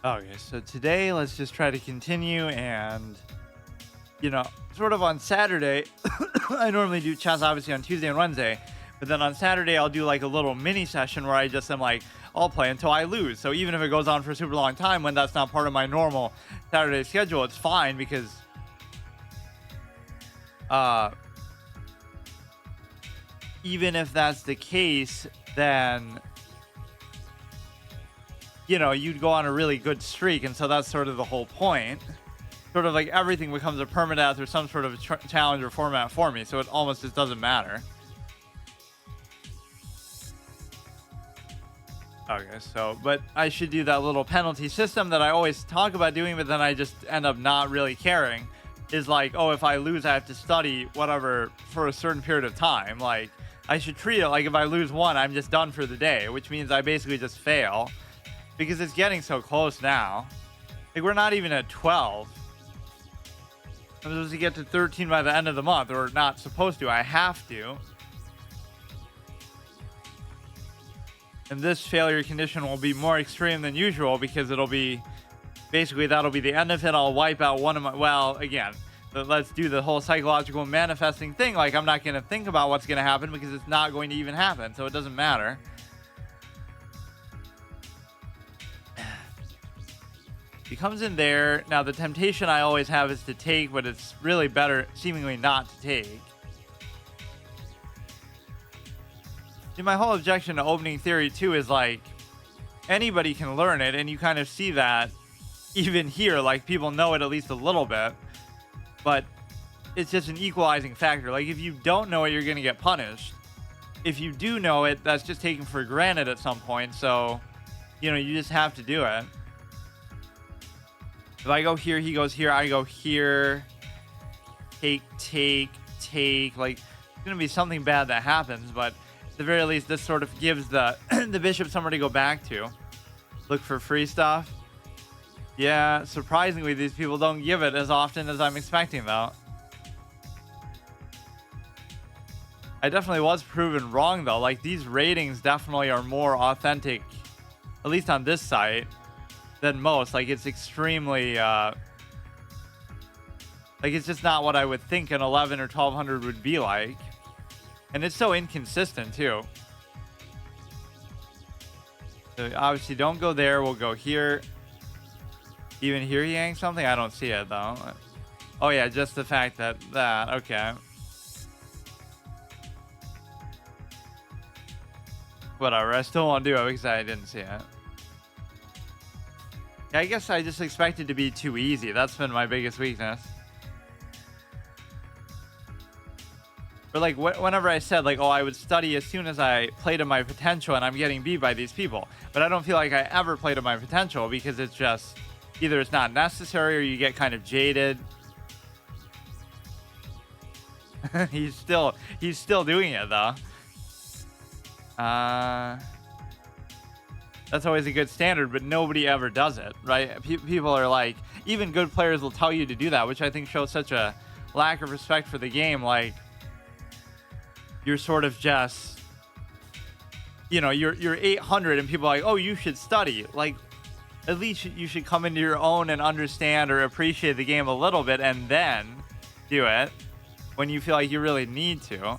Okay, so today let's just try to continue and, sort of on Saturday, I normally do chess obviously on Tuesday and Wednesday, but then on Saturday I'll do like a little mini session where I just am like, I'll play until I lose. So even if it goes on for a super long time when that's not part of my normal Saturday schedule, it's fine because uh even if that's the case, then you'd go on a really good streak. And so that's sort of the whole point. Sort of like everything becomes a permadeath or some sort of challenge or format for me. So it almost just doesn't matter. Okay, so, but I should do that little penalty system that I always talk about doing, but then I just end up not really caring. Is like, oh, if I lose, I have to study whatever for a certain period of time. Like, I should treat it like if I lose one, I'm just done for the day, which means I basically just fail. Because it's getting so close now. Like, we're not even at 12. I'm supposed to get to 13 by the end of the month, or not supposed to. I have to. And this failure condition will be more extreme than usual because it'll be basically that'll be the end of it. I'll wipe out one of my. Well, again, let's do the whole psychological manifesting thing. Like, I'm not going to think about what's going to happen because it's not going to even happen. So it doesn't matter. He comes in there. Now, the temptation I always have is to take, but it's really better seemingly not to take. See, my whole objection to opening theory, too, is like anybody can learn it, and you kind of see that even here. Like, people know it at least a little bit, but it's just an equalizing factor. Like, if you don't know it, you're going to get punished. If you do know it, that's just taken for granted at some point. So, you just have to do it. If I go here, he goes here, I go here. Take. Like, it's going to be something bad that happens, but at the very least, this sort of gives the the bishop somewhere to go back to. Look for free stuff. Yeah, surprisingly, these people don't give it as often as I'm expecting, though. I definitely was proven wrong, though. Like, these ratings definitely are more authentic, at least on this site, than most. Like, it's extremely like, it's just not what I would think an 11 or 1200 would be like, and it's so inconsistent too. So obviously don't go there. We'll go here. Even here he hangs something. I don't see it though. Oh yeah, just the fact that okay, whatever. I still won't do it because I didn't see it. I guess I just expected to be too easy. That's been my biggest weakness. But like, whenever I said like, oh, I would study as soon as I play to my potential, and I'm getting beat by these people. But I don't feel like I ever play to my potential because it's just either it's not necessary or you get kind of jaded. he's still doing it though. That's always a good standard, but nobody ever does it, right? People are like, even good players will tell you to do that, which I think shows such a lack of respect for the game. Like, you're sort of just, you're 800 and people are like, oh, you should study. Like, at least you should come into your own and understand or appreciate the game a little bit and then do it when you feel like you really need to.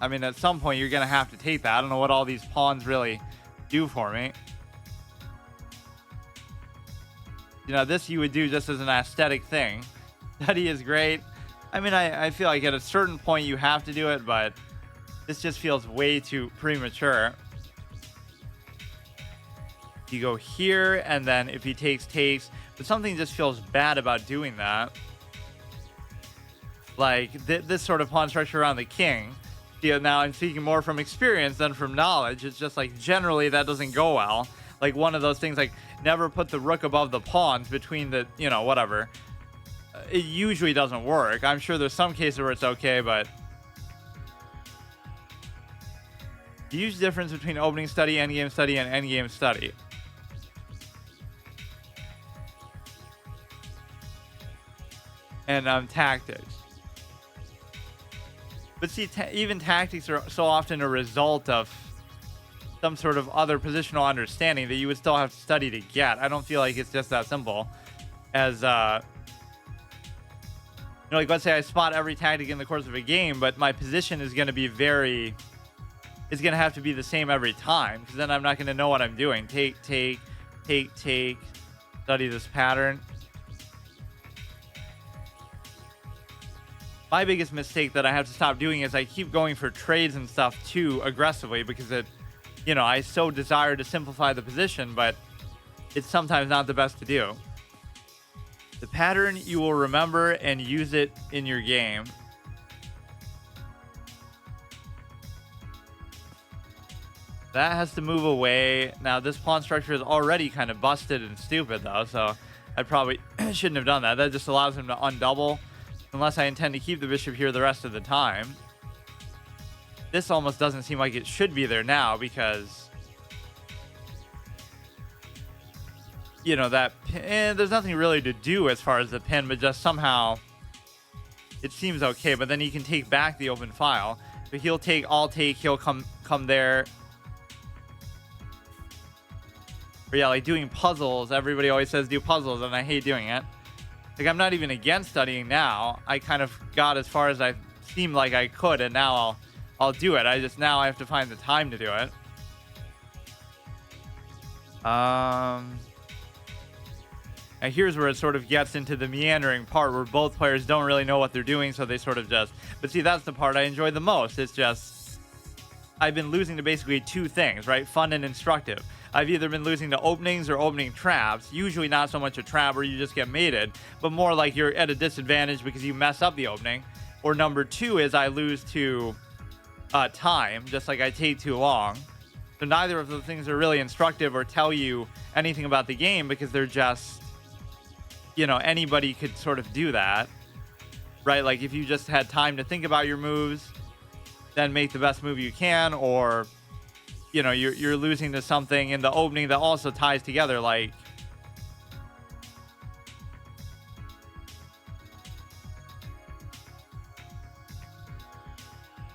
I mean, at some point, you're going to have to take that. I don't know what all these pawns really do for me. This you would do just as an aesthetic thing. Study is great. I mean, I feel like at a certain point, you have to do it, but this just feels way too premature. You go here, and then if he takes, but something just feels bad about doing that. Like, this sort of pawn structure around the king. Now I'm speaking more from experience than from knowledge. It's just like generally that doesn't go well. Like, one of those things, like, never put the rook above the pawns between the, whatever. It usually doesn't work. I'm sure there's some cases where it's okay, but the huge difference between opening study, endgame study, and endgame study. And tactics. But see, even tactics are so often a result of some sort of other positional understanding that you would still have to study to get. I don't feel like it's just that simple as like let's say I spot every tactic in the course of a game, but my position is going to be it's going to have to be the same every time, because then I'm not going to know what I'm doing. Take, study this pattern. My biggest mistake that I have to stop doing is I keep going for trades and stuff too aggressively, because I so desire to simplify the position, but it's sometimes not the best to do. The pattern you will remember and use it in your game. That has to move away. Now, this pawn structure is already kind of busted and stupid, though, so I probably shouldn't have done that. That just allows him to undouble, unless I intend to keep the bishop here the rest of the time. This almost doesn't seem like it should be there now, because that pin, there's nothing really to do as far as the pin, but just somehow it seems okay. But then he can take back the open file. But he'll take, I'll take, he'll come there. But yeah, like doing puzzles, everybody always says do puzzles, and I hate doing it. Like, I'm not even against studying now. I kind of got as far as I seemed like I could, and now I'll do it. Now I have to find the time to do it. And here's where it sort of gets into the meandering part where both players don't really know what they're doing, so they sort of just... But see, that's the part I enjoy the most. It's just... I've been losing to basically two things, right? Fun and instructive. I've either been losing to openings or opening traps. Usually not so much a trap where you just get mated, but more like you're at a disadvantage because you mess up the opening. Or number two is I lose to time, just like I take too long. So neither of the things are really instructive or tell you anything about the game, because they're just... anybody could sort of do that, right? Like if you just had time to think about your moves, then make the best move you can, or you're losing to something in the opening that also ties together, like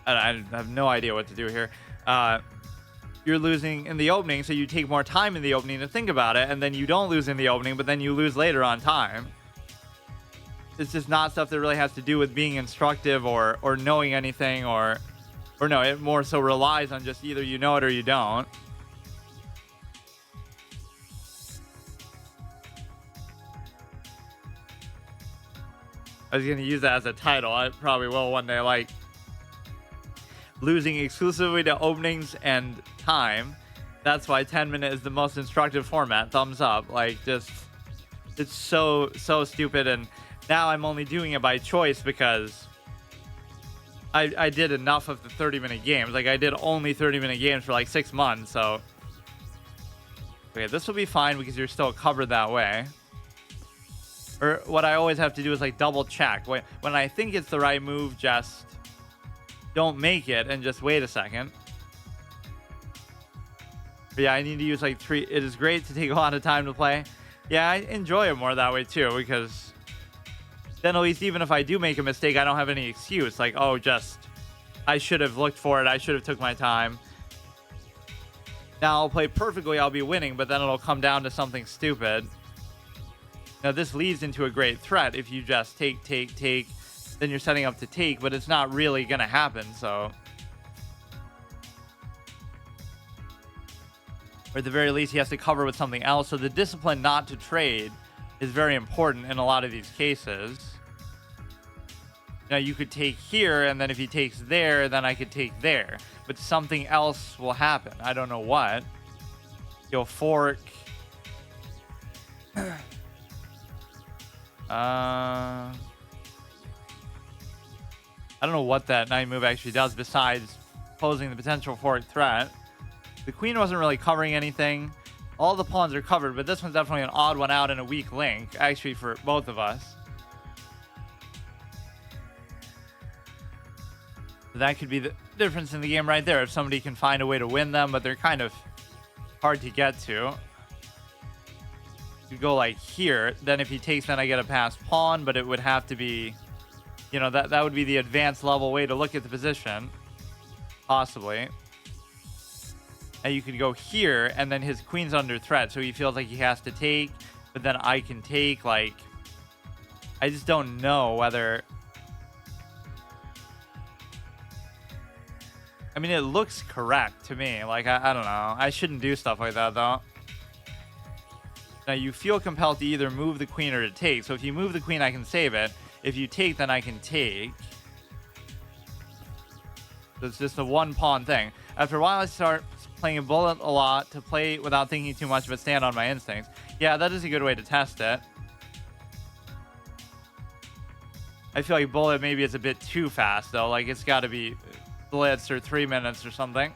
I have no idea what to do here. You're losing in the opening, so you take more time in the opening to think about it, and then you don't lose in the opening, but then you lose later on time. It's just not stuff that really has to do with being instructive or knowing anything, or no, it more so relies on just either you know it or you don't. I was going to use that as a title. I probably will one day, like losing exclusively to openings and time. That's why 10-minute is the most instructive format. Thumbs up. Like, just, it's so stupid. And now I'm only doing it by choice because I did enough of the 30-minute games. Like, I did only 30-minute games for like 6 months. So, okay, this will be fine because you're still covered that way. Or what I always have to do is like double check. When I think it's the right move, just don't make it and just wait a second. But yeah, I need to use like 3. It is great to take a lot of time to play. Yeah, I enjoy it more that way too, because then at least even if I do make a mistake, I don't have any excuse. Like, oh, just I should have looked for it. I should have took my time. Now I'll play perfectly. I'll be winning, but then it'll come down to something stupid. Now this leads into a great threat. If you just take, then you're setting up to take, but it's not really going to happen, so. Or at the very least, he has to cover with something else. So the discipline not to trade is very important in a lot of these cases. Now you could take here, and then if he takes there, then I could take there. But something else will happen. I don't know what. He'll fork. I don't know what that knight move actually does besides posing the potential fork threat. The queen wasn't really covering anything. All the pawns are covered, but this one's definitely an odd one out and a weak link, actually, for both of us. That could be the difference in the game right there. If somebody can find a way to win them, but they're kind of hard to get to. You go like here, then if he takes, then I get a passed pawn, but it would have to be, that would be the advanced level way to look at the position, possibly. And you can go here, and then his queen's under threat, so he feels like he has to take, but then I can take, like... I just don't know whether... I mean, it looks correct to me. Like, I don't know. I shouldn't do stuff like that, though. Now, you feel compelled to either move the queen or to take. So if you move the queen, I can save it. If you take, then I can take. So it's just a one-pawn thing. After a while, I start playing a bullet a lot to play without thinking too much but stand on my instincts. Yeah, that is a good way to test it. I feel like bullet maybe is a bit too fast, though. Like, it's got to be blitz or 3 minutes or something.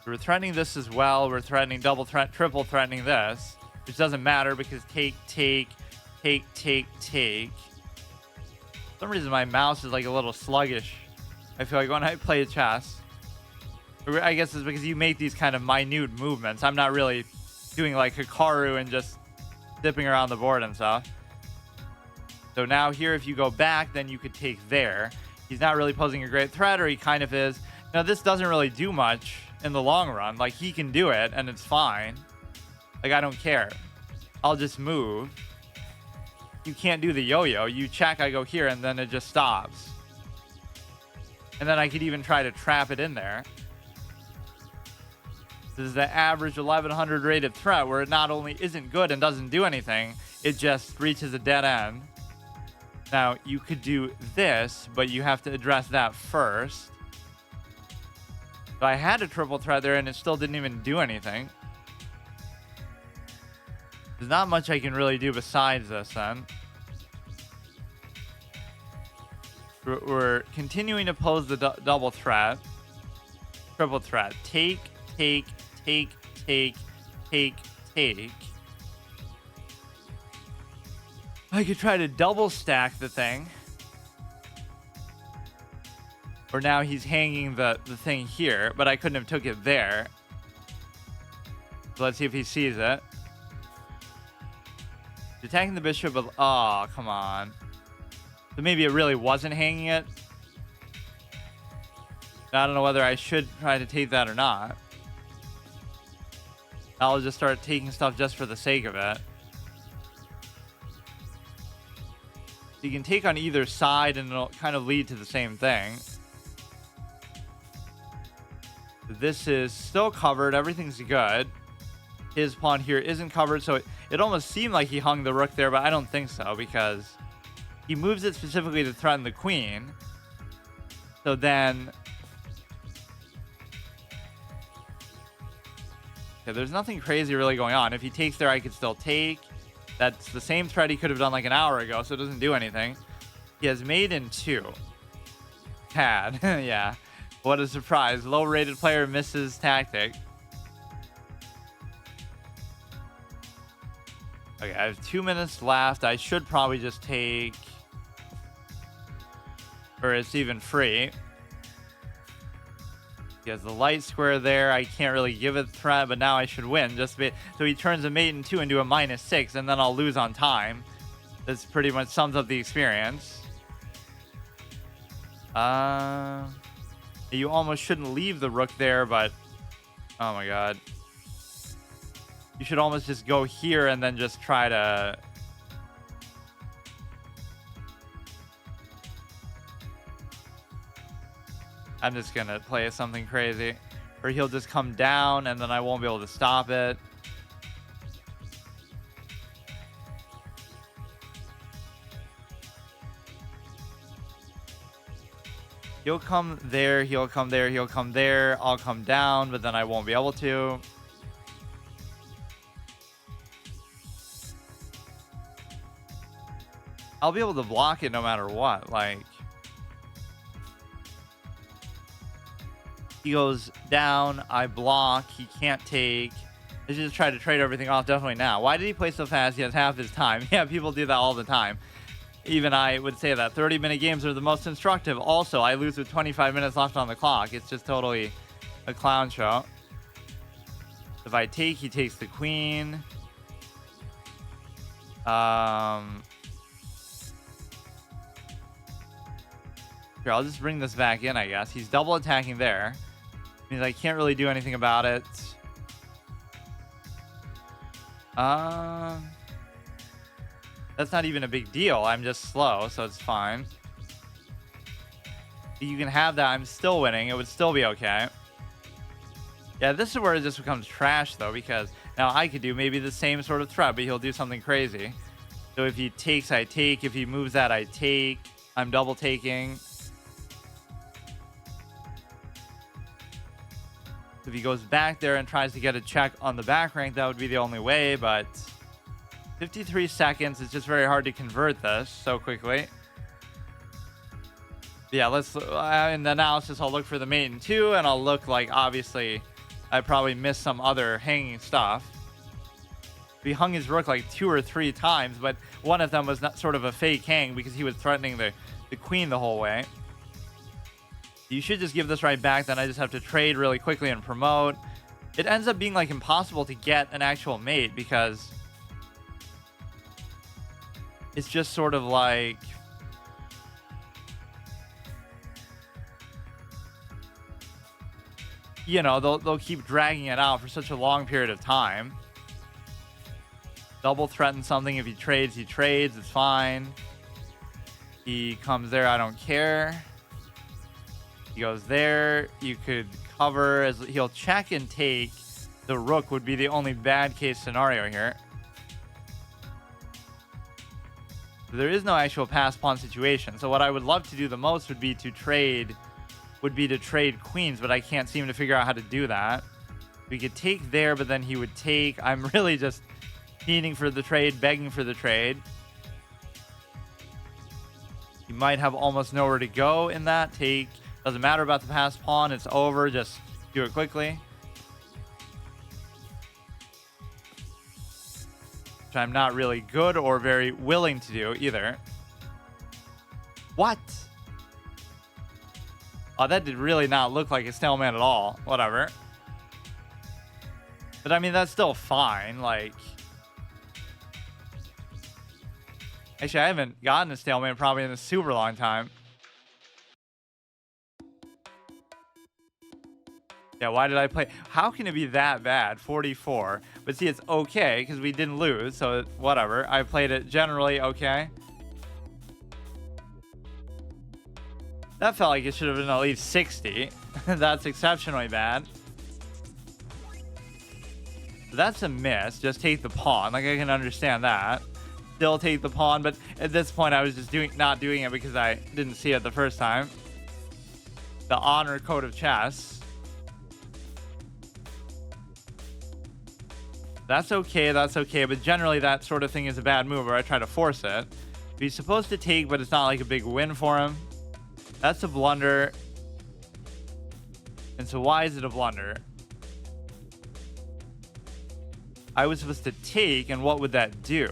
We're threatening this as well. We're threatening double threat, triple threatening this, which doesn't matter because take. For some reason, my mouse is like a little sluggish. I feel like when I play chess, I guess it's because you make these kind of minute movements. I'm not really doing like Hikaru and just dipping around the board and stuff. So now here, if you go back, then you could take there. He's not really posing a great threat, or he kind of is. Now, this doesn't really do much in the long run. Like, he can do it, and it's fine. Like, I don't care. I'll just move. You can't do the yo-yo. You check, I go here, and then it just stops. And then I could even try to trap it in there. This is the average 1100 rated threat, where it not only isn't good and doesn't do anything, it just reaches a dead end. Now, you could do this, but you have to address that first. So I had a triple threat there, and it still didn't even do anything. There's not much I can really do besides this, then. We're continuing to pose the double threat. Triple threat. Take. I could try to double stack the thing. Or now he's hanging the thing here, but I couldn't have took it there. So let's see if he sees it. Attacking the bishop, but oh, come on. So maybe it really wasn't hanging it. I don't know whether I should try to take that or not. I'll just start taking stuff just for the sake of it. You can take on either side and it'll kind of lead to the same thing. This is still covered. Everything's good. His pawn here isn't covered, so it almost seemed like he hung the rook there, but I don't think so because he moves it specifically to threaten the queen. So then... Okay, there's nothing crazy really going on. If he takes there, I could still take. That's the same threat he could have done like an hour ago, so it doesn't do anything. He has made in 2. Had. Yeah. What a surprise. Low-rated player misses tactic. Okay, I have 2 minutes left. I should probably just take... Or it's even free. He has the light square there. I can't really give it threat, but now I should win. So he turns a mate in 2 into a -6, and then I'll lose on time. This pretty much sums up the experience. You almost shouldn't leave the rook there, but... Oh my god. You should almost just go here and then just try to... I'm just gonna play something crazy. Or he'll just come down and then I won't be able to stop it. He'll come there, he'll come there, he'll come there. I'll come down, but then I won't be able to. I'll be able to block it no matter what. Like... He goes down, I block, he can't take. I just try to trade everything off definitely now. Why did he play so fast? He has half his time. Yeah, people do that all the time. Even I would say that 30-minute games are the most instructive. Also, I lose with 25 minutes left on the clock. It's just totally a clown show. If I take, he takes the queen. Here, I'll just bring this back in, I guess. He's double attacking there. Means I can't really do anything about it. That's not even a big deal. I'm just slow, so it's fine. You can have that. I'm still winning. It would still be okay. Yeah, this is where it just becomes trash, though, because now I could do maybe the same sort of threat, but he'll do something crazy. So if he takes, I take. If he moves that, I take. I'm double taking. If he goes back there and tries to get a check on the back rank, that would be the only way, but 53 seconds. It's just very hard to convert this so quickly. Yeah, let's in the analysis, I'll look for the mate in 2, and I'll look like, obviously, I probably missed some other hanging stuff. He hung his rook like 2 or 3 times, but one of them was not sort of a fake hang because he was threatening the queen the whole way. You should just give this right back, then I just have to trade really quickly and promote. It ends up being like impossible to get an actual mate because it's just sort of like, you know, they'll keep dragging it out for such a long period of time. Double threaten something. If he trades, he trades. It's fine. He comes there. I don't care. He goes there. You could cover as he'll check and take. The rook would be the only bad case scenario here. There is no actual pass pawn situation. So what I would love to do the most would be to trade queens, but I can't seem to figure out how to do that. We could take there, but then he would take. I'm really just needing for the trade, begging for the trade. You might have almost nowhere to go in that take. Doesn't matter about the pass pawn. It's over. Just do it quickly. Which I'm not really good or very willing to do either. What? Oh, that did really not look like a stalemate at all. Whatever. But I mean, that's still fine. Like, actually, I haven't gotten a stalemate probably in a super long time. Yeah, why did I play? How can it be that bad? 44. But see, it's okay because we didn't lose, so whatever. I played it generally okay. That felt like it should have been at least 60. That's exceptionally bad. That's a miss. Just take the pawn. Like, I can understand that. Still take the pawn, but at this point, I was just not doing it because I didn't see it the first time. The honor code of chess. That's okay, but generally that sort of thing is a bad move where I try to force it. He's supposed to take, but it's not like a big win for him. That's a blunder. And so why is it a blunder? I was supposed to take, and what would that do?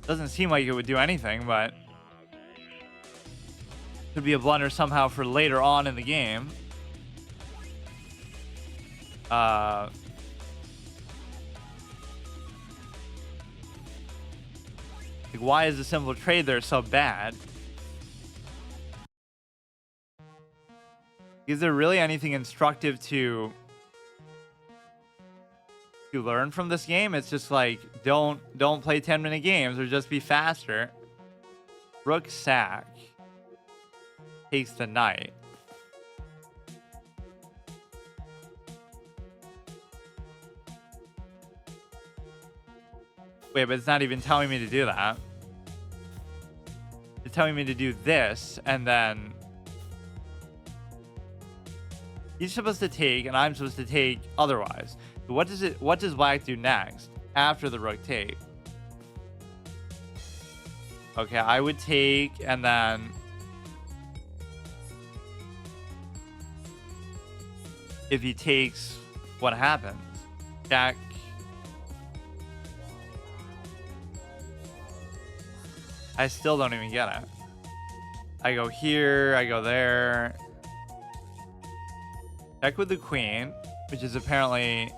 Doesn't seem like it would do anything, but could be a blunder somehow for later on in the game. Like, why is the simple trade there so bad? Is there really anything instructive to learn from this game? It's just like, don't play 10-minute games or just be faster. Rook sack takes the knight. Wait, but it's not even telling me to do that. It's telling me to do this, and then he's supposed to take, and I'm supposed to take otherwise. So what does black do next after the rook take? Okay, I would take, and then if he takes, what happens? Jack. I still don't even get it. I go here, I go there. Check with the queen, which is apparently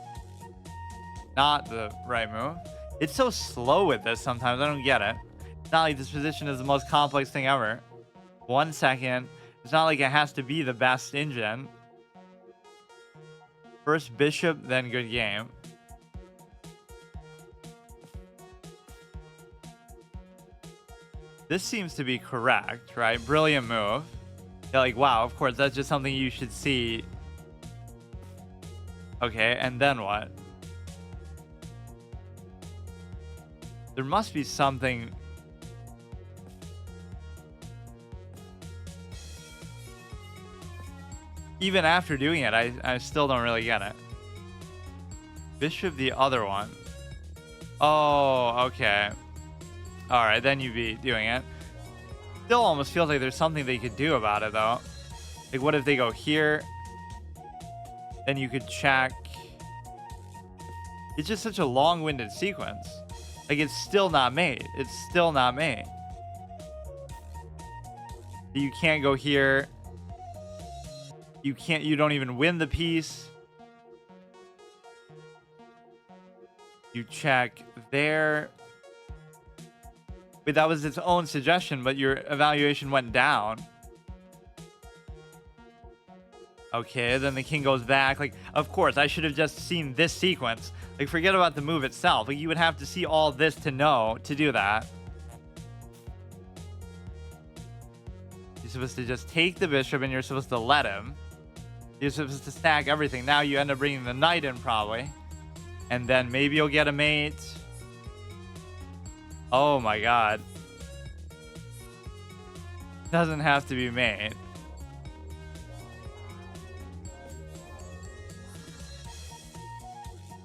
not the right move. It's so slow with this sometimes. I don't get it. It's not like this position is the most complex thing ever. 1 second. It's not like it has to be the best engine. First bishop, then good game. This seems to be correct, right? Brilliant move. You're like, wow, of course, that's just something you should see. Okay, and then what? There must be something. Even after doing it, I still don't really get it. Bishop the other one. Oh, okay. Alright, then you'd be doing it. Still almost feels like there's something they could do about it, though. Like, what if they go here? Then you could check. It's just such a long-winded sequence. Like, it's still not made. It's still not made. You can't go here. You don't even win the piece. You check there. Wait, that was its own suggestion, but your evaluation went down. Okay, then the king goes back. Like, of course, I should have just seen this sequence. Like, forget about the move itself. Like, you would have to see all this to know to do that. You're supposed to just take the bishop, and you're supposed to let him. You're supposed to stack everything. Now you end up bringing the knight in, probably. And then maybe you'll get a mate. Oh my god. Doesn't have to be made.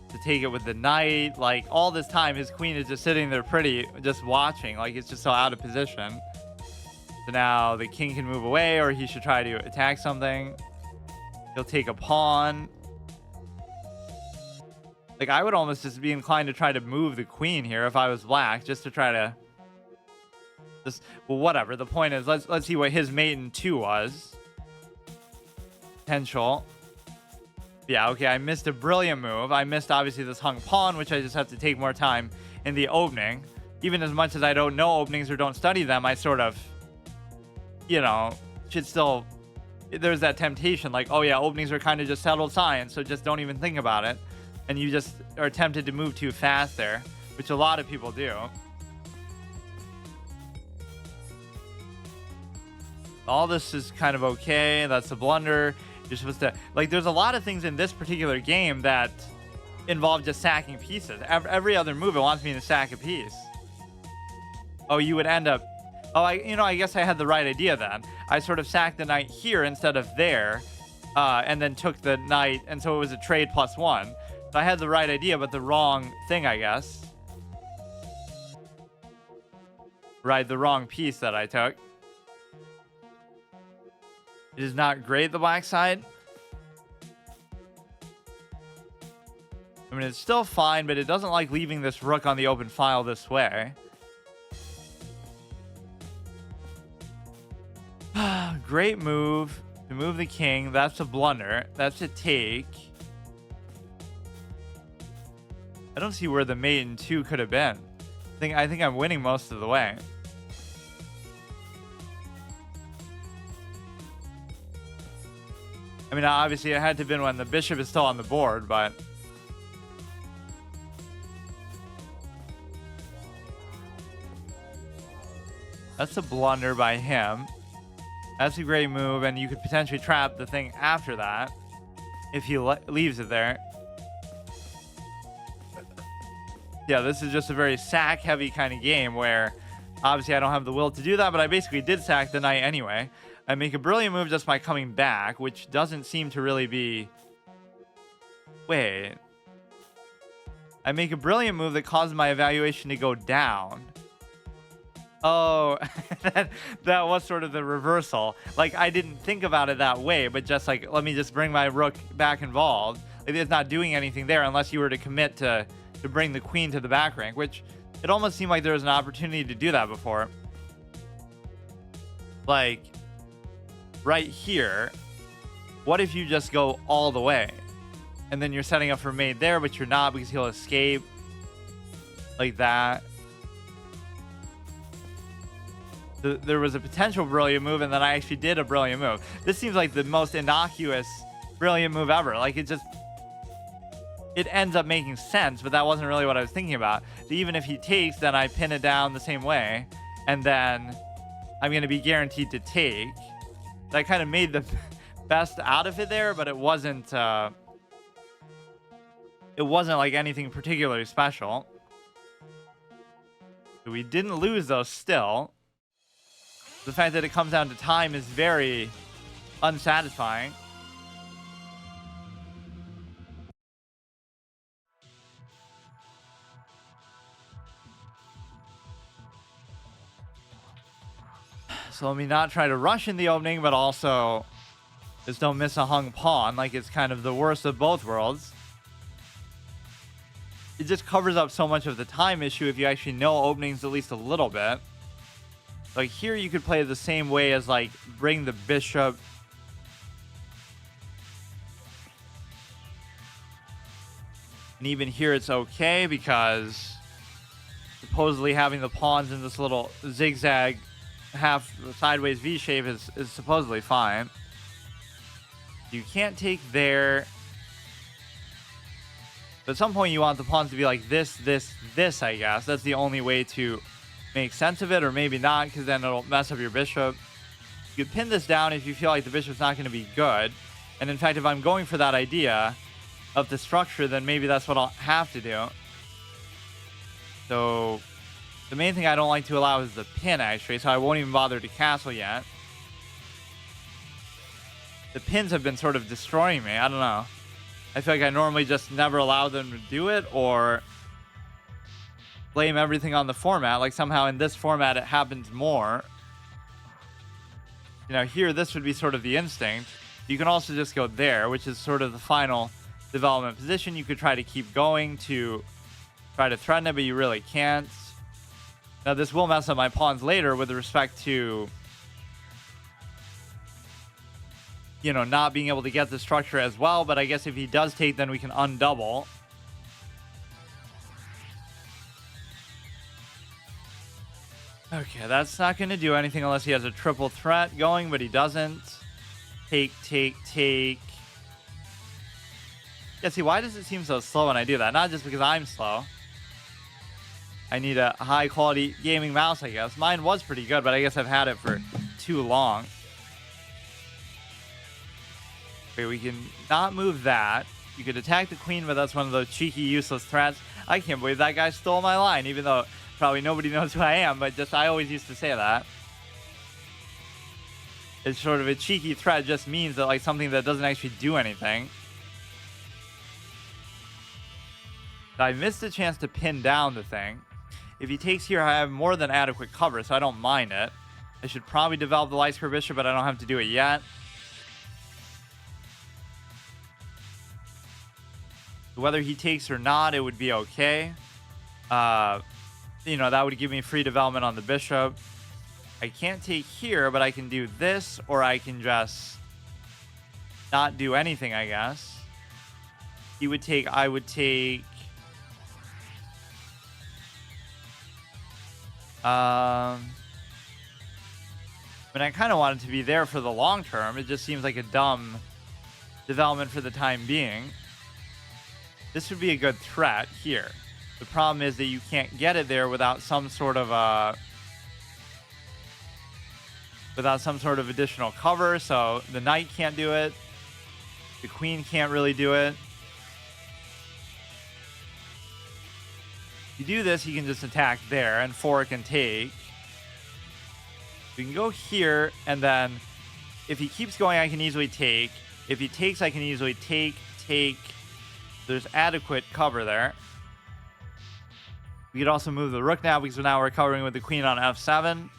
To take it with the knight. Like, all this time, his queen is just sitting there pretty, just watching. Like, it's just so out of position. So now the king can move away, or he should try to attack something. He'll take a pawn. Like, I would almost just be inclined to try to move the queen here if I was black, just to try to just, well, whatever. The point is, let's see what his mate in 2 was. Potential. Yeah, okay, I missed a brilliant move. I missed, obviously, this hung pawn, which I just have to take more time in the opening. Even as much as I don't know openings or don't study them, I sort of, you know, should still, there's that temptation, like, oh yeah, openings are kind of just settled science, so just don't even think about it. And you just are tempted to move too fast there, which a lot of people do. All this is kind of okay. That's a blunder. You're supposed to, like, there's a lot of things in this particular game that involve just sacking pieces. Every other move, it wants me to sack a piece. Oh, you would end up, oh, I guess I had the right idea then. I sort of sacked the knight here instead of there, and then took the knight, and so it was a trade +1. So I had the right idea, but the wrong thing, I guess. Right, the wrong piece that I took. It is not great, the black side. I mean, it's still fine, but it doesn't like leaving this rook on the open file this way. Great move to move the king. That's a blunder. That's a take. I don't see where the mate in 2 could have been. I think I'm winning most of the way. I mean, obviously it had to have been when the bishop is still on the board, but that's a blunder by him. That's a great move, and you could potentially trap the thing after that if he leaves it there. Yeah, this is just a very sack-heavy kind of game where obviously I don't have the will to do that, but I basically did sack the knight anyway. I make a brilliant move just by coming back, which doesn't seem to really be... Wait. I make a brilliant move that causes my evaluation to go down. Oh, that was sort of the reversal. Like, I didn't think about it that way, but just like, let me just bring my rook back involved. Like, it's not doing anything there unless you were to commit to bring the queen to the back rank, which it almost seemed like there was an opportunity to do that before. Like, right here, what if you just go all the way? And then you're setting up for mate there, but you're not because he'll escape. Like that. there was a potential brilliant move, and then I actually did a brilliant move. This seems like the most innocuous brilliant move ever. Like, it ends up making sense, but that wasn't really what I was thinking about. So even if he takes, then I pin it down the same way, and then I'm going to be guaranteed to take. That kind of made the best out of it there, but it wasn't like anything particularly special. So we didn't lose though still. The fact that it comes down to time is very unsatisfying. So let me not try to rush in the opening, but also just don't miss a hung pawn. Like, it's kind of the worst of both worlds. It just covers up so much of the time issue if you actually know openings at least a little bit. Like, here you could play the same way as, like, bring the bishop. And even here it's okay because supposedly having the pawns in this little zigzag half sideways V shape is supposedly fine. You can't take there. But at some point you want the pawns to be like this, I guess. That's the only way to make sense of it, or maybe not, because then it'll mess up your bishop. You could pin this down if you feel like the bishop's not going to be good. And in fact, if I'm going for that idea of the structure, then maybe that's what I'll have to do. So the main thing I don't like to allow is the pin, actually, so I won't even bother to castle yet. The pins have been sort of destroying me. I don't know. I feel like I normally just never allow them to do it, or blame everything on the format. Like, somehow in this format it happens more. You know, here this would be sort of the instinct. You can also just go there, which is sort of the final development position. You could try to keep going to try to threaten it, but you really can't. Now, this will mess up my pawns later with respect to, you know, not being able to get the structure as well. But I guess if he does take, then we can undouble. Okay, that's not going to do anything unless he has a triple threat going, but he doesn't. Take, take, take. Yeah, see, why does it seem so slow when I do that? Not just because I'm slow. I need a high-quality gaming mouse, I guess. Mine was pretty good, but I guess I've had it for too long. Okay, we can not move that. You could attack the queen, but that's one of those cheeky, useless threats. I can't believe that guy stole my line, even though probably nobody knows who I am, but just I always used to say that. It's sort of a cheeky threat, just means that, like, something that doesn't actually do anything. I missed a chance to pin down the thing. If he takes here, I have more than adequate cover, so I don't mind it. I should probably develop the light square bishop, but I don't have to do it yet. Whether he takes or not, it would be okay. You know, that would give me free development on the bishop. I can't take here, but I can do this, or I can just not do anything, I guess. He would take, I would take. I mean, I kind of want it to be there for the long term. It just seems like a dumb development for the time being. This would be a good threat here. The problem is that you can't get it there without some sort of additional cover. So the knight can't do it. The queen can't really do it. If you do this, he can just attack there and fork and take. We can go here, and then if he keeps going, I can easily take. If he takes, I can easily take. There's adequate cover there. We could also move the rook now, because now we're covering with the queen on f7.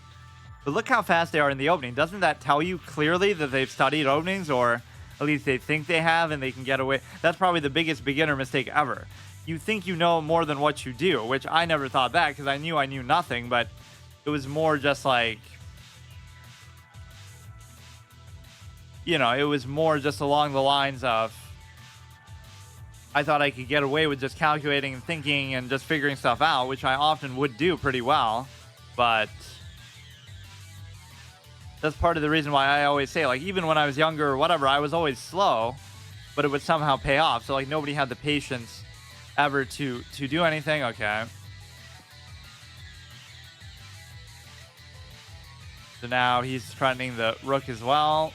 But look how fast they are in the opening. Doesn't that tell you clearly that they've studied openings, or at least they think they have, and they can get away? That's probably the biggest beginner mistake ever. You think you know more than what you do, which I never thought that, because I knew nothing, but it was more just like, you know, it was more just along the lines of, I thought I could get away with just calculating and thinking and just figuring stuff out, which I often would do pretty well. But That's part of the reason why I always say, like, even when I was younger or whatever, I was always slow, but it would somehow pay off. So like nobody had the patience ever to do anything. Okay. So now he's threatening the rook as well.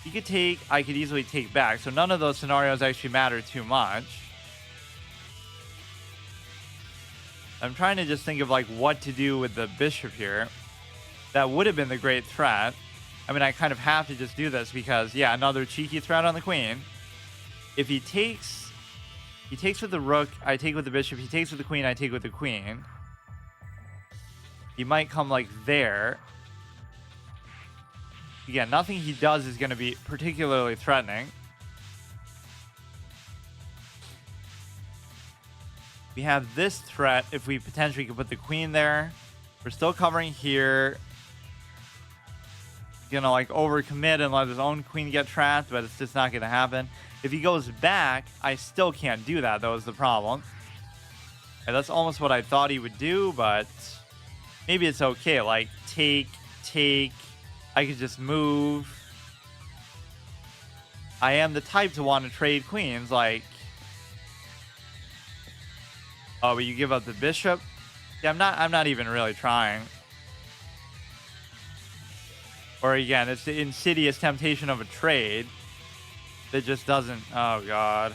He could take, I could easily take back. So none of those scenarios actually matter too much. I'm trying to just think of like what to do with the bishop here. That would have been the great threat. I mean, I kind of have to just do this because, yeah, another cheeky threat on the queen. If he takes with the rook, I take with the bishop. He takes with the queen, I take with the queen. He might come like there. Again, nothing he does is going to be particularly threatening. We have this threat if we potentially could put the queen there. We're still covering here. He's going to like overcommit and let his own queen get trapped, but it's just not going to happen. If he goes back, I still can't do that, though, is the problem. And that's almost what I thought he would do, but maybe it's okay. Like, take. I could just move. I am the type to want to trade queens, like... Oh, but you give up the bishop? Yeah, I'm not even really trying. Or again, it's the insidious temptation of a trade that just doesn't... Oh, God.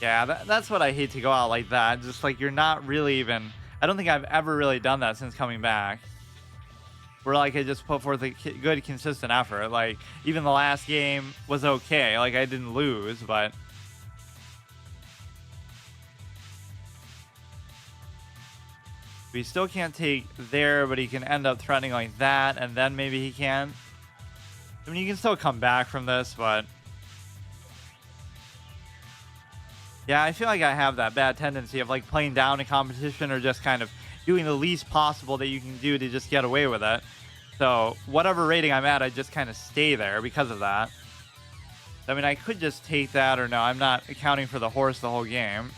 Yeah, that's what I hate, to go out like that. Just like you're not really even... I don't think I've ever really done that since coming back. Where like I just put forth a good, consistent effort. Like even the last game was okay. Like I didn't lose, but... We still can't take there, but he can end up threatening like that, and then maybe he can. I mean, you can still come back from this, but... Yeah, I feel like I have that bad tendency of like playing down a competition or just kind of doing the least possible that you can do to just get away with it. So whatever rating I'm at, I just kind of stay there because of that. I mean, I could just take that, or no, I'm not accounting for the horse the whole game.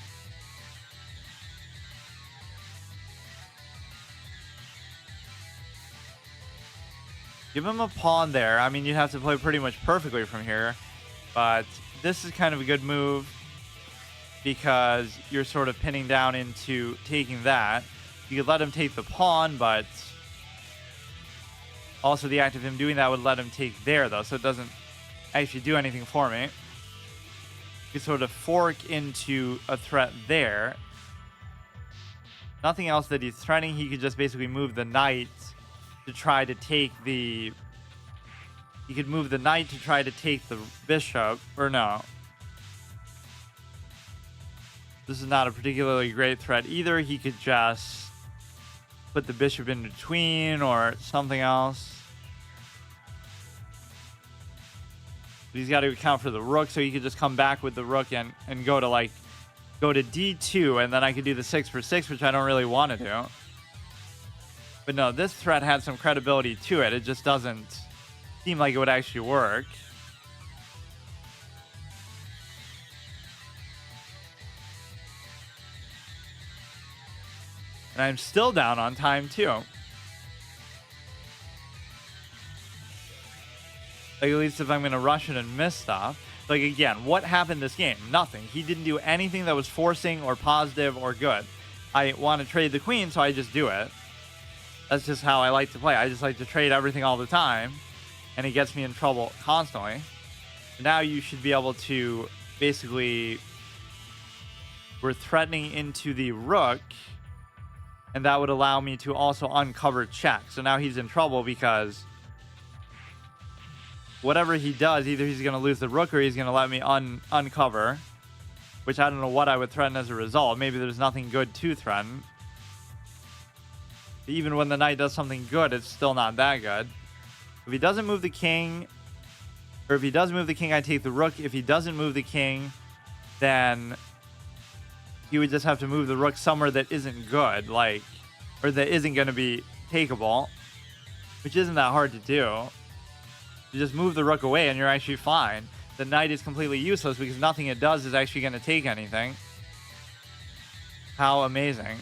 Give him a pawn there. I mean, you'd have to play pretty much perfectly from here. But this is kind of a good move, because you're sort of pinning down into taking that. You could let him take the pawn, but also the act of him doing that would let him take there, though, so it doesn't actually do anything for me. You could sort of fork into a threat there. Nothing else that he's threatening. He could just basically move the knight to try to take the... He could move the knight to try to take the bishop, or no. This is not a particularly great threat either. He could just put the bishop in between or something else. But he's got to account for the rook, so he could just come back with the rook and go to d2, and then I could do the 6 for 6, which I don't really want to do. But no, this threat had some credibility to it. It just doesn't seem like it would actually work. And I'm still down on time, too. Like, at least if I'm going to rush it and miss stuff. Like, again, what happened this game? Nothing. He didn't do anything that was forcing or positive or good. I want to trade the queen, so I just do it. That's just how I like to play. I just like to trade everything all the time. And it gets me in trouble constantly. Now you should be able to basically... We're threatening into the rook. And that would allow me to also uncover check. So now he's in trouble because whatever he does, either he's going to lose the rook or he's going to let me uncover. Which I don't know what I would threaten as a result. Maybe there's nothing good to threaten. Even when the knight does something good, it's still not that good. If he doesn't move the king, or if he does move the king, I take the rook. If he doesn't move the king, then... he would just have to move the rook somewhere that isn't good, like, or that isn't going to be takeable, which isn't that hard to do. You just move the rook away and you're actually fine. The knight is completely useless because nothing it does is actually going to take anything. How amazing.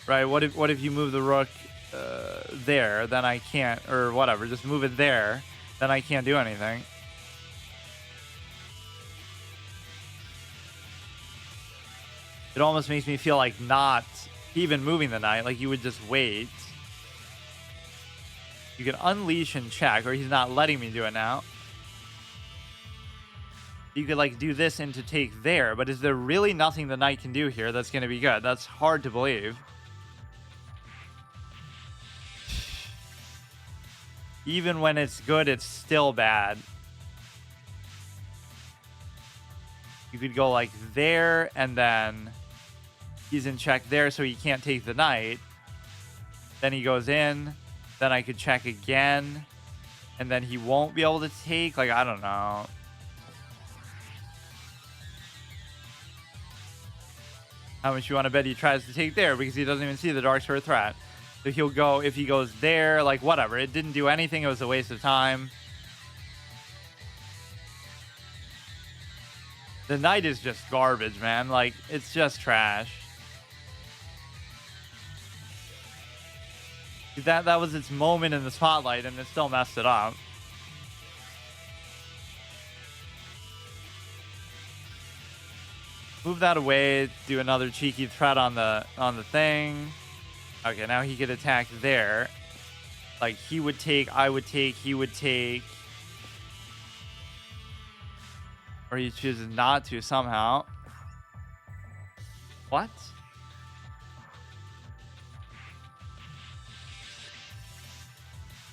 Right, what if you move the rook there, then I can't, or whatever, just move it there, then I can't do anything. It almost makes me feel like not even moving the knight, like you would just wait. You can unleash and check, or he's not letting me do it now. You could like do this into take there, but is there really nothing the knight can do here that's going to be good? That's hard to believe. Even when it's good, it's still bad. You could go like there, and then he's in check there, so he can't take the knight. Then he goes in. Then I could check again. And then he won't be able to take. Like, I don't know. How much you want to bet he tries to take there? Because he doesn't even see the dark square threat. So he'll go, if he goes there, like whatever. It didn't do anything. It was a waste of time. The knight is just garbage, man. Like, it's just trash. That was its moment in the spotlight, and it still messed it up. Move that away. Do another cheeky threat on the thing. Okay, now he could attack there. Like, he would take, I would take, he would take. Or he chooses not to somehow. What?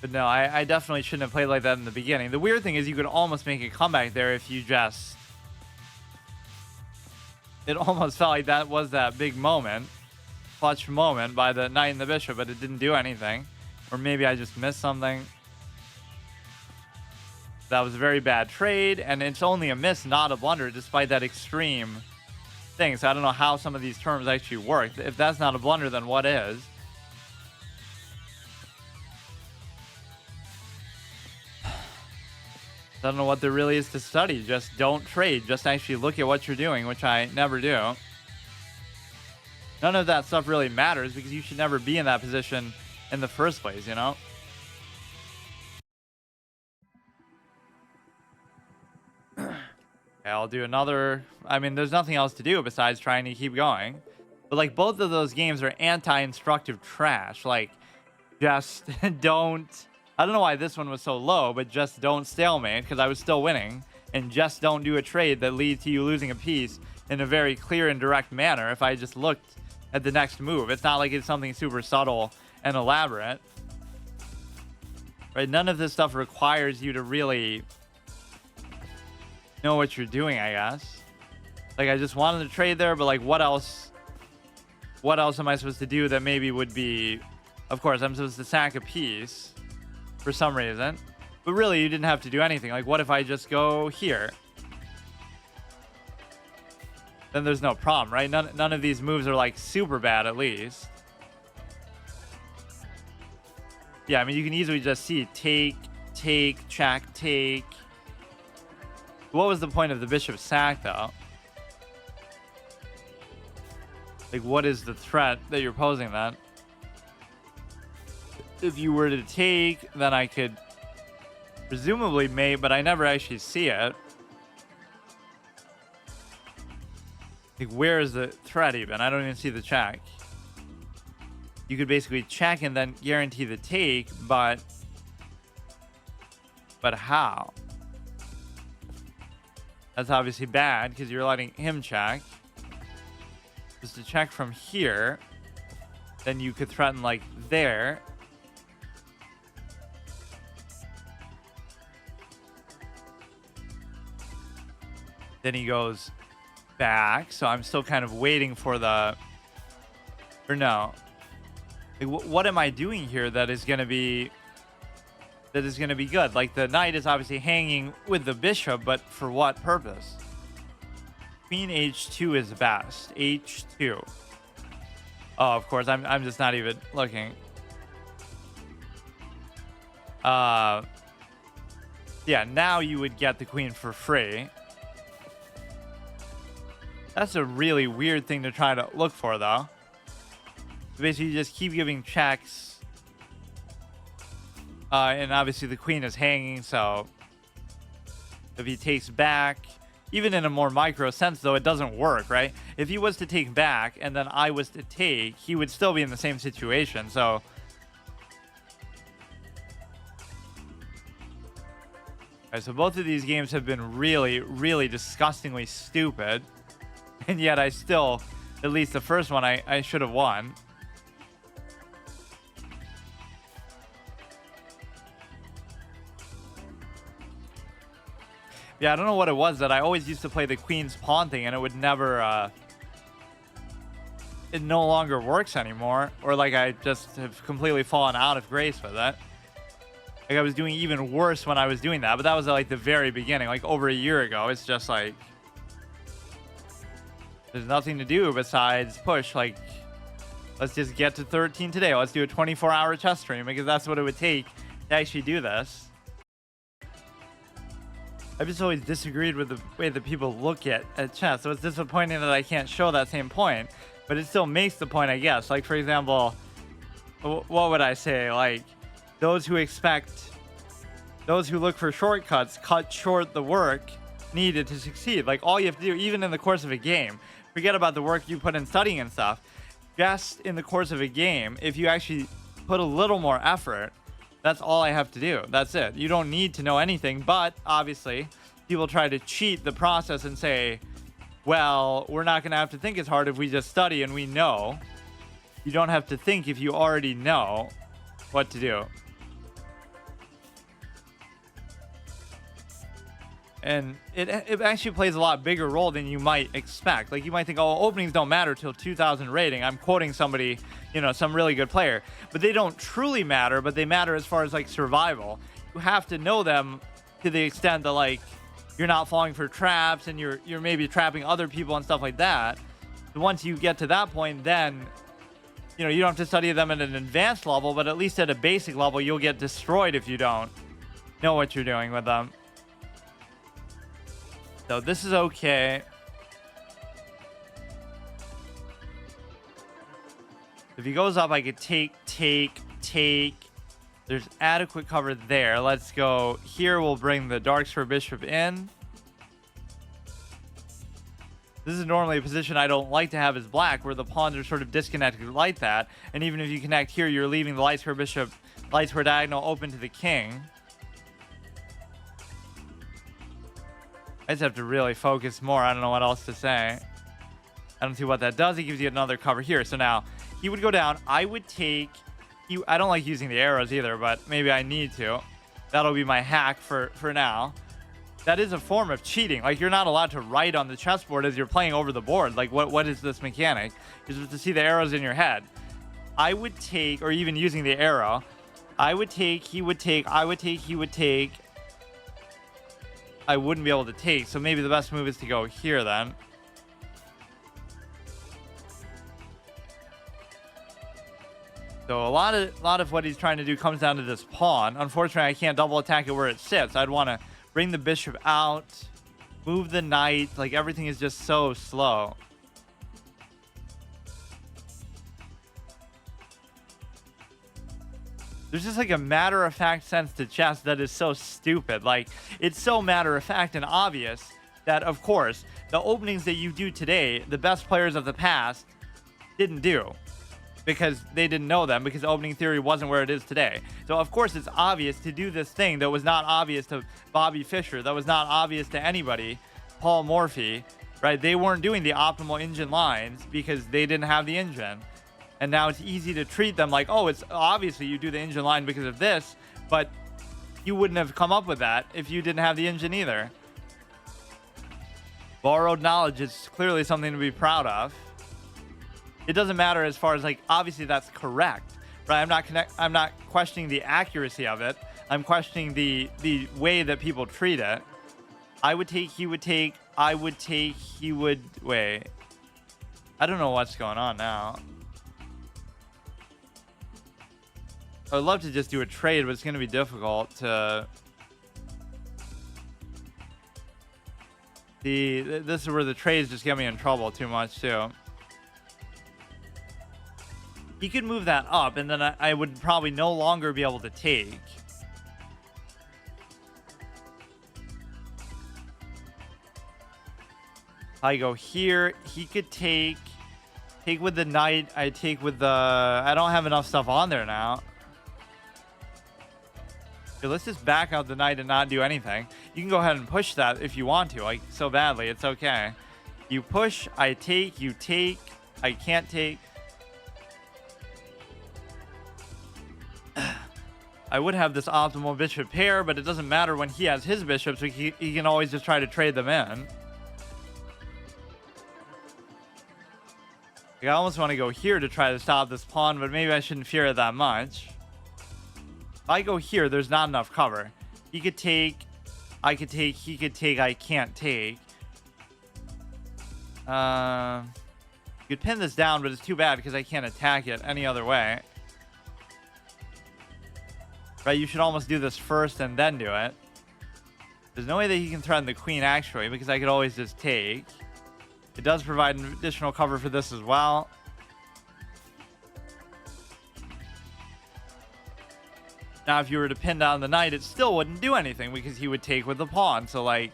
But no, I definitely shouldn't have played like that in the beginning. The weird thing is you could almost make a comeback there if you just... It almost felt like that was that big moment. Clutch moment by the knight and the bishop, but it didn't do anything. Or maybe I just missed something. That was a very bad trade, and it's only a miss, not a blunder, despite that extreme thing. So I don't know how some of these terms actually work. If that's not a blunder, then what is? I don't know what there really is to study. Just don't trade. Just actually look at what you're doing, which I never do. None of that stuff really matters because you should never be in that position in the first place, you know? Okay, I'll do another. I mean, there's nothing else to do besides trying to keep going. But like both of those games are anti-instructive trash. Like, just don't. I don't know why this one was so low, but just don't stalemate because I was still winning. And just don't do a trade that leads to you losing a piece in a very clear and direct manner if I just looked at the next move. It's not like it's something super subtle and elaborate. Right? None of this stuff requires you to really know what you're doing, I guess. Like, I just wanted to trade there, but like, what else am I supposed to do that maybe would be... Of course, I'm supposed to sack a piece for some reason. But really, you didn't have to do anything. Like, what if I just go here? Then there's no problem, right? None of these moves are, like, super bad, at least. Yeah, I mean, you can easily just see take, check, take. What was the point of the bishop sack, though? Like, what is the threat that you're posing then? If you were to take, then I could presumably mate, but I never actually see it. Like, where is the threat even? I don't even see the check. You could basically check and then guarantee the take, but how? That's obviously bad because you're letting him check. Just to check from here, then you could threaten like there. Then he goes back, so I'm still kind of waiting for the... Or no. Like, what am I doing here that is going to be... That is going to be good? Like, the knight is obviously hanging with the bishop, but for what purpose? Queen h2 is best. h2. Oh, of course, I'm just not even looking. Yeah, now you would get the queen for free. That's a really weird thing to try to look for, though. Basically, you just keep giving checks. And obviously the queen is hanging, so if he takes back, even in a more micro sense, though, it doesn't work, right? If he was to take back and then I was to take, he would still be in the same situation, so... Alright, so both of these games have been really, really disgustingly stupid. And yet I still, at least the first one, I should have won. Yeah, I don't know what it was that I always used to play the queen's pawn thing and it would never, it no longer works anymore. Or like I just have completely fallen out of grace with it. Like I was doing even worse when I was doing that, but that was like the very beginning, like over a year ago. It's just like, there's nothing to do besides push. Like, let's just get to 13 today. Let's do a 24-hour chess stream because that's what it would take to actually do this. I've just always disagreed with the way that people look at chess, so it's disappointing that I can't show that same point, but it still makes the point, I guess. Like, for example, what would I say? Like, those who look for shortcuts cut short the work needed to succeed. Like, all you have to do, even in the course of a game, forget about the work you put in studying and stuff, just in the course of a game, if you actually put a little more effort, that's all I have to do. That's it. You don't need to know anything, but obviously people try to cheat the process and say, well, we're not going to have to think as hard if we just study and we know. You don't have to think if you already know what to do. And it actually plays a lot bigger role than you might expect. Like, you might think, oh, openings don't matter till 2000 rating. I'm quoting somebody, you know, some really good player. But they don't truly matter, but they matter as far as, like, survival. You have to know them to the extent that, like, you're not falling for traps and you're maybe trapping other people and stuff like that. But once you get to that point, then, you know, you don't have to study them at an advanced level, but at least at a basic level, you'll get destroyed if you don't know what you're doing with them. So this is okay. If he goes up, I could take. There's adequate cover there. Let's go here. We'll bring the dark square bishop in. This is normally a position I don't like to have as black, where the pawns are sort of disconnected like that. And even if you connect here, you're leaving the light square bishop, light square diagonal open to the king. I just have to really focus more. I don't know what else to say. I don't see what that does. He gives you another cover here. So now he would go down. I would take... I don't like using the arrows either, but maybe I need to. That'll be my hack for now. That is a form of cheating. Like, you're not allowed to write on the chessboard as you're playing over the board. Like, what is this mechanic? You're supposed to see the arrows in your head. I would take, or even using the arrow, I would take, he would take, I would take, he would take. I wouldn't be able to take, so maybe the best move is to go here then. So a lot of what he's trying to do comes down to this pawn. Unfortunately, I can't double attack it where it sits. I'd want to bring the bishop out, move the knight. Like, everything is just so slow. There's just like a matter-of-fact sense to chess that is so stupid. Like, it's so matter-of-fact and obvious that, of course, the openings that you do today, the best players of the past didn't do. Because they didn't know them, because opening theory wasn't where it is today. So, of course, it's obvious to do this thing that was not obvious to Bobby Fischer, that was not obvious to anybody, Paul Morphy, right? They weren't doing the optimal engine lines because they didn't have the engine. And now it's easy to treat them like, oh, it's obviously you do the engine line because of this, but you wouldn't have come up with that if you didn't have the engine either. Borrowed knowledge is clearly something to be proud of. It doesn't matter as far as, like, obviously that's correct, right? I'm not questioning the accuracy of it. I'm questioning the way that people treat it. I would take, he would take, I would take, he would, wait. I don't know what's going on now. I'd love to just do a trade, but it's going to be difficult to... This is where the trades just get me in trouble too much, too. He could move that up, and then I would probably no longer be able to take. I go here. He could take with the knight. I take with the... I don't have enough stuff on there now. Okay, let's just back out the knight and not do anything. You can go ahead and push that if you want to, like so badly. It's okay. You push. I take. You take. I can't take. I would have this optimal bishop pair, but it doesn't matter when he has his bishops. He can always just try to trade them in. I almost want to go here to try to stop this pawn, but maybe I shouldn't fear it that much. If I go here, there's not enough cover. He could take, I could take, he could take, I can't take. You could pin this down, but it's too bad because I can't attack it any other way. Right, you should almost do this first and then do it. There's no way that he can threaten the queen, actually, because I could always just take. It does provide an additional cover for this as well. Now, if you were to pin down the knight, it still wouldn't do anything because he would take with the pawn. So, like,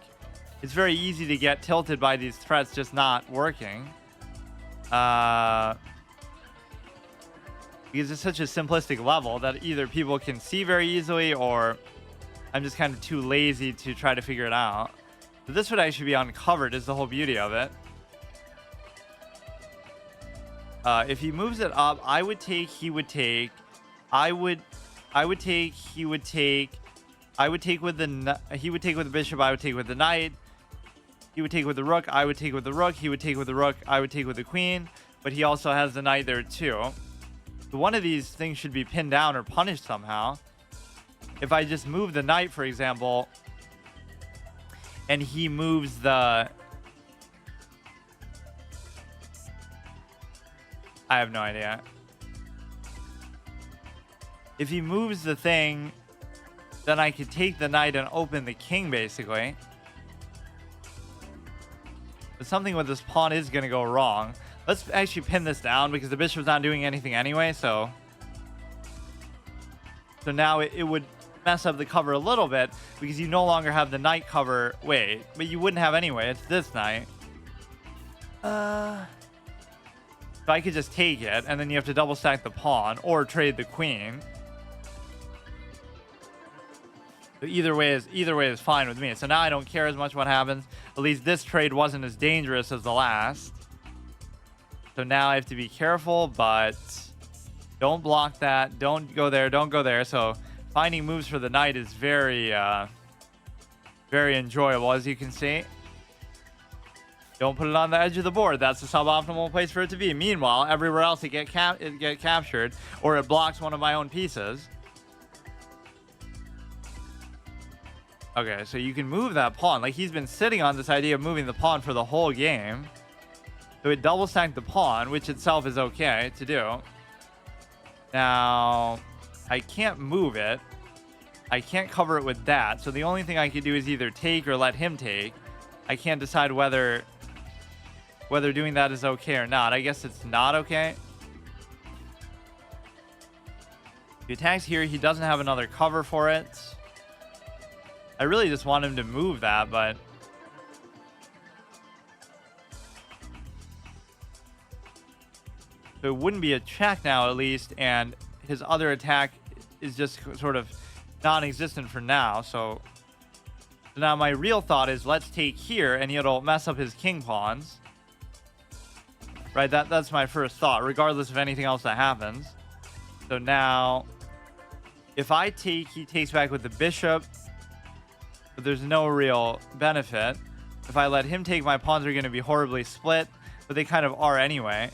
it's very easy to get tilted by these threats just not working. Because it's such a simplistic level that either people can see very easily or I'm just kind of too lazy to try to figure it out. So this would actually be uncovered is the whole beauty of it. If he moves it up, I would take, he would take. I would take, he would take. I would take with the, he would take with the bishop, I would take with the knight. He would take with the rook, I would take with the rook. He would take with the rook, I would take with the queen. But he also has the knight there too. So one of these things should be pinned down or punished somehow. If I just move the knight, for example, and he moves the... I have no idea. If he moves the thing, then I could take the knight and open the king, basically. But something with this pawn is going to go wrong. Let's actually pin this down because the bishop's not doing anything anyway, so now it would mess up the cover a little bit because you no longer have the knight cover. Wait, but you wouldn't have anyway. It's this knight. So I could just take it, and then you have to double stack the pawn or trade the queen. So either way is fine with me. So now I don't care as much what happens. At least this trade wasn't as dangerous as the last. So now I have to be careful, but don't block that. Don't go there. Don't go there. So finding moves for the knight is very, very enjoyable, as you can see. Don't put it on the edge of the board. That's the suboptimal place for it to be. Meanwhile, everywhere else it get captured, or it blocks one of my own pieces. Okay, so you can move that pawn. Like, he's been sitting on this idea of moving the pawn for the whole game. So it double stacked the pawn, which itself is okay to do. Now, I can't move it. I can't cover it with that. So the only thing I can do is either take or let him take. I can't decide whether doing that is okay or not. I guess it's not okay. He attacks here. He doesn't have another cover for it. I really just want him to move that, but... So it wouldn't be a check now, at least, and his other attack is just sort of non-existent for now. So now my real thought is let's take here, and it'll mess up his king pawns. Right, that's my first thought, regardless of anything else that happens. So now, if I take, he takes back with the bishop, but there's no real benefit. If I let him take, my pawns are going to be horribly split, but they kind of are anyway.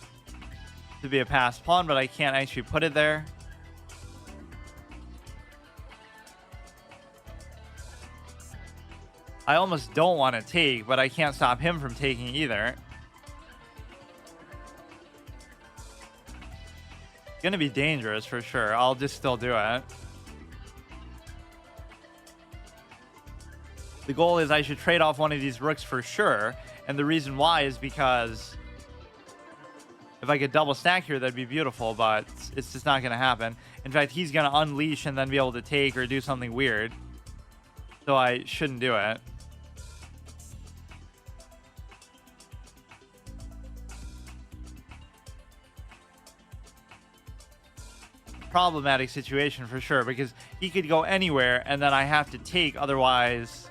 To be a passed pawn, but I can't actually put it there. I almost don't want to take, but I can't stop him from taking either. Gonna be dangerous for sure. I'll just still do it. The goal is I should trade off one of these rooks for sure. And the reason why is because if I could double stack here, that'd be beautiful, but it's just not going to happen. In fact, he's going to unleash and then be able to take or do something weird. So I shouldn't do it. Problematic situation for sure, because he could go anywhere and then I have to take, otherwise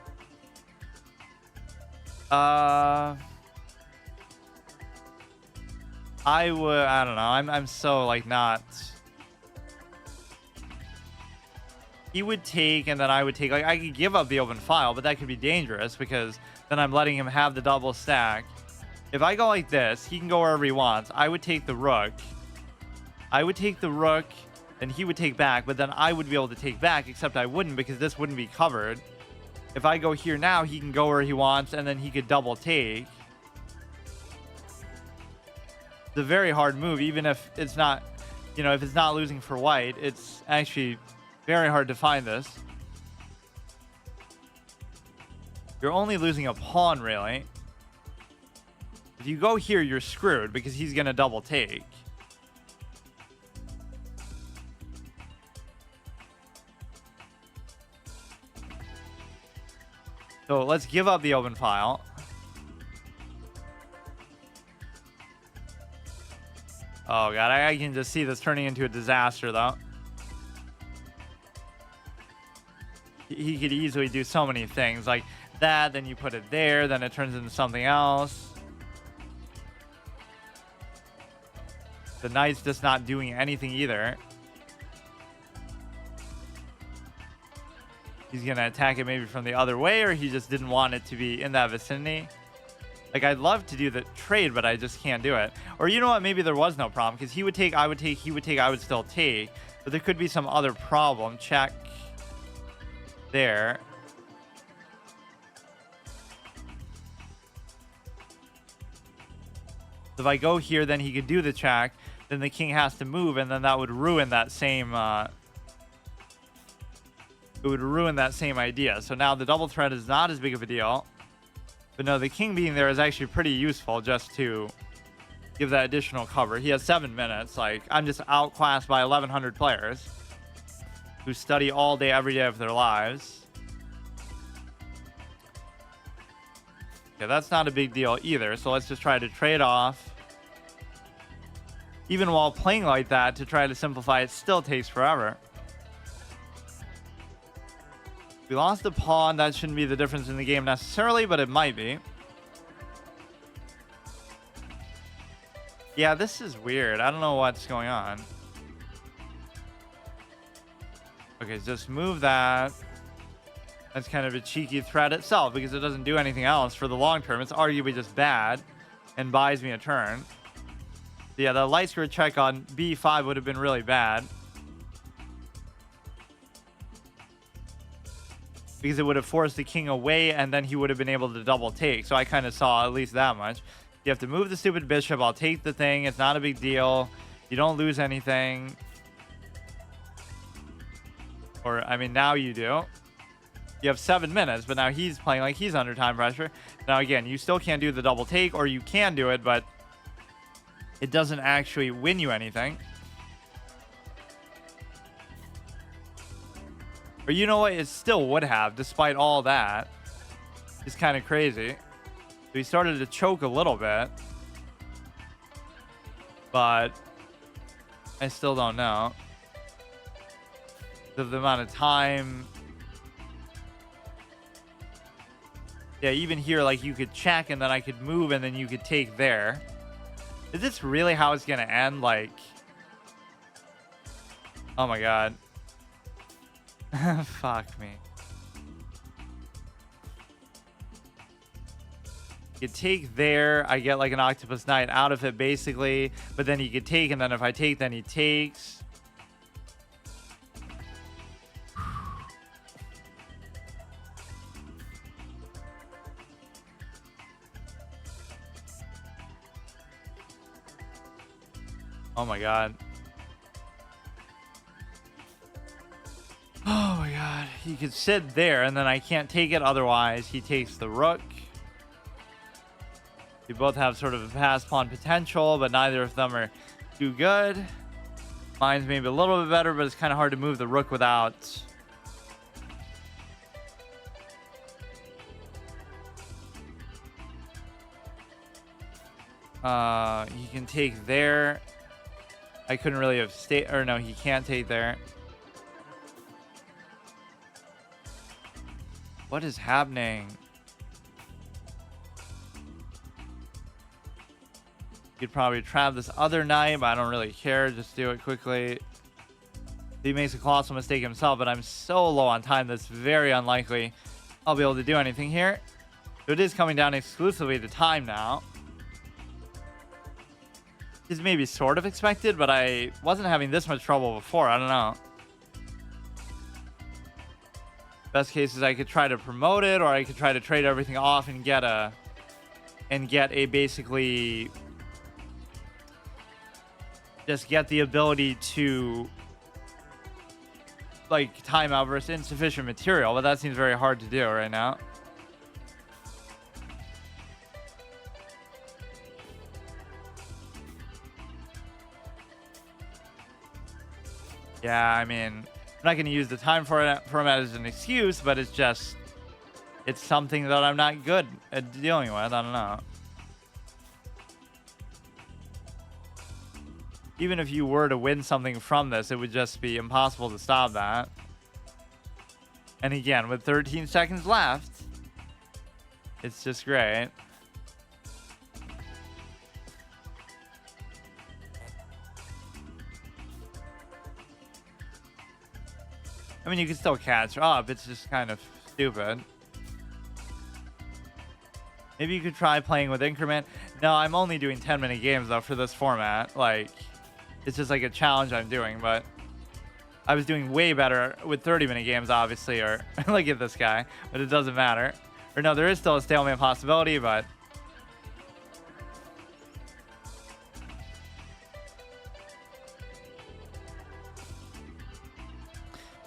I don't know, I'm so like not. He would take and then I would take. Like, I could give up the open file, but that could be dangerous because then I'm letting him have the double stack. If I go like this, he can go wherever he wants. I would take the rook, and he would take back, but then I would be able to take back, except I wouldn't because this wouldn't be covered. If I go here now, he can go where he wants, and then he could double take. It's a very hard move, even if it's not, if it's not losing for white, it's actually very hard to find this. You're only losing a pawn, really. If you go here, you're screwed because he's going to double take. So let's give up the open file. Oh god, I can just see this turning into a disaster though. He could easily do so many things like that, then you put it there, then it turns into something else. The knight's just not doing anything either. He's going to attack it maybe from the other way, or he just didn't want it to be in that vicinity. Like, I'd love to do the trade, but I just can't do it. Or you know what? Maybe there was no problem, because he would take, I would take, he would take, I would still take. But there could be some other problem. Check there. If I go here, then he could do the check. Then the king has to move, and then that would ruin that same... it would ruin that same idea. So now the double threat is not as big of a deal. But no, the king being there is actually pretty useful just to give that additional cover. He has 7 minutes. Like, I'm just outclassed by 1,100 players who study all day, every day of their lives. Okay, that's not a big deal either. So let's just try to trade off. Even while playing like that, to try to simplify, it still takes forever. We lost a pawn. That shouldn't be the difference in the game necessarily, but it might be. Yeah, this is weird. I don't know what's going on. Okay, just move that. That's kind of a cheeky threat itself because it doesn't do anything else for the long term. It's arguably just bad and buys me a turn. Yeah, the light square check on b5 would have been really bad, because it would have forced the king away, and then he would have been able to double take. So I kind of saw at least that much. You have to move the stupid bishop. I'll take the thing. It's not a big deal. You don't lose anything. Or, I mean, now you do. You have 7 minutes, but now he's playing like he's under time pressure. Now, again, you still can't do the double take, or you can do it, but it doesn't actually win you anything. Or you know what? It still would have, despite all that. It's kind of crazy. So he started to choke a little bit. But I still don't know. The amount of time. Yeah, even here, like, you could check and then I could move and then you could take there. Is this really how it's going to end? Like, oh my god. Fuck me. You take there, I get like an octopus knight out of it basically, but then he could take, and then if I take, then he takes. Oh my god. he could sit there, and then I can't take it. Otherwise, he takes the rook. We both have sort of a pass pawn potential, but neither of them are too good. Mine's maybe a little bit better, but it's kind of hard to move the rook without... he can take there. I couldn't really have stayed, or no, he can't take there. What is happening? You could probably trap this other knight, but I don't really care. Just do it quickly. He makes a colossal mistake himself, but I'm so low on time that's very unlikely I'll be able to do anything here. So it is coming down exclusively to time now. Is maybe sort of expected, but I wasn't having this much trouble before. I don't know. Best case is I could try to promote it, or I could try to trade everything off and get a basically just get the ability to like timeout versus insufficient material, but that seems very hard to do right now. Yeah, I mean, I'm not going to use the time for it as an excuse, but it's just, it's something that I'm not good at dealing with. I don't know. Even if you were to win something from this, it would just be impossible to stop that. And again, with 13 seconds left, it's just great. I mean, you can still catch up. It's just kind of stupid. Maybe you could try playing with increment. No, I'm only doing 10-minute games, though, for this format. Like, it's just like a challenge I'm doing. But I was doing way better with 30-minute games, obviously. Or look at this guy. But it doesn't matter. Or no, there is still a stalemate possibility, but...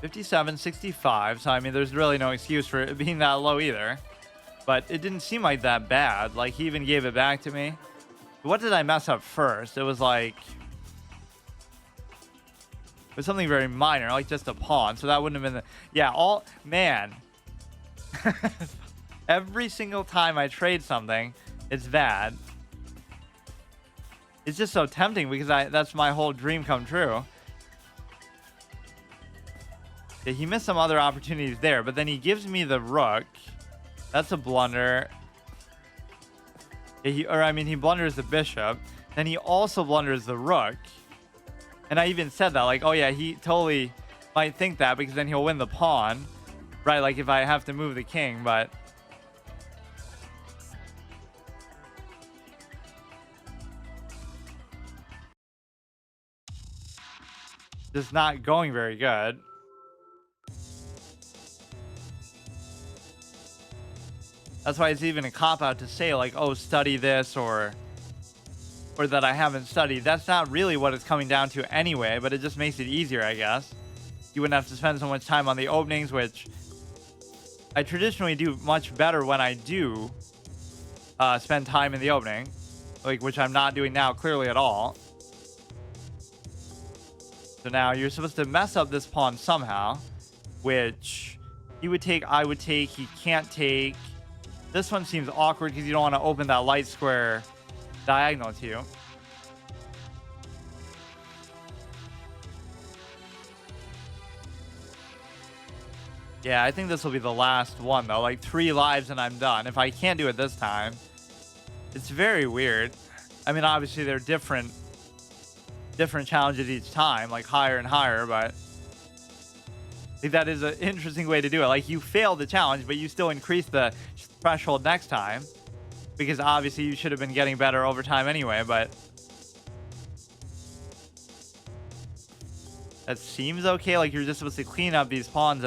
57-65, so I mean, there's really no excuse for it being that low either. But it didn't seem like that bad. Like, he even gave it back to me. What did I mess up first? It was like... It was something very minor, like just a pawn. So that wouldn't have been the... Yeah, all... Man. Every single time I trade something, it's bad. It's just so tempting because that's my whole dream come true. Yeah, he missed some other opportunities there, but then he gives me the rook. That's a blunder. Yeah, he blunders the bishop. Then he also blunders the rook. And I even said that, like, oh yeah, he totally might think that because then he'll win the pawn. Right, like if I have to move the king, but... Just not going very good. That's why it's even a cop-out to say, like, oh, study this, or that I haven't studied. That's not really what it's coming down to anyway, but it just makes it easier, I guess. You wouldn't have to spend so much time on the openings, which I traditionally do much better when I do spend time in the opening, like, which I'm not doing now clearly at all. So now you're supposed to mess up this pawn somehow, which he would take, I would take, he can't take. This one seems awkward because you don't want to open that light square diagonal to you. Yeah, I think this will be the last one, though. Like 3 lives and I'm done. If I can't do it this time, it's very weird. I mean, obviously, they're different challenges each time, like higher and higher, but I think that is an interesting way to do it. Like, you fail the challenge, but you still increase the threshold next time, because obviously you should have been getting better over time anyway, but that seems okay. Like, you're just supposed to clean up these pawns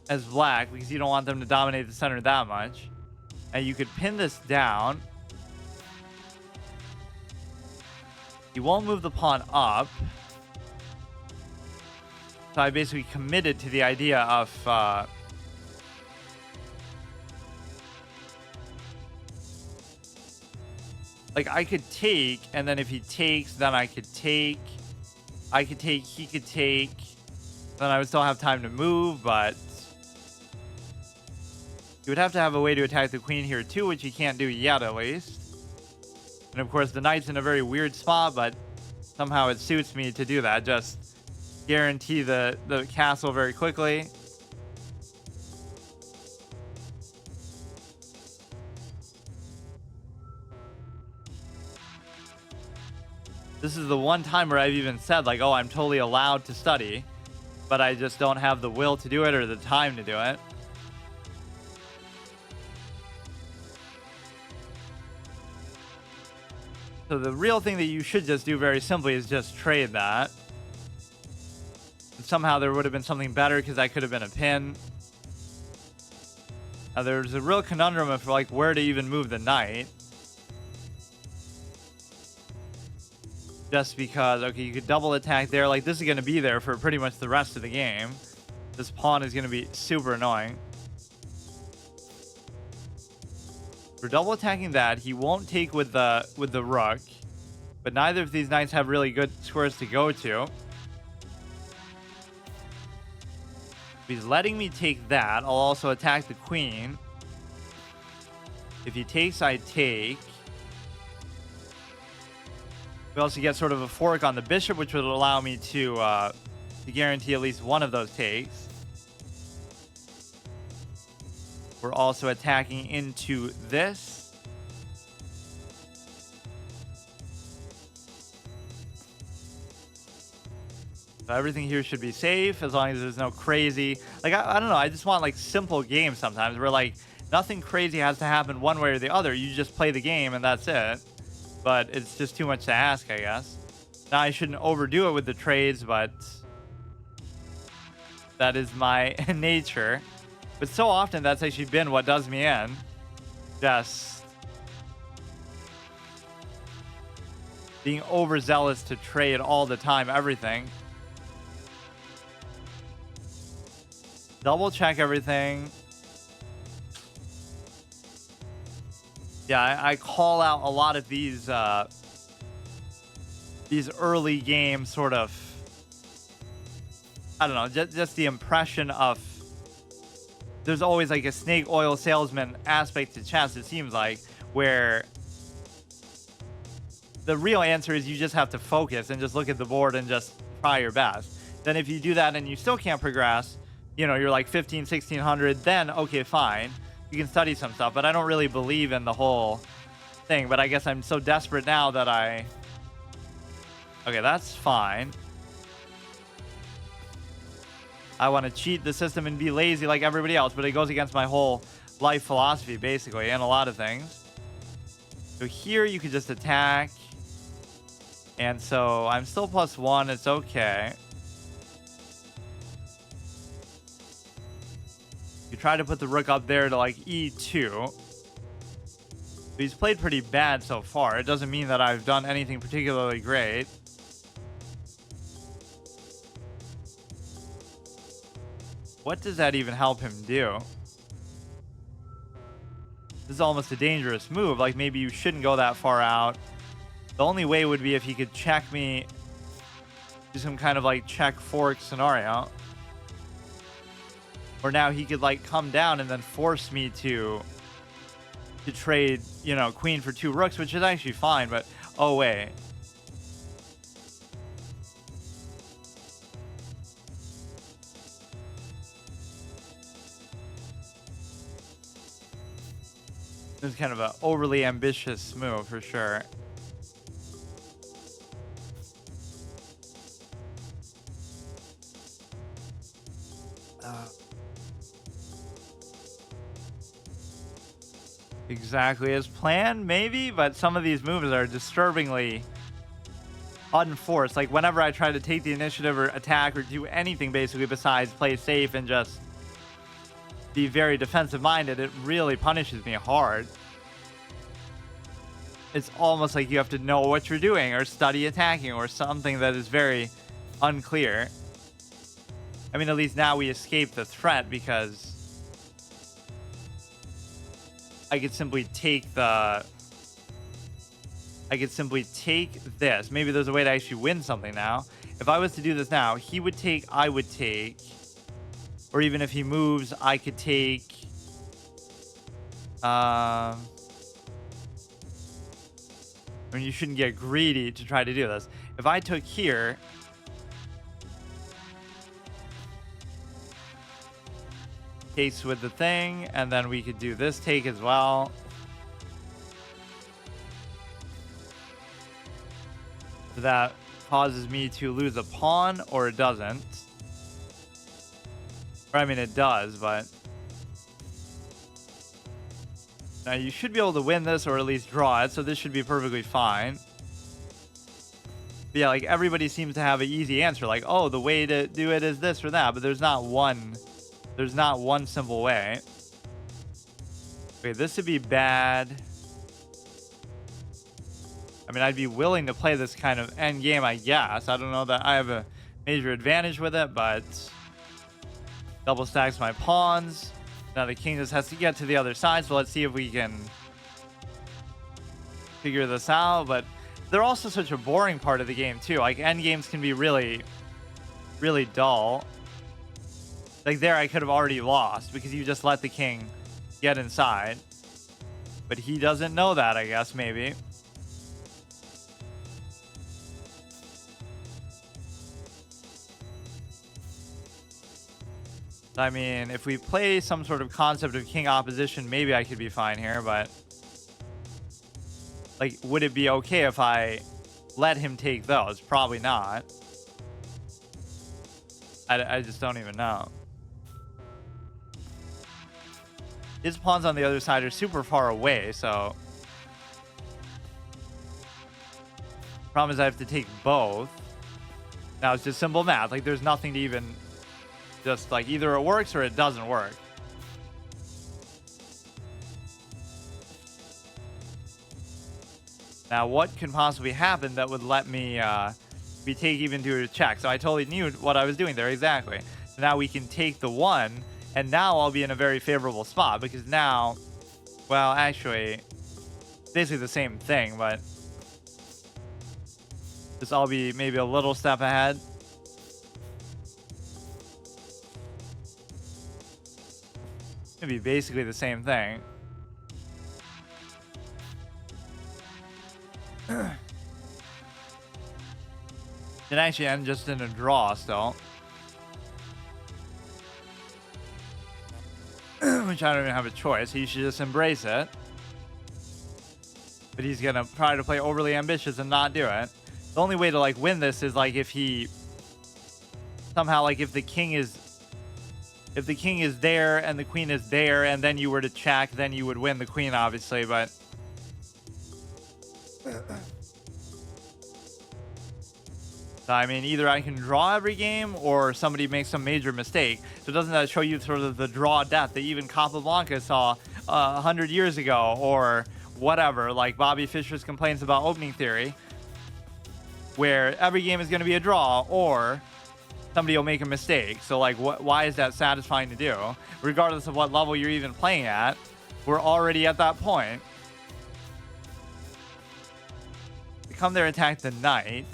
as black because you don't want them to dominate the center that much. And you could pin this down. You won't move the pawn up. So I basically committed to the idea of like I could take, and then if he takes, then I could take. I could take, he could take, then I would still have time to move, but you would have to have a way to attack the queen here too, which you can't do yet at least. And of course the knight's in a very weird spot, but somehow it suits me to do that. Just guarantee the castle very quickly. This is the one time where I've even said, like, oh, I'm totally allowed to study, but I just don't have the will to do it or the time to do it. So the real thing that you should just do very simply is just trade that. And somehow there would have been something better because that could have been a pin. Now there's a real conundrum of like where to even move the knight. Just because, okay, you could double attack there. Like, this is going to be there for pretty much the rest of the game. This pawn is going to be super annoying. For double attacking that, he won't take with the rook. But neither of these knights have really good squares to go to. If he's letting me take that, I'll also attack the queen. If he takes, I take. We also get sort of a fork on the bishop, which would allow me to guarantee at least one of those takes. We're also attacking into this. So everything here should be safe as long as there's no crazy... Like, I don't know. I just want, like, simple games sometimes where, like, nothing crazy has to happen one way or the other. You just play the game and that's it. But it's just too much to ask, I guess. Now, I shouldn't overdo it with the trades, but that is my nature. But so often, that's actually been what does me in. Just being overzealous to trade all the time, everything. Double check everything. Yeah, I call out a lot of these early game sort of, I don't know, just the impression of there's always like a snake oil salesman aspect to chess, it seems like, where the real answer is you just have to focus and just look at the board and just try your best. Then if you do that and you still can't progress, you know, you're like 15, 1600, then okay, fine. You can study some stuff, but I don't really believe in the whole thing. But I guess I'm so desperate now that I... Okay, that's fine. I want to cheat the system and be lazy like everybody else, but it goes against my whole life philosophy, basically, and a lot of things. So here you could just attack. And so I'm still +1. It's okay. You try to put the rook up there to like e2. But he's played pretty bad so far. It doesn't mean that I've done anything particularly great. What does that even help him do? This is almost a dangerous move. Like, maybe you shouldn't go that far out. The only way would be if he could check me. Do some kind of like check fork scenario. Or now he could like come down and then force me to trade, you know, queen for 2 rooks, which is actually fine, but oh wait. This is kind of an overly ambitious move for sure. Exactly as planned, maybe, but some of these moves are disturbingly unforced. Like, whenever I try to take the initiative or attack or do anything basically besides play safe and just be very defensive minded, it really punishes me hard. It's almost like you have to know what you're doing or study attacking or something that is very unclear. I mean, at least now we escape the threat because I could simply take the... I could simply take this. Maybe there's a way to actually win something now. If I was to do this now, he would take, I would take. Or even if he moves, I could take... I mean, you shouldn't get greedy to try to do this. If I took here... Takes with the thing, and then we could do this take as well. That causes me to lose a pawn, or it doesn't. Or, I mean, it does, but... Now, you should be able to win this, or at least draw it, so this should be perfectly fine. But yeah, like, everybody seems to have an easy answer. Like, oh, the way to do it is this or that, but there's not one... There's not one simple way. Okay, this would be bad. I mean, I'd be willing to play this kind of end game, I guess. I don't know that I have a major advantage with it, but double stacks my pawns. Now the king just has to get to the other side, so let's see if we can figure this out. But they're also such a boring part of the game, too. Like, end games can be really, really dull. Like, there I could have already lost because you just let the king get inside. But he doesn't know that, I guess, maybe. I mean, if we play some sort of concept of king opposition, maybe I could be fine here, but... Like, would it be okay if I let him take those? Probably not. I just don't even know. His pawns on the other side are super far away, so... Problem is I have to take both. Now, it's just simple math. Like, there's nothing to even... Just, like, either it works or it doesn't work. Now, what can possibly happen that would let me be take even to a check? So I totally knew what I was doing there, exactly. So now we can take the one... And now I'll be in a very favorable spot because now, well, actually, basically the same thing, but just I'll be maybe a little step ahead. It'd be basically the same thing. It actually end just in a draw still. Which I don't even have a choice. He should just embrace it. But he's gonna try to play overly ambitious and not do it. The only way to like win this is like if he somehow like if the king is there and the queen is there and then you were to check, then you would win the queen obviously, but so, I mean, either I can draw every game or somebody makes some major mistake. So doesn't that show you sort of the draw death that even Capablanca saw 100 years ago or whatever, like Bobby Fischer's complaints about opening theory, where every game is going to be a draw or somebody will make a mistake. So like, why is that satisfying to do? Regardless of what level you're even playing at, we're already at that point. They come there, attack the knight.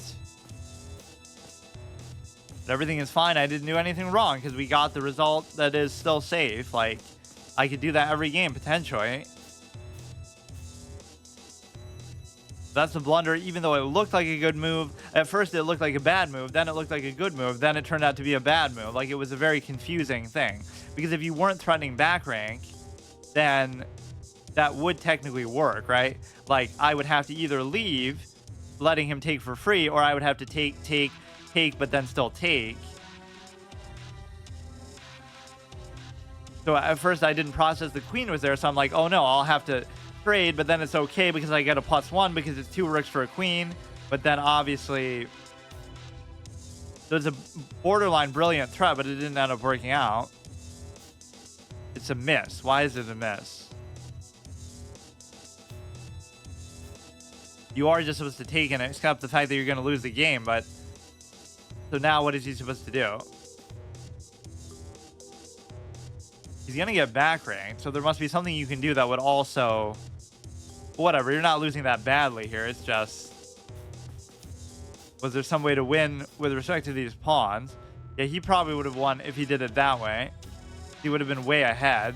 But everything is fine. I didn't do anything wrong because we got the result that is still safe. Like, I could do that every game, potentially. That's a blunder, even though it looked like a good move. At first, it looked like a bad move. Then it looked like a good move. Then it turned out to be a bad move. Like, it was a very confusing thing. Because if you weren't threatening back rank, then that would technically work, right? Like, I would have to either leave, letting him take for free, or I would have to take, but then still take. So at first I didn't process the queen was there, so I'm like, oh no, I'll have to trade, but then it's okay because I get a +1 because it's 2 rooks for a queen. But then obviously there's a borderline brilliant threat, but it didn't end up working out. It's a miss. Why is it a miss? You are just supposed to take and accept the fact that you're going to lose the game, but so now what is he supposed to do? He's gonna get back ranked, so there must be something you can do that would also... Whatever, you're not losing that badly here. It's just... Was there some way to win with respect to these pawns? Yeah, he probably would have won if he did it that way. He would have been way ahead.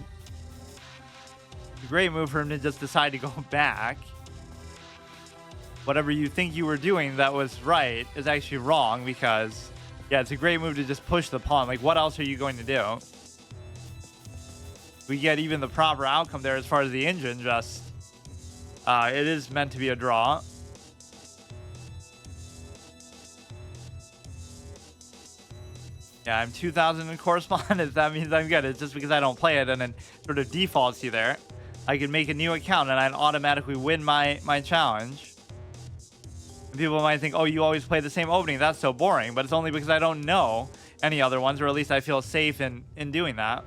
A great move for him to just decide to go back. Whatever you think you were doing that was right is actually wrong, because... Yeah, it's a great move to just push the pawn. Like, what else are you going to do? We get even the proper outcome there as far as the engine, just... it is meant to be a draw. Yeah, I'm 2,000 in correspondence. That means I'm good. It's just because I don't play it and then sort of defaults you there. I could make a new account and I'd automatically win my challenge. And people might think, oh, you always play the same opening. That's so boring. But it's only because I don't know any other ones, or at least I feel safe in doing that.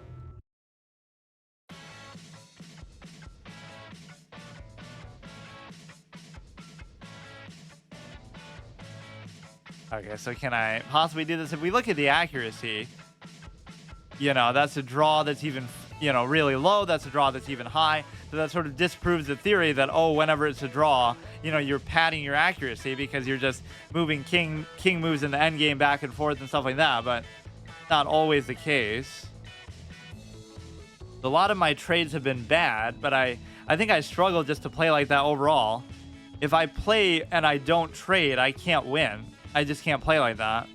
Okay, so can I possibly do this? If we look at the accuracy, you know, that's a draw that's even, you know, really low. That's a draw that's even high. So that sort of disproves the theory that, oh, whenever it's a draw, you know, you're padding your accuracy because you're just moving king moves in the endgame back and forth and stuff like that. But not always the case. A lot of my trades have been bad, but I think I struggle just to play like that overall. If I play and I don't trade, I can't win. I just can't play like that.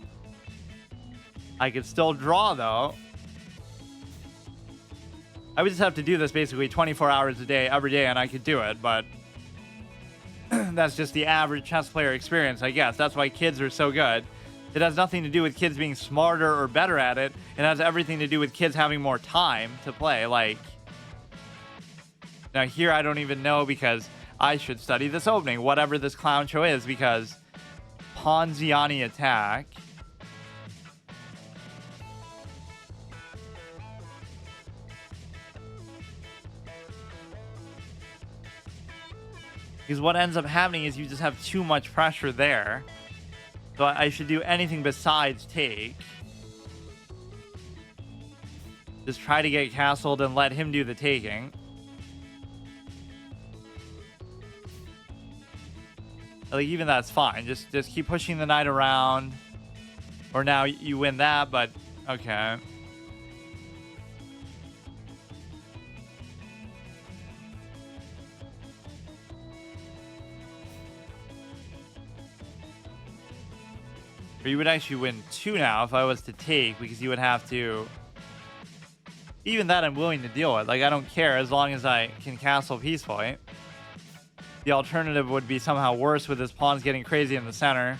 I could still draw, though. I would just have to do this basically 24 hours a day, every day, and I could do it, but that's just the average chess player experience, I guess. That's why kids are so good. It has nothing to do with kids being smarter or better at it. It has everything to do with kids having more time to play. Like, now here I don't even know, because I should study this opening, whatever this clown show is, because Ponziani attack. Because what ends up happening is you just have too much pressure there. So I should do anything besides take. Just try to get castled and let him do the taking. Like, even that's fine. Just keep pushing the knight around. Or now you win that, but okay. Or you would actually win 2 now if I was to take, because you would have to... Even that I'm willing to deal with. Like, I don't care as long as I can castle peacefully. The alternative would be somehow worse with his pawns getting crazy in the center.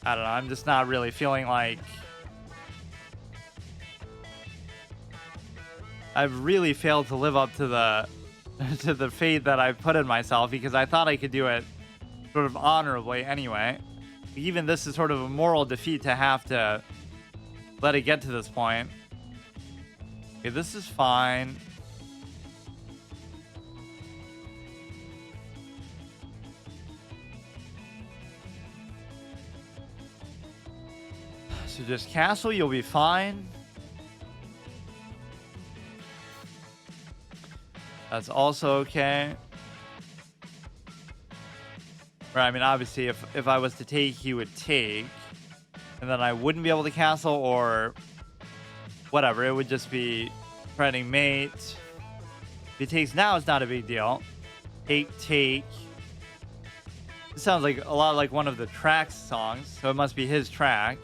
I don't know. I'm just not really feeling like... I've really failed to live up to the to the fate that I've put in myself, because I thought I could do it sort of honorably anyway. Even this is sort of a moral defeat to have to let it get to this point. Okay, this is fine. So just castle, you'll be fine. That's also okay. Right, I mean, obviously, if I was to take, he would take. And then I wouldn't be able to castle, or whatever. It would just be threatening mate. If he takes now, it's not a big deal. Take. This sounds like a lot like one of the Trax songs, so it must be his track.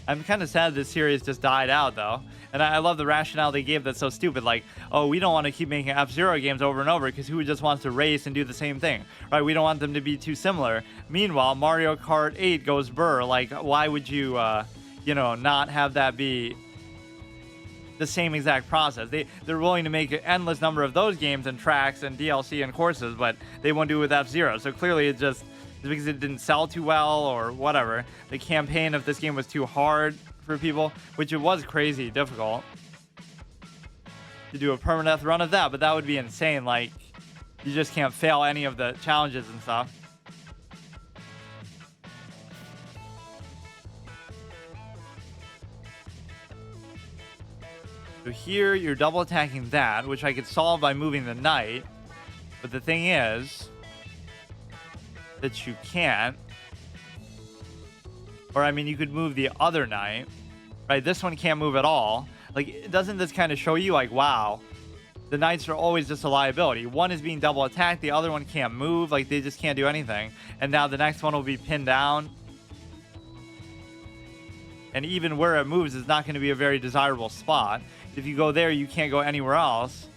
I'm kind of sad this series just died out, though. And I love the rationale they gave that's so stupid. Like, oh, we don't want to keep making F-Zero games over and over because who just wants to race and do the same thing, right? We don't want them to be too similar. Meanwhile, Mario Kart 8 goes burr. Like, why would you, you know, not have that be the same exact process? They're willing to make an endless number of those games and tracks and DLC and courses, but they won't do it with F-Zero. So clearly it's just because it didn't sell too well or whatever. The campaign of this game was too hard for people, which it was crazy difficult to do a permadeath run of that, but that would be insane. Like, you just can't fail any of the challenges and stuff. So here you're double attacking that, which I could solve by moving the knight. But the thing is that you can't. Or I mean, you could move the other knight, right? This one can't move at all. Like, doesn't this kind of show you like, wow, the knights are always just a liability. One is being double attacked, the other one can't move. Like, they just can't do anything. And now the next one will be pinned down. And even where it moves is not going to be a very desirable spot. If you go there, you can't go anywhere else.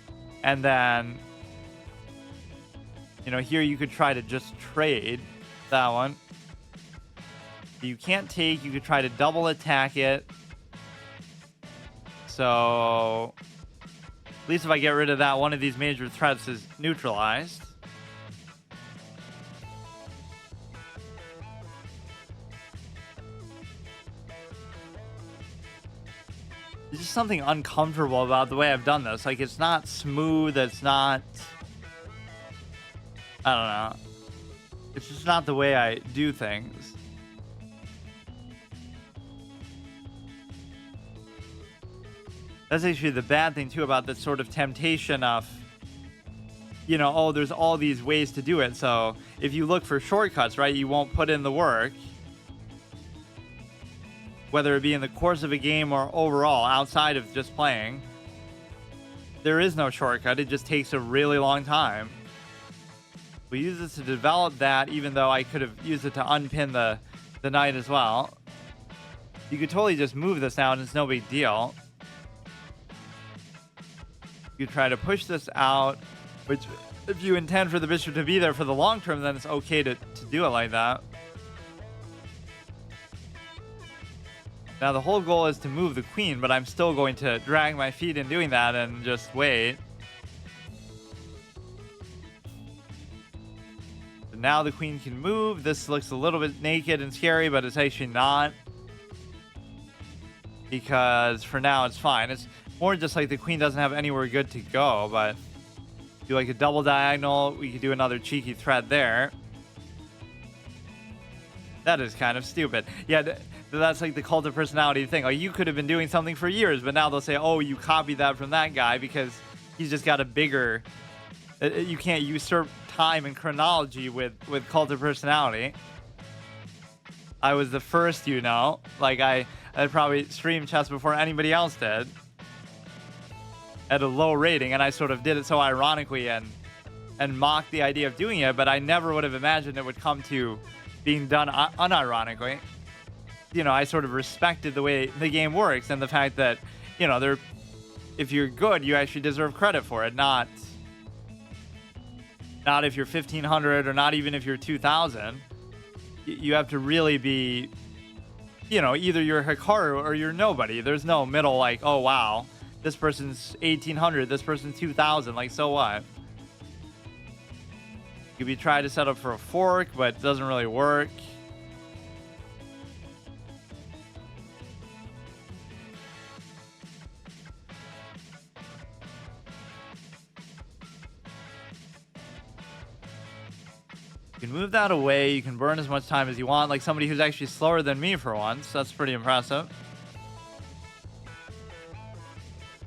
And then, you know, here you could try to just trade that one. You can't take, you could try to double attack it. So, at least if I get rid of that, one of these major threats is neutralized. There's just something uncomfortable about the way I've done this. Like, it's not smooth, it's not... I don't know. It's just not the way I do things. That's actually the bad thing, too, about this sort of temptation of, you know, oh, there's all these ways to do it. So if you look for shortcuts, right, you won't put in the work. Whether it be in the course of a game or overall, outside of just playing. There is no shortcut. It just takes a really long time. We use this to develop that, even though I could have used it to unpin the knight as well. You could totally just move this now and it's no big deal. You try to push this out, which if you intend for the bishop to be there for the long term, then it's okay to do it like that. Now the whole goal is to move the queen, but I'm still going to drag my feet in doing that and just wait. So now the queen can move. This looks a little bit naked and scary, but it's actually not. Because for now it's fine. It's more just like the queen doesn't have anywhere good to go, but do like a double diagonal. We could do another cheeky threat there. That is kind of stupid. Yeah, that's like the cult of personality thing. Like, you could have been doing something for years, but now they'll say, oh, you copied that from that guy because he's just got a bigger... You can't usurp time and chronology with cult of personality. I was the first, you know. Like, I probably streamed chess before anybody else did. At a low rating, and I sort of did it so ironically and mocked the idea of doing it, but I never would have imagined it would come to being done unironically. You know, I sort of respected the way the game works and the fact that, you know, if you're good, you actually deserve credit for it, not if you're 1500 or not even if you're 2000. You have to really be, you know, either you're Hikaru or you're nobody. There's no middle like, oh wow, this person's 1800, this person's 2000, like, so what? You could be trying to set up for a fork, but it doesn't really work. You can move that away, you can burn as much time as you want, like somebody who's actually slower than me for once. That's pretty impressive.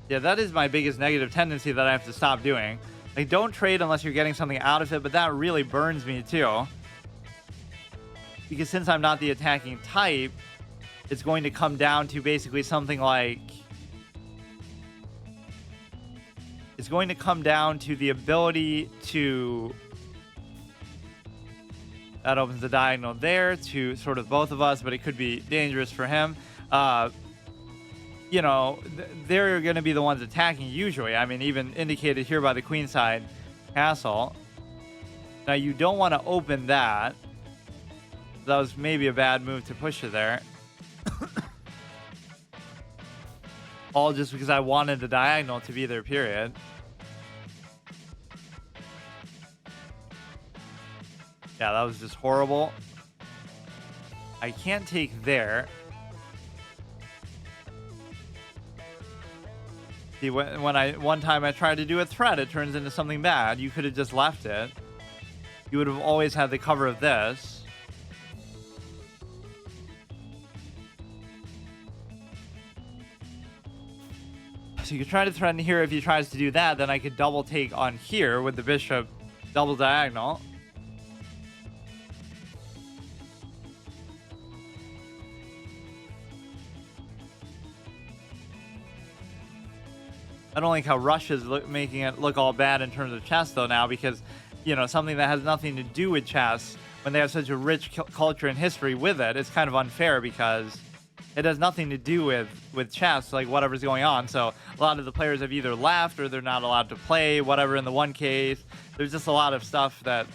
Yeah, that is my biggest negative tendency that I have to stop doing. Like, don't trade unless you're getting something out of it, but that really burns me too. Because since I'm not the attacking type, it's going to come down to basically something like... It's going to come down to the ability to... That opens the diagonal there to sort of both of us, but it could be dangerous for him. You know, they're going to be the ones attacking usually. I mean, even indicated here by the queenside castle. Now, you don't want to open that. That was maybe a bad move to push it there. All just because I wanted the diagonal to be there, period. Yeah, that was just horrible. I can't take there. See, one time I tried to do a threat, it turns into something bad. You could have just left it. You would have always had the cover of this. So you could try to threaten here. If he tries to do that, then I could double take on here with the bishop double diagonal. I don't like how Russia's making it look all bad in terms of chess, though, now, because, you know, something that has nothing to do with chess, when they have such a rich culture and history with it, it's kind of unfair because it has nothing to do with chess, like whatever's going on. So a lot of the players have either left or they're not allowed to play, whatever in the one case. There's just a lot of stuff that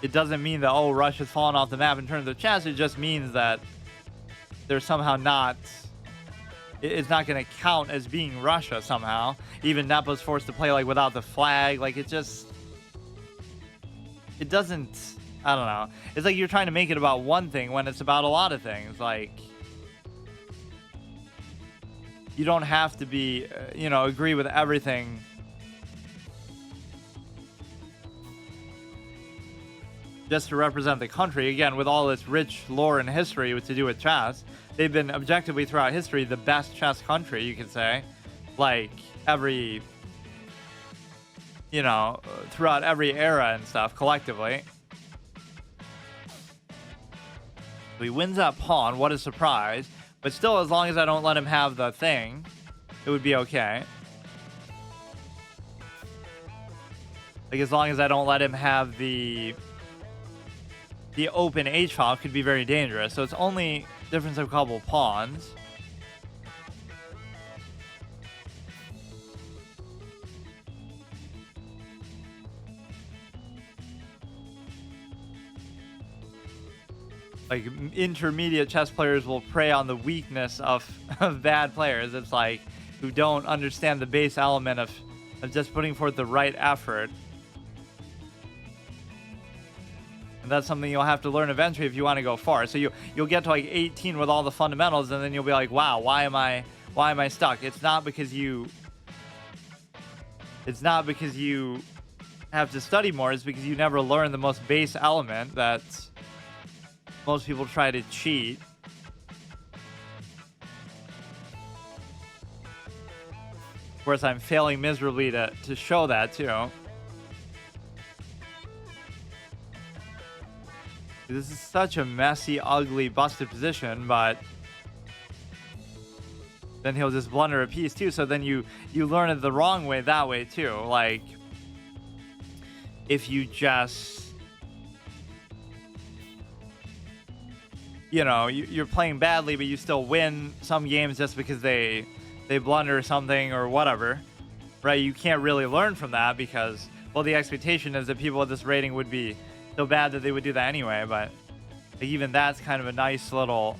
it doesn't mean that, oh, Russia's fallen off the map in terms of chess. It just means that they're somehow not... It's not going to count as being Russia somehow. Even Nepo's forced to play like without the flag. Like it doesn't, I don't know. It's like you're trying to make it about one thing when it's about a lot of things. Like you don't have to be, agree with everything. Just to represent the country. Again, with all its rich lore and history to do with chess. They've been objectively throughout history the best chess country, you could say. Like throughout every era and stuff collectively. So he wins that pawn. What a surprise. But still, as long as I don't let him have the thing, it would be okay. Like as long as I don't let him have the open H file, could be very dangerous. So it's only difference of a couple pawns. Like intermediate chess players will prey on the weakness of bad players. It's like who don't understand the base element of just putting forth the right effort. And that's something you'll have to learn eventually if you want to go far. So you'll get to like 18 with all the fundamentals, and then you'll be like, wow, why am I stuck? It's not because you have to study more. It's because you never learn the most base element that most people try to cheat. Of course, I'm failing miserably to show that too. This is such a messy, ugly, busted position, but then he'll just blunder a piece too. So then you learn it the wrong way that way too. Like if you just, you're playing badly, but you still win some games just because they blunder something or whatever, right? You can't really learn from that because, well, the expectation is that people at this rating would be so bad that they would do that anyway, but like, even that's kind of a nice little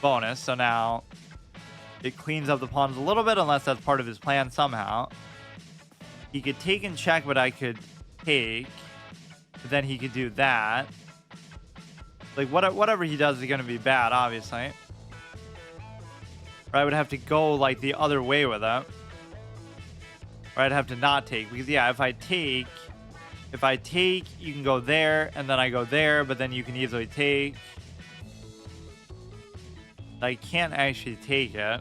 bonus. So now it cleans up the pawns a little bit, unless that's part of his plan somehow. He could take and check, but I could take, but then he could do that. Like whatever he does is going to be bad, obviously. Or I would have to go like the other way with it. Or I'd have to not take, because yeah, if I take, you can go there, and then I go there, but then you can easily take. I can't actually take it.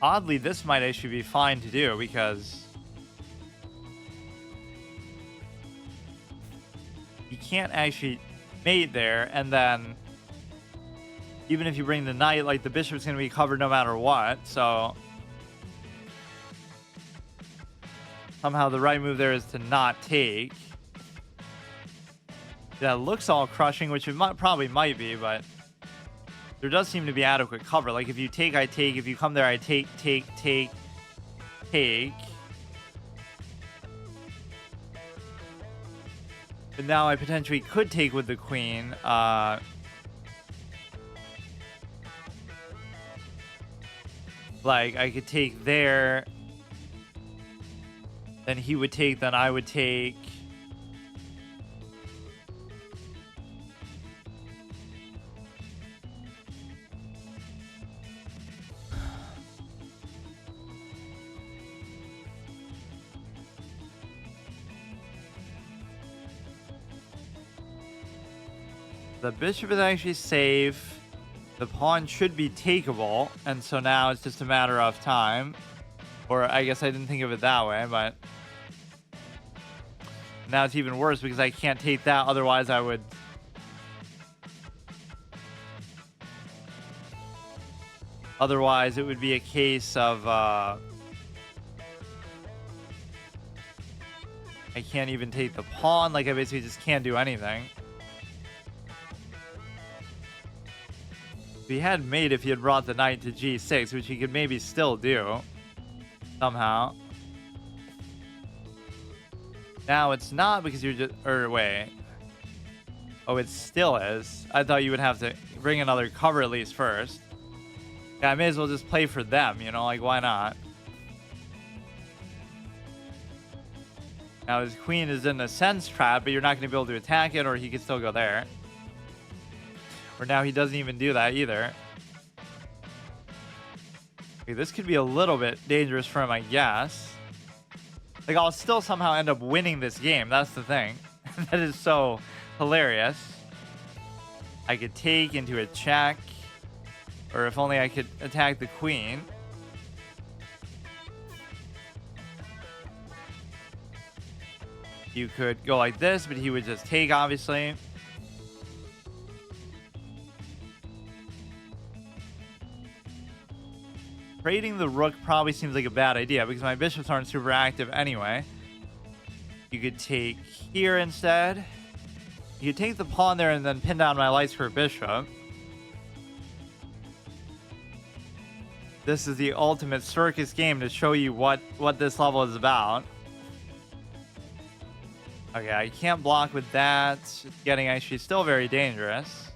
Oddly, this might actually be fine to do, because you can't actually mate there, and then even if you bring the knight, like the bishop's going to be covered no matter what. So somehow the right move there is to not take. That looks all crushing, which it probably might be, but there does seem to be adequate cover. Like if you take, I take. If you come there, I take. But now I potentially could take with the queen. Like, I could take there, then he would take, then I would take. The bishop is actually safe. The pawn should be takeable, and so now it's just a matter of time. Or I guess I didn't think of it that way, but now it's even worse because I can't take that. Otherwise, I would. Otherwise, it would be a case of I can't even take the pawn. Like I basically just can't do anything. He had mate if he had brought the knight to g6, which he could maybe still do somehow. Now it's not because you're just, or wait. Oh, it still is. I thought you would have to bring another cover at least first. Yeah, I may as well just play for them, you know, like why not? Now his queen is in a sense trap, but you're not going to be able to attack it, or he could still go there. Or now he doesn't even do that either. Okay, this could be a little bit dangerous for him, I guess. Like, I'll still somehow end up winning this game. That's the thing. That is so hilarious. I could take into a check. Or if only I could attack the queen. You could go like this, but he would just take, obviously. Trading the rook probably seems like a bad idea because my bishops aren't super active anyway. You could take here instead. You could take the pawn there and then pin down my light square bishop. This is the ultimate circus game to show you what this level is about. Okay, I can't block with that. It's getting actually still very dangerous.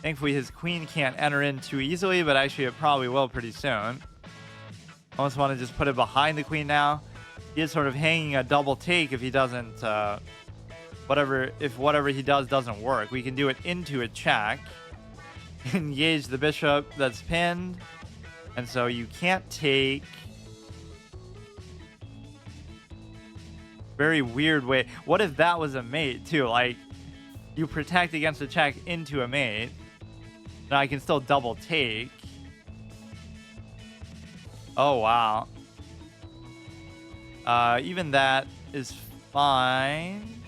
Thankfully, his queen can't enter in too easily, but actually it probably will pretty soon. Almost want to just put it behind the queen now. He is sort of hanging a double take if he doesn't, if whatever he does doesn't work. We can do it into a check. Engage the bishop that's pinned. And so you can't take. Very weird way. What if that was a mate too? Like, you protect against a check into a mate. Now I can still double take. Oh, wow. Even that is fine.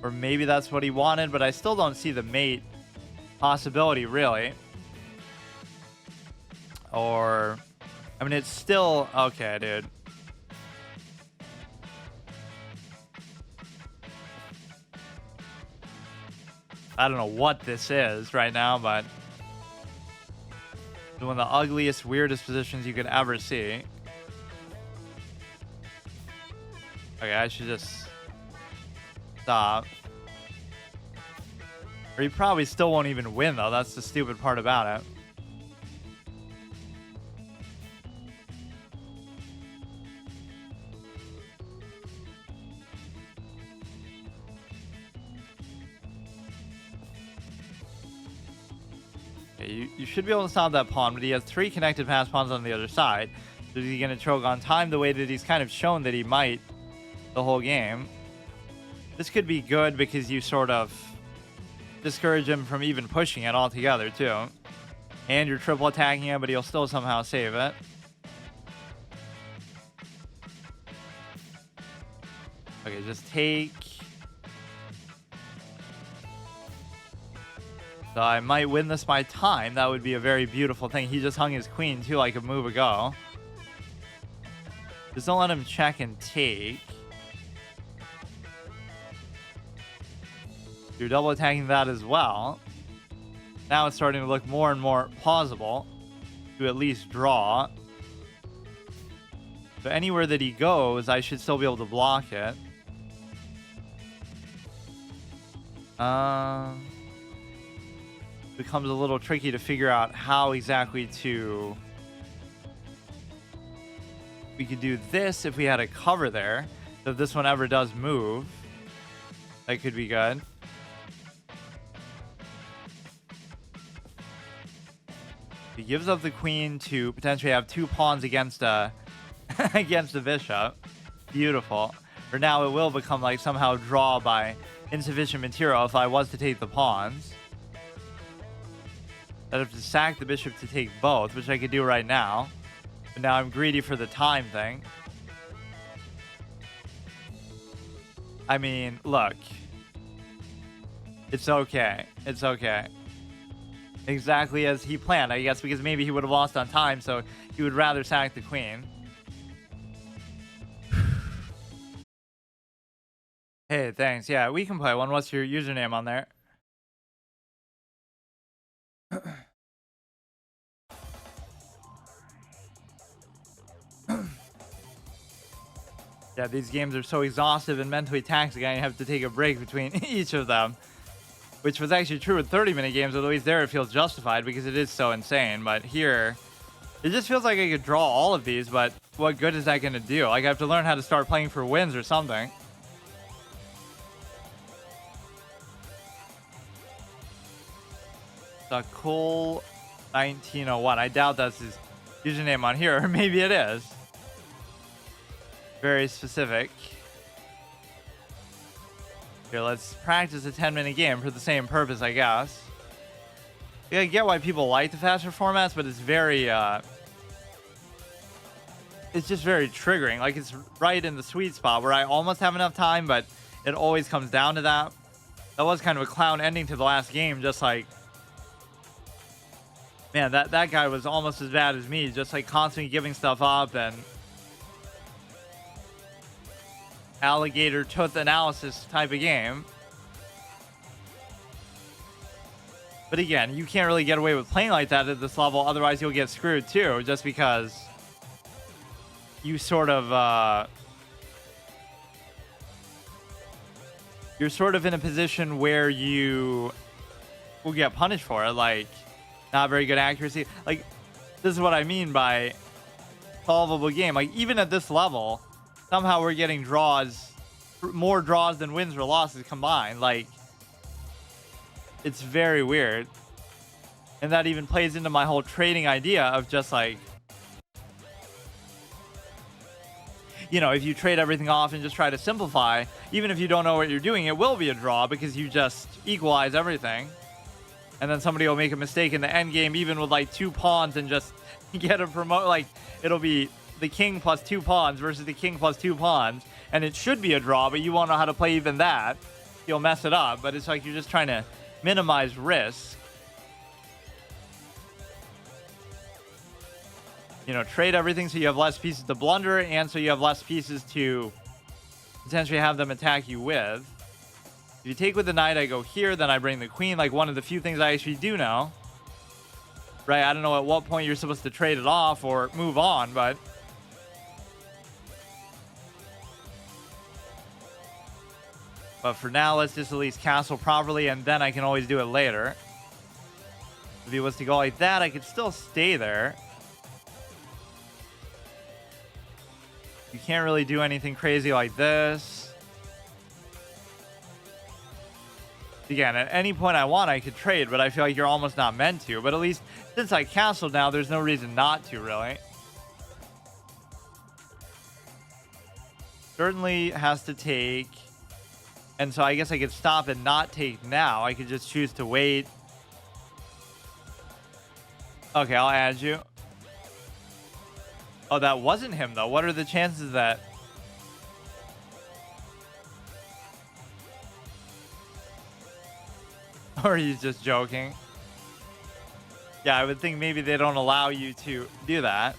Or maybe that's what he wanted, but I still don't see the mate possibility, really. Or, I mean, it's still... Okay, dude. I don't know what this is right now, but it's one of the ugliest, weirdest positions you could ever see. Okay, I should just stop. Or he probably still won't even win, though. That's the stupid part about it. You should be able to stop that pawn, but he has 3 connected pass pawns on the other side. So is he going to choke on time the way that he's kind of shown that he might the whole game? This could be good because you sort of discourage him from even pushing it altogether, too. And you're triple attacking him, but he'll still somehow save it. Okay, just take... So I might win this by time. That would be a very beautiful thing. He just hung his queen, too, like a move ago. Just don't let him check and take. You're double attacking that as well. Now it's starting to look more and more plausible to at least draw. So anywhere that he goes, I should still be able to block it. Becomes a little tricky to figure out how exactly to... We could do this if we had a cover there. So if this one ever does move, that could be good. He gives up the queen to potentially have 2 pawns against a against the bishop. Beautiful. Or now it will become like somehow draw by insufficient material if I was to take the pawns. I'd have to sack the bishop to take both, which I could do right now. But now I'm greedy for the time thing. I mean, look. It's okay. It's okay. Exactly as he planned, I guess, because maybe he would have lost on time, so he would rather sack the queen. Hey, thanks. Yeah, we can play one. What's your username on there? Yeah, these games are so exhaustive and mentally taxing, I have to take a break between each of them. Which was actually true with 30-minute games, at least there it feels justified because it is so insane. But here, it just feels like I could draw all of these, but what good is that going to do? Like, I have to learn how to start playing for wins or something. The cool 1901. I doubt that's his username on here, or maybe it is. Very specific. Here, let's practice a 10-minute game for the same purpose, I guess. Yeah, I get why people like the faster formats, but it's very, it's just very triggering. Like, it's right in the sweet spot where I almost have enough time, but it always comes down to that. That was kind of a clown ending to the last game, just like... Man, that guy was almost as bad as me, just like constantly giving stuff up and... alligator tooth analysis type of game. But again, you can't really get away with playing like that at this level, otherwise you'll get screwed too, just because you sort of you're sort of in a position where you will get punished for it, like not very good accuracy. Like, this is what I mean by solvable game. Like, even at this level, somehow we're getting draws, more draws than wins or losses combined. Like, it's very weird. And that even plays into my whole trading idea of just like, you know, if you trade everything off and just try to simplify, even if you don't know what you're doing, it will be a draw because you just equalize everything. And then somebody will make a mistake in the end game, even with like 2 pawns, and just get a promote. Like, it'll be the king plus 2 pawns versus the king plus 2 pawns, and it should be a draw, but you won't know how to play even that. You'll mess it up, but it's like you're just trying to minimize risk. You know, trade everything so you have less pieces to blunder, and so you have less pieces to potentially have them attack you with. If you take with the knight, I go here, then I bring the queen, like one of the few things I actually do know. Right, I don't know at what point you're supposed to trade it off or move on, but... But for now, let's just at least castle properly, and then I can always do it later. If he was to go like that, I could still stay there. You can't really do anything crazy like this. Again, at any point I want, I could trade, but I feel like you're almost not meant to. But at least, since I castled now, there's no reason not to, really. Certainly has to take... And so I guess I could stop and not take now. I could just choose to wait. Okay, I'll add you. Oh, that wasn't him, though. What are the chances that... Or he's just joking? Yeah, I would think maybe they don't allow you to do that.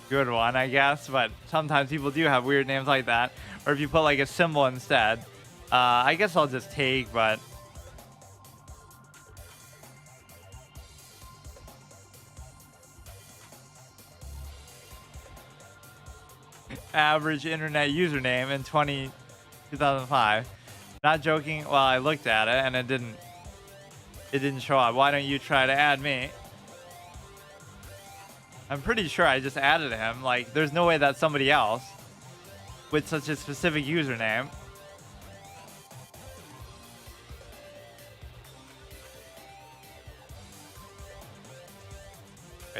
Good one, I guess, but sometimes people do have weird names like that. Or if you put like a symbol instead. I guess I'll just take, but... Average internet username in 2005. Not joking. Well, I looked at it and it didn't show up. Why don't you try to add me? I'm pretty sure I just added him. Like, there's no way that's somebody else with such a specific username.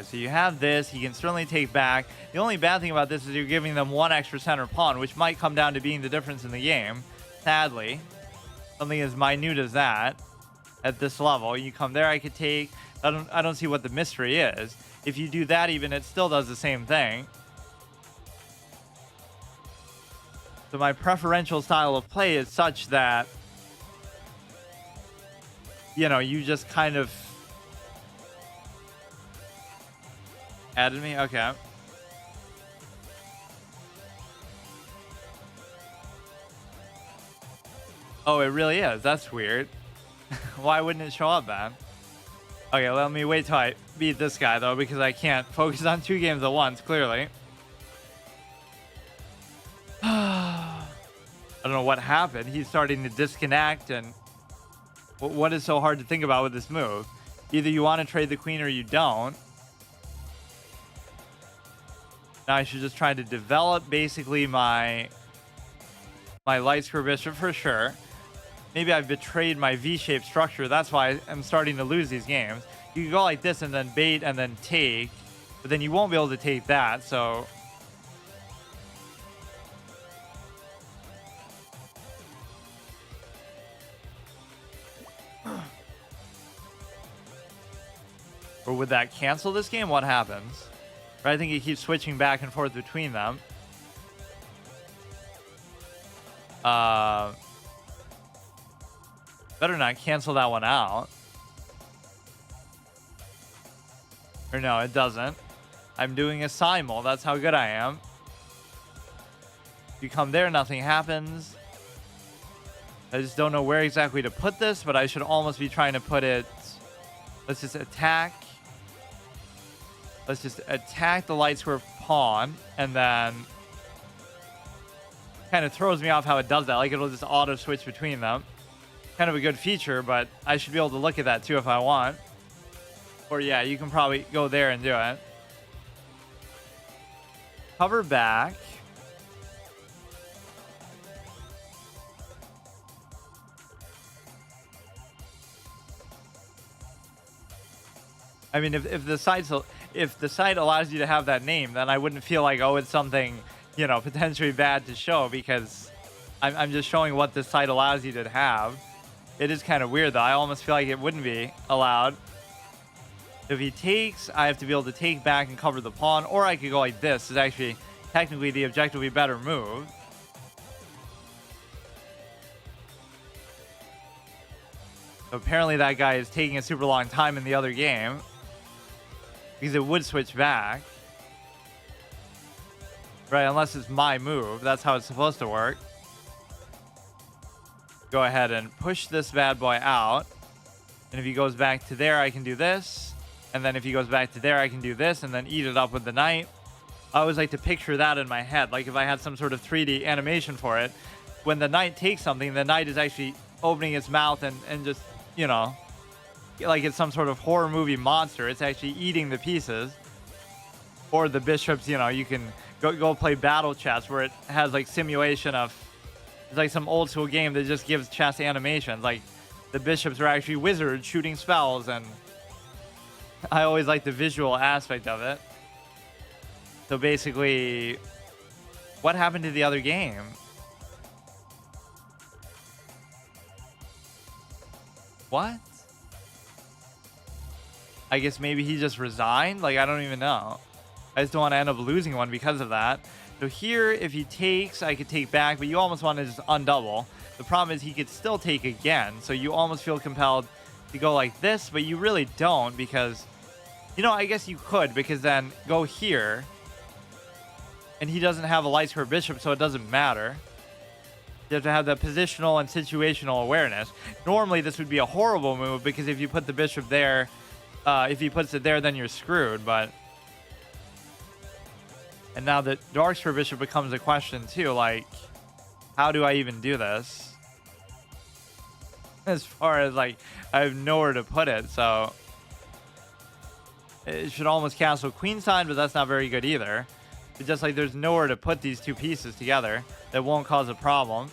Okay, so you have this. He can certainly take back. The only bad thing about this is you're giving them one extra center pawn, which might come down to being the difference in the game. Sadly, something as minute as that at this level. You come there, I could take. I don't see what the mystery is. If you do that, even it still does the same thing. So my preferential style of play is such that, you know, you just kind of added me. Okay. Oh, it really is. That's weird. Why wouldn't it show up then? Okay, let me wait till I beat this guy, though, because I can't focus on 2 games at once, clearly. I don't know what happened. He's starting to disconnect, and what is so hard to think about with this move? Either you want to trade the queen or you don't. Now I should just try to develop basically my light square bishop for sure. Maybe I've betrayed my V-shaped structure. That's why I'm starting to lose these games. You can go like this and then bait and then take, but then you won't be able to take that, so... Or would that cancel this game? What happens? Right, I think he keeps switching back and forth between them. Better not cancel that one out. Or no, it doesn't. I'm doing a simul. That's how good I am. If you come there, nothing happens. I just don't know where exactly to put this, but I should almost be trying to put it... Let's just attack. Let's just attack the light square pawn, and then... Kind of throws me off how it does that. Like, it'll just auto switch between them. Kind of a good feature, but I should be able to look at that too if I want. Or yeah, you can probably go there and do it. Cover back. I mean, if the site allows you to have that name, then I wouldn't feel like, oh, it's something, you know, potentially bad to show, because I'm just showing what the site allows you to have. It is kind of weird, though. I almost feel like it wouldn't be allowed. If he takes, I have to be able to take back and cover the pawn, or I could go like this. Is actually technically the objectively better move. So apparently that guy is taking a super long time in the other game, because it would switch back. Right, unless it's my move. That's how it's supposed to work. Go ahead and push this bad boy out. And if he goes back to there, I can do this. And then if he goes back to there, I can do this and then eat it up with the knight. I always like to picture that in my head. Like if I had some sort of 3D animation for it, when the knight takes something, the knight is actually opening its mouth and just, you know, like it's some sort of horror movie monster. It's actually eating the pieces. Or the bishops, you know, you can go play battle chess where it has like simulation of... It's like some old school game that just gives chess animations. Like the bishops are actually wizards shooting spells, and I always like the visual aspect of it. So basically, what happened to the other game? What? I guess maybe he just resigned? Like, I don't even know. I just don't want to end up losing one because of that. So here, if he takes, I could take back, but you almost want to just undouble. The problem is he could still take again, so you almost feel compelled to go like this, but you really don't, because, you know, I guess you could, because then go here, and he doesn't have a light square bishop, so it doesn't matter. You have to have that positional and situational awareness. Normally, this would be a horrible move, because if you put the bishop there, if he puts it there, then you're screwed, but... And now that dark square bishop becomes a question too, like, how do I even do this? As far as, like, I have nowhere to put it, so... It should almost castle queenside, but that's not very good either. It's just like there's nowhere to put these two pieces together that won't cause a problem.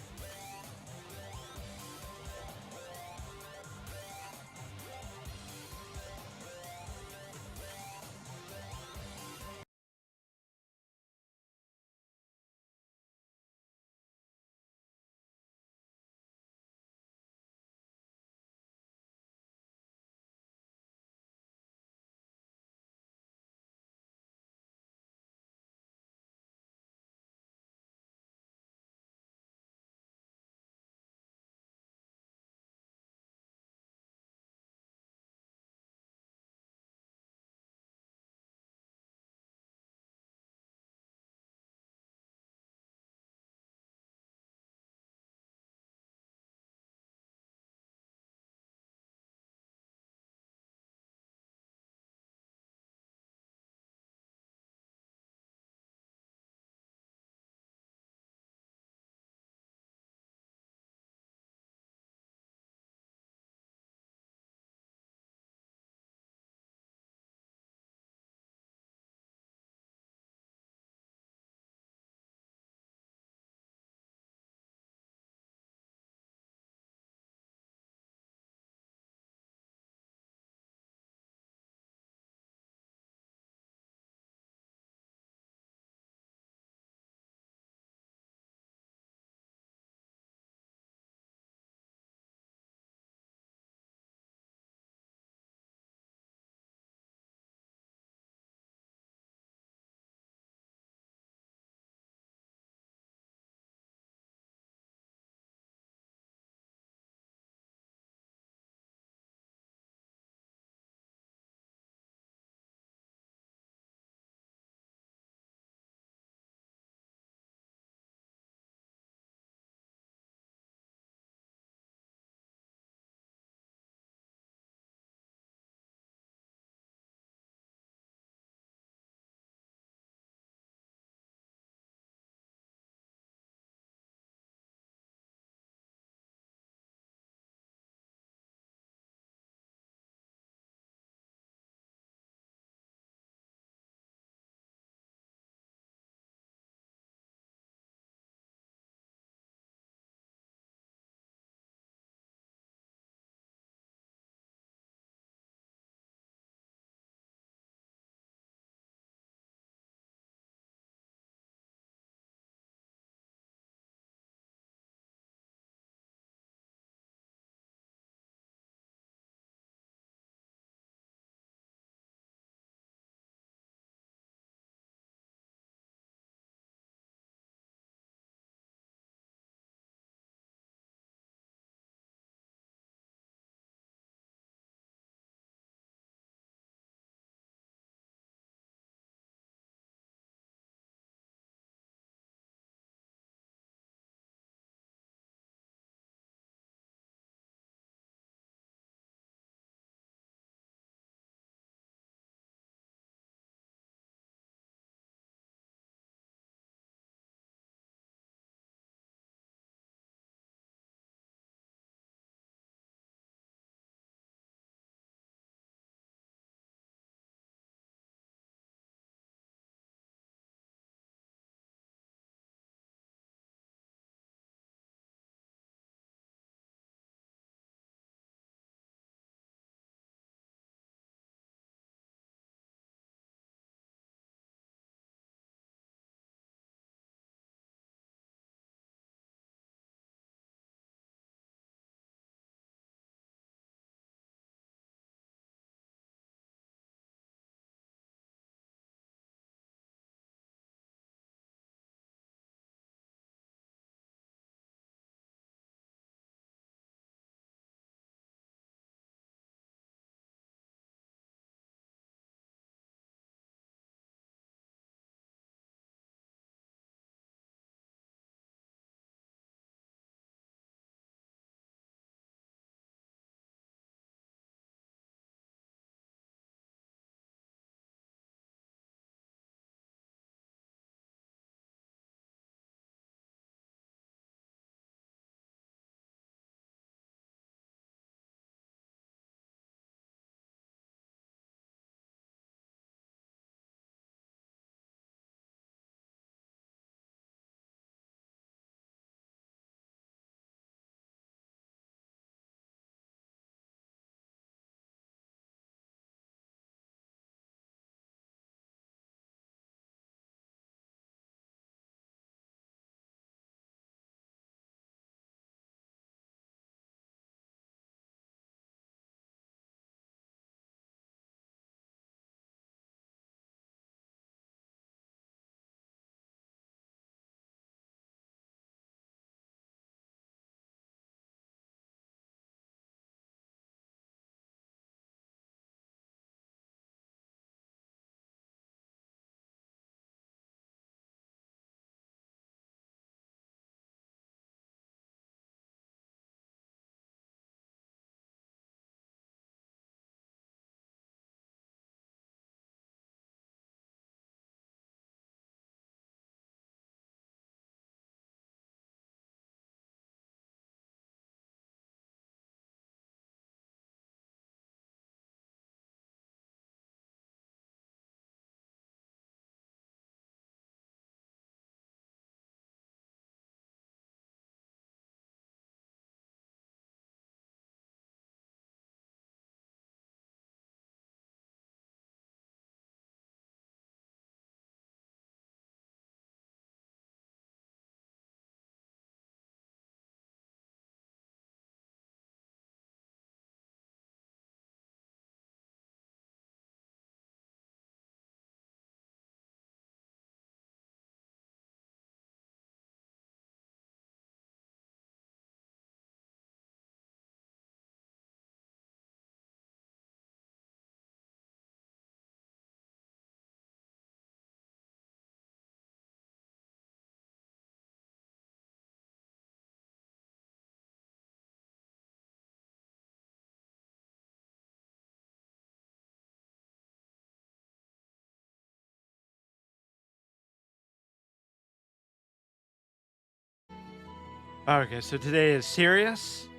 Okay, so today is serious.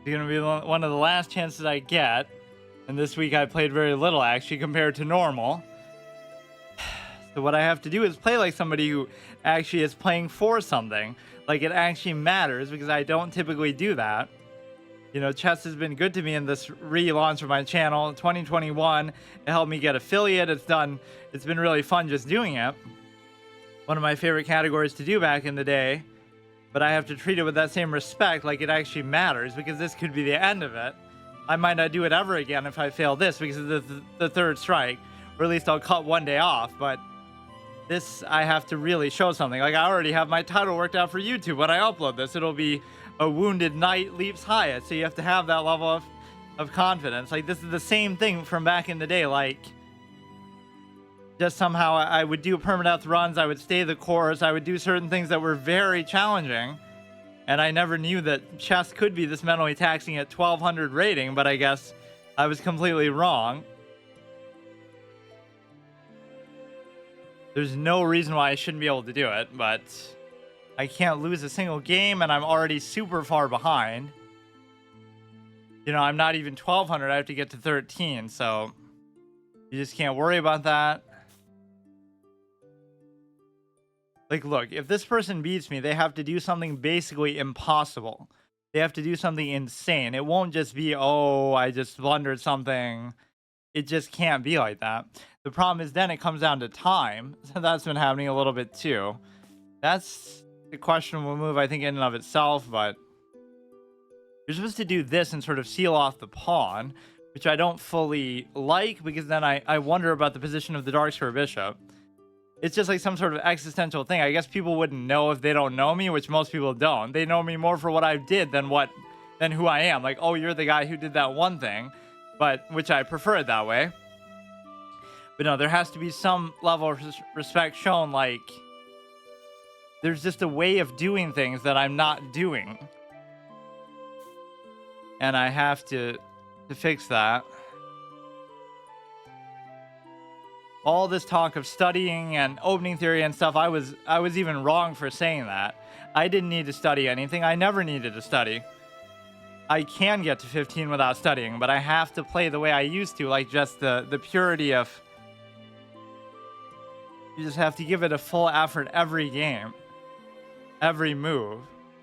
It's gonna be one of the last chances I get. And this week I played very little actually compared to normal. So what I have to do is play like somebody who actually is playing for something. Like it actually matters, because I don't typically do that. You know, chess has been good to me in this relaunch of my channel. 2021, it helped me get affiliate. It's been really fun just doing it. One of my favorite categories to do back in the day. But I have to treat it with that same respect, like it actually matters, because this could be the end of it. I might not do it ever again if I fail this, because of the third strike. Or at least I'll cut one day off, but this, I have to really show something. Like, I already have my title worked out for YouTube. When I upload this, it'll be A Wounded Knight Leaps Highest. So you have to have that level of confidence. Like, this is the same thing from back in the day. Like, just somehow I would do permadeath runs. I would stay the course. I would do certain things that were very challenging. And I never knew that chess could be this mentally taxing at 1200 rating, but I guess I was completely wrong. There's no reason why I shouldn't be able to do it, but I can't lose a single game, and I'm already super far behind. You know, I'm not even 1200. I have to get to 13, so you just can't worry about that. Like, look, if this person beats me, they have to do something basically impossible. They have to do something insane. It won't just be, oh, I just blundered something. It just can't be like that. The problem is then it comes down to time. So that's been happening a little bit too. That's a questionable move, I think, in and of itself, but you're supposed to do this and sort of seal off the pawn, which I don't fully like, because then I wonder about the position of the dark square bishop. It's just like some sort of existential thing. I guess people wouldn't know if they don't know me, which most people don't. They know me more for what I did than who I am. Like, oh, you're the guy who did that one thing, but which I prefer it that way. But no, there has to be some level of respect shown. Like, there's just a way of doing things that I'm not doing, and I have to fix that. All this talk of studying and opening theory and stuff, I was even wrong for saying that. I didn't need to study anything. I never needed to study. I can get to 15 without studying, but I have to play the way I used to, like just the purity of... You just have to give it a full effort every game. Every move.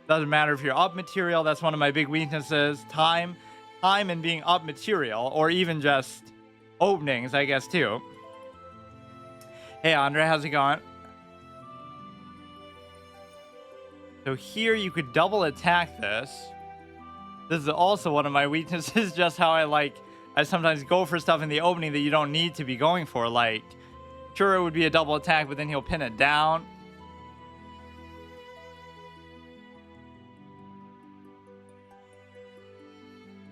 Doesn't matter if you're up material, that's one of my big weaknesses. Time and being up material, or even just openings, I guess, too. Hey, Andre, how's it going? So here you could double attack this. This is also one of my weaknesses, just how I sometimes go for stuff in the opening that you don't need to be going for. Like, sure, it would be a double attack, but then he'll pin it down.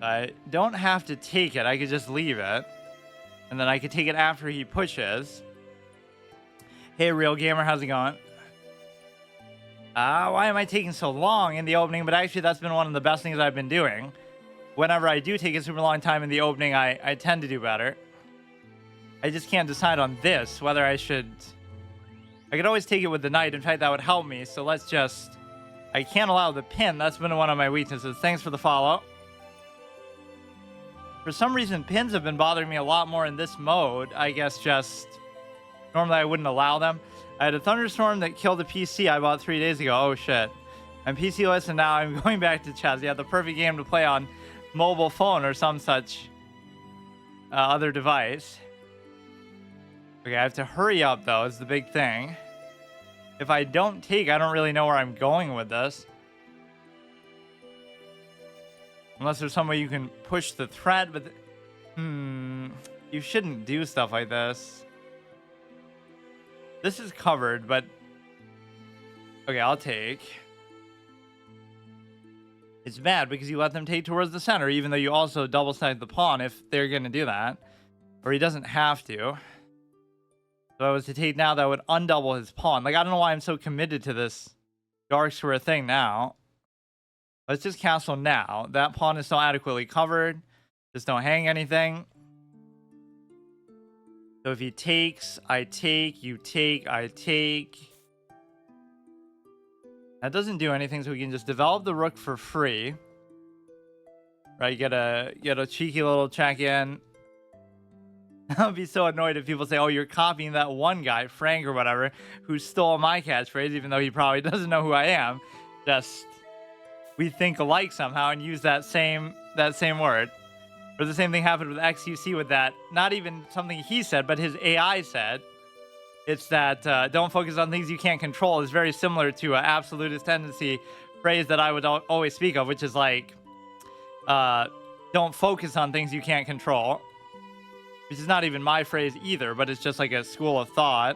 I don't have to take it. I could just leave it. And then I could take it after he pushes. Hey, Real Gamer, how's it going? Why am I taking so long in the opening? But actually, that's been one of the best things I've been doing. Whenever I do take a super long time in the opening, I tend to do better. I just can't decide on this, whether I should... I could always take it with the knight. In fact, that would help me. So let's just... I can't allow the pin. That's been one of my weaknesses. Thanks for the follow. For some reason, pins have been bothering me a lot more in this mode. I guess just... Normally, I wouldn't allow them. I had a thunderstorm that killed a PC I bought 3 days ago. Oh, shit. I'm PC-less, and now I'm going back to chess. Yeah, the perfect game to play on mobile phone or some such other device. Okay, I have to hurry up, though, is the big thing. If I don't take, I don't really know where I'm going with this. Unless there's some way you can push the threat, but... You shouldn't do stuff like this. This is covered, but... Okay, I'll take. It's bad because you let them take towards the center, even though you also double stack the pawn if they're going to do that. Or he doesn't have to. So I was to take now, that would undouble his pawn. Like, I don't know why I'm so committed to this dark square thing now. Let's just castle now. That pawn is still adequately covered. Just don't hang anything. So if he takes, I take, you take, I take. That doesn't do anything, so we can just develop the rook for free. Right, get a cheeky little check in. I'll be so annoyed if people say, "Oh, you're copying that one guy, Frank or whatever, who stole my catchphrase," even though he probably doesn't know who I am. Just we think alike somehow and use that same word. Or the same thing happened with XUC with that. Not even something he said, but his AI said. It's that don't focus on things you can't control is very similar to an absolutist tendency phrase that I would always speak of, which is like, don't focus on things you can't control. Which is not even my phrase either, but it's just like a school of thought.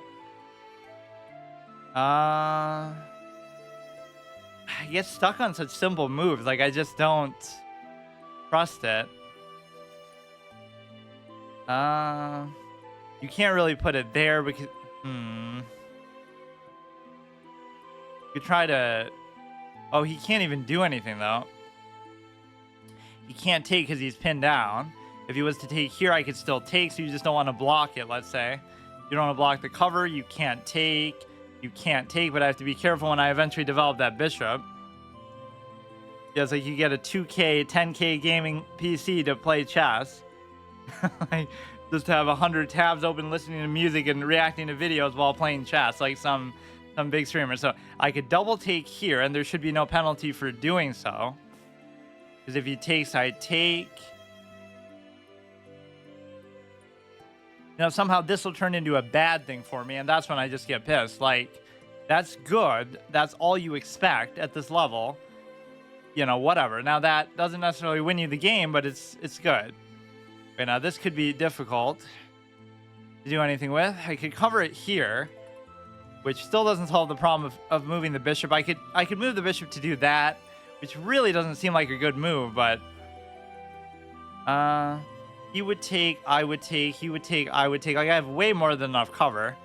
I get stuck on such simple moves. Like, I just don't trust it. You can't really put it there because... You could try to... Oh, he can't even do anything, though. He can't take because he's pinned down. If he was to take here, I could still take, so you just don't want to block it, let's say. You don't want to block the cover, you can't take. You can't take, but I have to be careful when I eventually develop that bishop. Yeah, it's like you get a 2K, 10K gaming PC to play chess. Like, just to have 100 tabs open, listening to music and reacting to videos while playing chess, like some big streamer. So I could double take here, and there should be no penalty for doing so. Because if he takes, I take... You know, somehow this will turn into a bad thing for me, and that's when I just get pissed. Like, that's good. That's all you expect at this level. You know, whatever. Now, that doesn't necessarily win you the game, but it's good. Okay, now this could be difficult to do anything with. I could cover it here, which still doesn't solve the problem of moving the bishop. I could move the bishop to do that, which really doesn't seem like a good move, but... He would take, I would take, he would take, I would take. Like, I have way more than enough cover.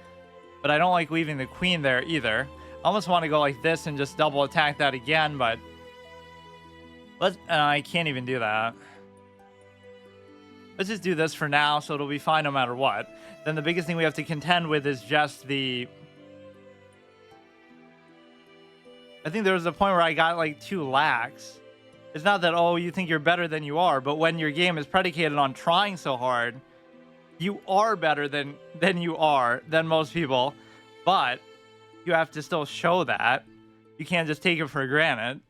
But I don't like leaving the queen there either. I almost want to go like this and just double attack that again, but... I can't even do that. Let's just do this for now, so it'll be fine no matter what. Then the biggest thing we have to contend with is just the... I think there was a point where I got like too lax. It's not that, oh, you think you're better than you are, but when your game is predicated on trying so hard, you are better than most people, but you have to still show that. You can't just take it for granted.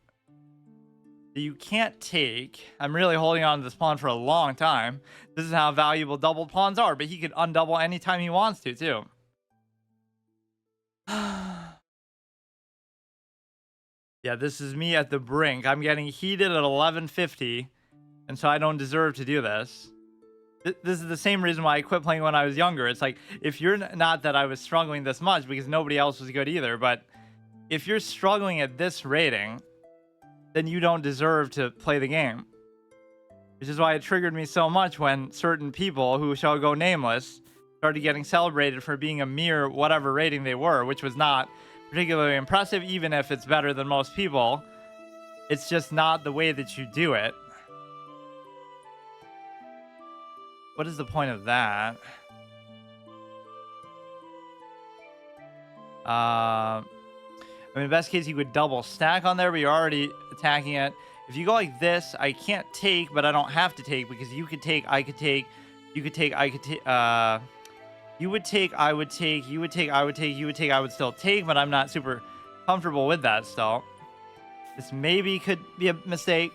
You can't take... I'm really holding on to this pawn for a long time. This is how valuable double pawns are, but he could undouble anytime he wants to, too. Yeah, this is me at the brink. I'm getting heated at 11:50, and so I don't deserve to do this. This is the same reason why I quit playing when I was younger. It's like, if you're not that I was struggling this much, because nobody else was good either, but if you're struggling at this rating, then you don't deserve to play the game. Which is why it triggered me so much when certain people, who shall go nameless, started getting celebrated for being a mere whatever rating they were, which was not particularly impressive, even if it's better than most people. It's just not the way that you do it. What is the point of that? I mean, best case, you could double stack on there, but you're already attacking it. If you go like this, I can't take, but I don't have to take, because you could take, I could take, you could take, I could take, you would take, I would take, you would take, I would take, you would take, I would still take, but I'm not super comfortable with that still. This maybe could be a mistake.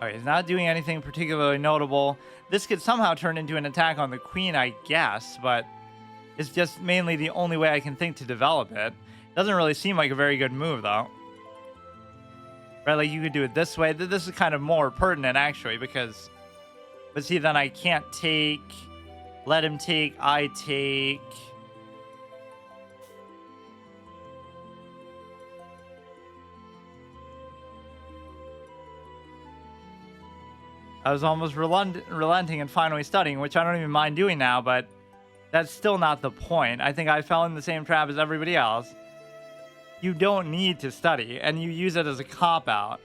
Alright, he's not doing anything particularly notable. This could somehow turn into an attack on the queen, I guess, but it's just mainly the only way I can think to develop it. Doesn't really seem like a very good move, though. Right, like you could do it this way. This is kind of more pertinent, actually, because... But see, then I can't take, let him take, I take. I was almost relenting and finally studying, which I don't even mind doing now, but that's still not the point. I think I fell in the same trap as everybody else. You don't need to study, and you use it as a cop-out.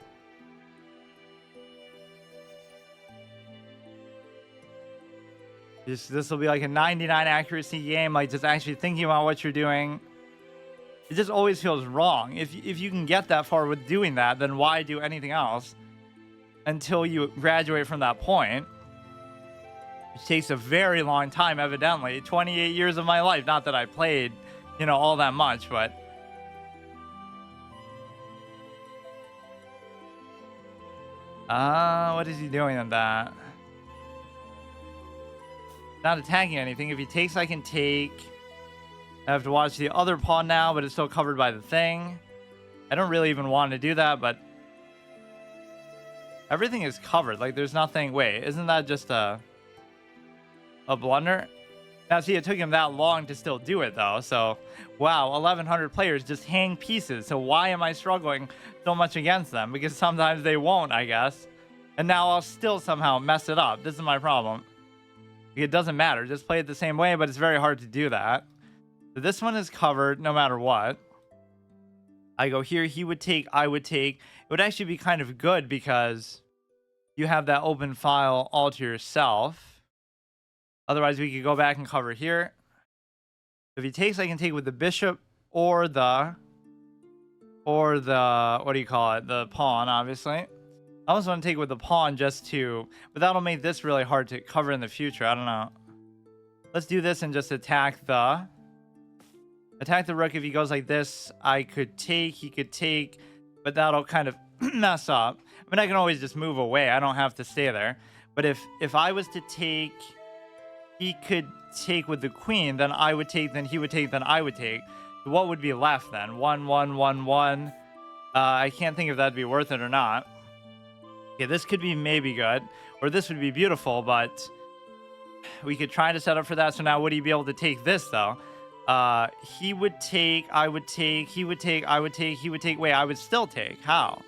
This will be like a 99 accuracy game, like just actually thinking about what you're doing. It just always feels wrong. If you can get that far with doing that, then why do anything else until you graduate from that point? It takes a very long time, evidently. 28 years of my life. Not that I played, all that much, but what is he doing in that? Not attacking anything. If he takes, I can take. I have to watch the other pawn now, but it's still covered by the thing. I don't really even want to do that, but everything is covered. Like, there's nothing. Wait, isn't that just a blunder? Now, see, it took him that long to still do it, though. So, wow, 1,100 players just hang pieces. So why am I struggling so much against them? Because sometimes they won't, I guess. And now I'll still somehow mess it up. This is my problem. It doesn't matter. Just play it the same way, but it's very hard to do that. So this one is covered no matter what. I go here. He would take. I would take. It would actually be kind of good because you have that open file all to yourself. Otherwise, we could go back and cover here. If he takes, I can take with the bishop or the what do you call it? The pawn, obviously. I also want to take with the pawn just to, but that'll make this really hard to cover in the future. I don't know. Let's do this and just attack the rook. If he goes like this, I could take, he could take, but that'll kind of mess up. I mean, I can always just move away. I don't have to stay there. But if I was to take, he could take with the queen, then I would take, then he would take, then I would take. What would be left then? 1, 1, 1, 1. I can't think if that'd be worth it or not. Okay, this could be maybe good, or this would be beautiful, but we could try to set up for that. So now would he be able to take this, though? He would take, I would take, he would take, I would take, he would take. Wait, I would still take. How?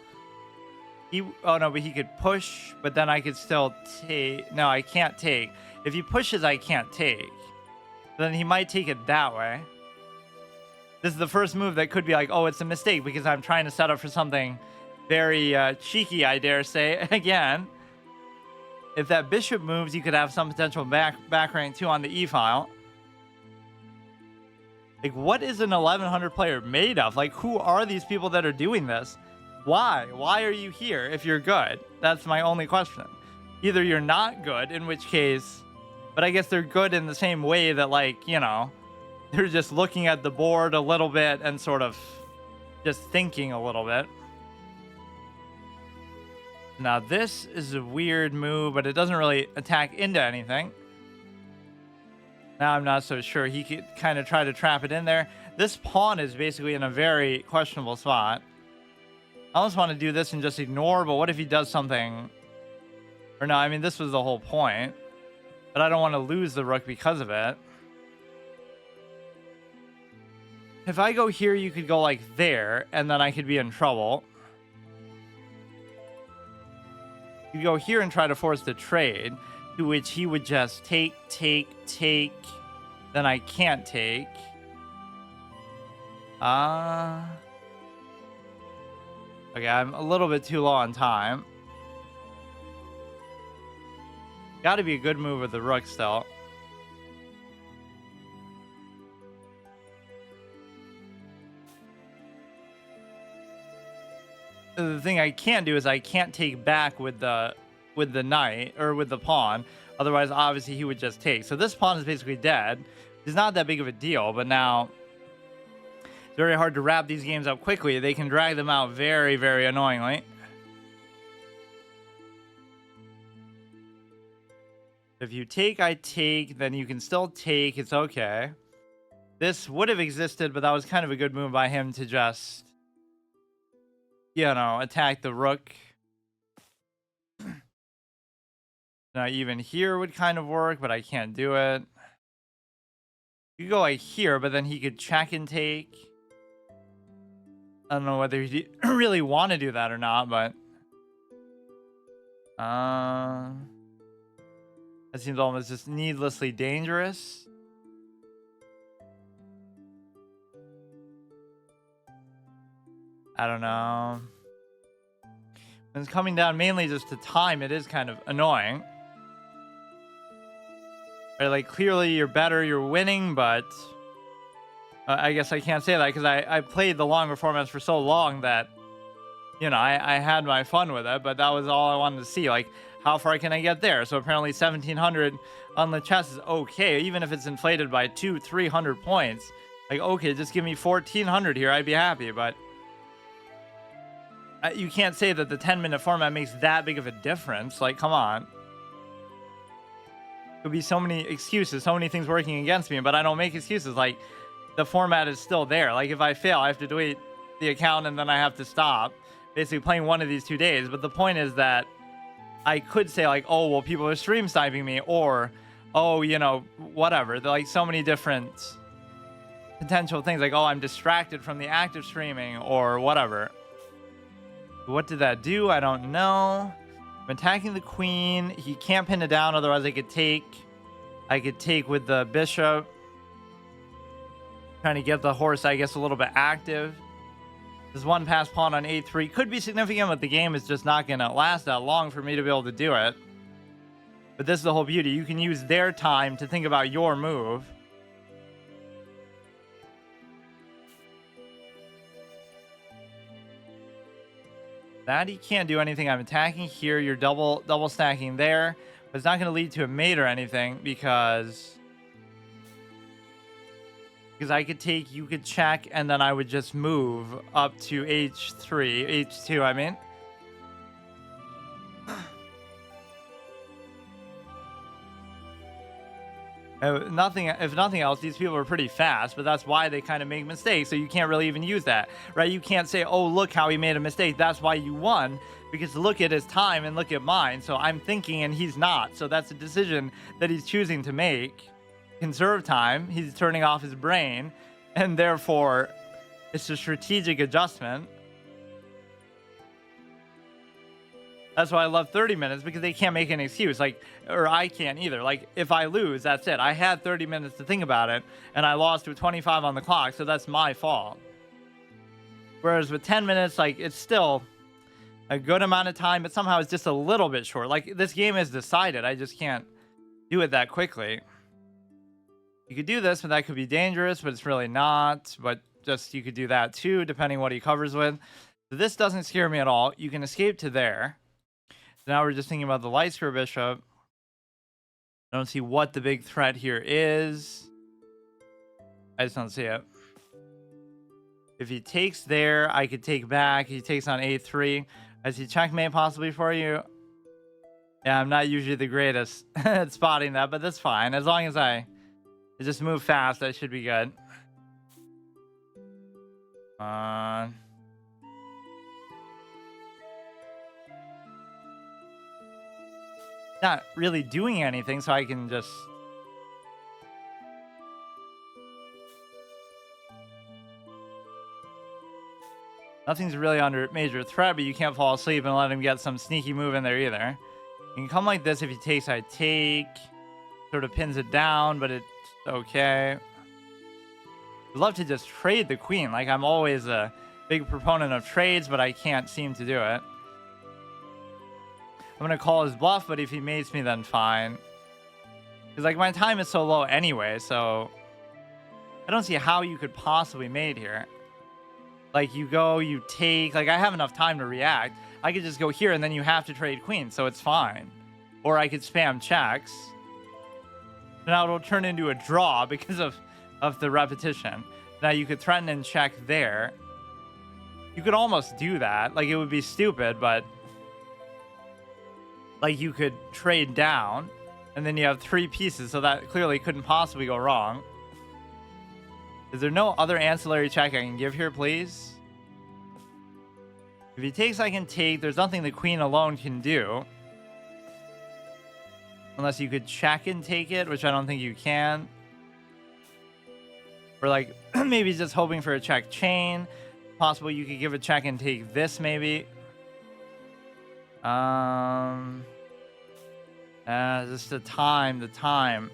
Oh, no, but he could push, but then I could still take. No, I can't take. If he pushes, I can't take. Then he might take it that way. This is the first move that could be like, oh, it's a mistake because I'm trying to set up for something very cheeky, I dare say. Again, if that bishop moves, you could have some potential back rank too on the e-file. Like, what is an 1100 player made of? Like, who are these people that are doing this? Why? Why are you here if you're good? That's my only question. Either you're not good, in which case, but I guess they're good in the same way that, like, they're just looking at the board a little bit and sort of just thinking a little bit. Now, this is a weird move, but it doesn't really attack into anything. Now, I'm not so sure. He could kind of try to trap it in there. This pawn is basically in a very questionable spot. I almost want to do this and just ignore, but what if he does something? Or no, I mean, this was the whole point. But I don't want to lose the rook because of it. If I go here, you could go like there, and then I could be in trouble. You go here and try to force the trade, to which he would just take, then I can't take. Okay, I'm a little bit too low on time. Gotta be a good move with the rook still. The thing I can't do is I can't take back with the knight or with the pawn. Otherwise, obviously, he would just take. So this pawn is basically dead. It's not that big of a deal, but now it's very hard to wrap these games up quickly. They can drag them out very, very annoyingly. If you take, I take, then you can still take. It's okay. This would have existed, but that was kind of a good move by him to just, attack the rook. Now, even here would kind of work, but I can't do it. You go like here, but then he could check and take. I don't know whether he really want to do that or not, but that seems almost just needlessly dangerous. I don't know. When it's coming down mainly just to time, it is kind of annoying. Right? Like, clearly you're better, you're winning, but I guess I can't say that because I played the longer formats for so long that, I had my fun with it, but that was all I wanted to see. Like, how far can I get there? So apparently 1700 on the chess is okay, even if it's inflated by 300 points. Like, okay, just give me 1400 here, I'd be happy. But you can't say that the 10-minute format makes that big of a difference. Like, come on. Could be so many excuses, so many things working against me, but I don't make excuses. Like, the format is still there. Like, if I fail, I have to delete the account and then I have to stop basically playing one of these 2 days. But the point is that I could say, like, oh, well, people are stream sniping me, or, oh, whatever. They're like so many different potential things, like, oh, I'm distracted from the active streaming or whatever. What did that do? I don't know. I'm attacking the queen. He can't pin it down, otherwise I could take with the bishop, trying to get the horse, I guess, a little bit active. This one pass pawn on a3 could be significant, but the game is just not going to last that long for me to be able to do it. But this is the whole beauty. You can use their time to think about your move. That he can't do anything. I'm attacking here. You're double stacking there. But it's not going to lead to a mate or anything because I could take, you could check, and then I would just move up to h2, I mean. If nothing else, these people are pretty fast, but that's why they kind of make mistakes, so you can't really even use that, right? You can't say, oh, look how he made a mistake, that's why you won, because look at his time and look at mine, so I'm thinking and he's not, so that's a decision that he's choosing to make. Conserve time, he's turning off his brain, and therefore it's a strategic adjustment. That's why I love 30 minutes, because they can't make an excuse, like, or I can't either. Like, if I lose, that's it. I had 30 minutes to think about it, and I lost with 25 on the clock, so that's my fault. Whereas with 10 minutes, like, it's still a good amount of time, but somehow it's just a little bit short. Like, this game is decided. I just can't do it that quickly. You could do this, but that could be dangerous, but it's really not. But just, you could do that too, depending what he covers with. So this doesn't scare me at all. You can escape to there. So now we're just thinking about the light square bishop. I don't see what the big threat here is. I just don't see it. If he takes there, I could take back. He takes on a3. I see checkmate possibly for you. Yeah, I'm not usually the greatest at spotting that, but that's fine. As long as I just move fast, I should be good. Not really doing anything, so I can just... Nothing's really under major threat, but you can't fall asleep and let him get some sneaky move in there either. You can come like this. If he takes, I take. Sort of pins it down, but it's okay. I'd love to just trade the queen. Like, I'm always a big proponent of trades, but I can't seem to do it. I'm going to call his bluff, but if he mates me, then fine. Because, like, my time is so low anyway, so... I don't see how you could possibly mate here. Like, you go, you take... Like, I have enough time to react. I could just go here, and then you have to trade queen, so it's fine. Or I could spam checks. Now it'll turn into a draw because of the repetition. Now you could threaten and check there. You could almost do that. Like, it would be stupid, but... Like, you could trade down, and then you have 3 pieces, so that clearly couldn't possibly go wrong. Is there no other ancillary check I can give here, please? If he takes, I can take. There's nothing the queen alone can do. Unless you could check and take it, which I don't think you can. Or, like, maybe just hoping for a check chain. Possible you could give a check and take this, maybe. Just the time.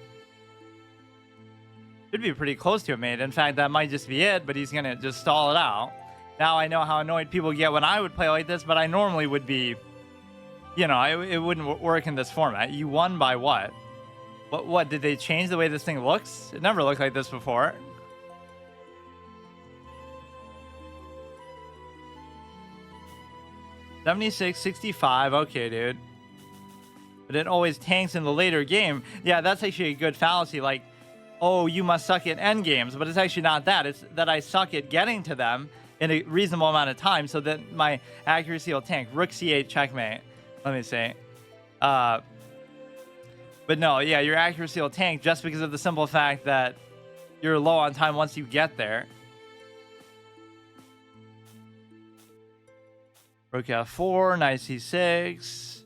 Should be pretty close to a mate. In fact, that might just be it, but he's gonna just stall it out. Now I know how annoyed people get when I would play like this, but I normally would be... You know, it wouldn't work in this format. You won by what? What did they change the way this thing looks? It never looked like this before. $76, $65. Okay, dude. But it always tanks in the later game. Yeah, that's actually a good fallacy. Like, oh, you must suck at end games, but it's actually not that. It's that I suck at getting to them in a reasonable amount of time, so that my accuracy will tank. Rook c8 checkmate. Let me see. But no, yeah, your accuracy will tank just because of the simple fact that you're low on time once you get there. Rook f4, knight c6.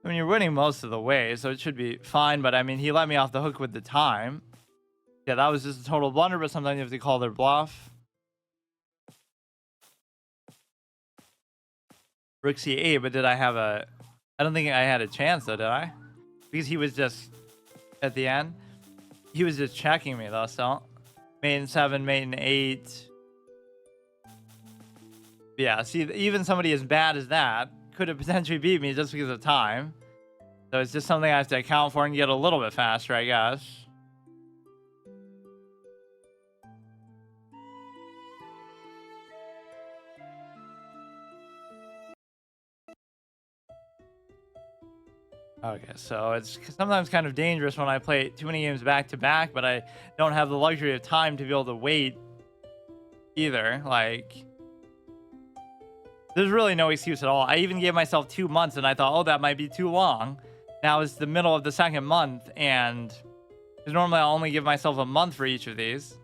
I mean, you're winning most of the way, so it should be fine. But I mean, he let me off the hook with the time. Yeah, that was just a total blunder, but sometimes you have to call their bluff. Rook c8, but did I have a... I don't think I had a chance, though, did I? Because he was just... At the end? He was just checking me, though, so... Mate in 7, mate in 8. Yeah, see, even somebody as bad as that could have potentially beat me just because of time. So it's just something I have to account for and get a little bit faster, I guess. Okay, so it's sometimes kind of dangerous when I play too many games back to back, but I don't have the luxury of time to be able to wait either. Like, there's really no excuse at all. I even gave myself 2 months and I thought, oh, that might be too long. Now it's the middle of the second month, and normally I'll only give myself a month for each of these.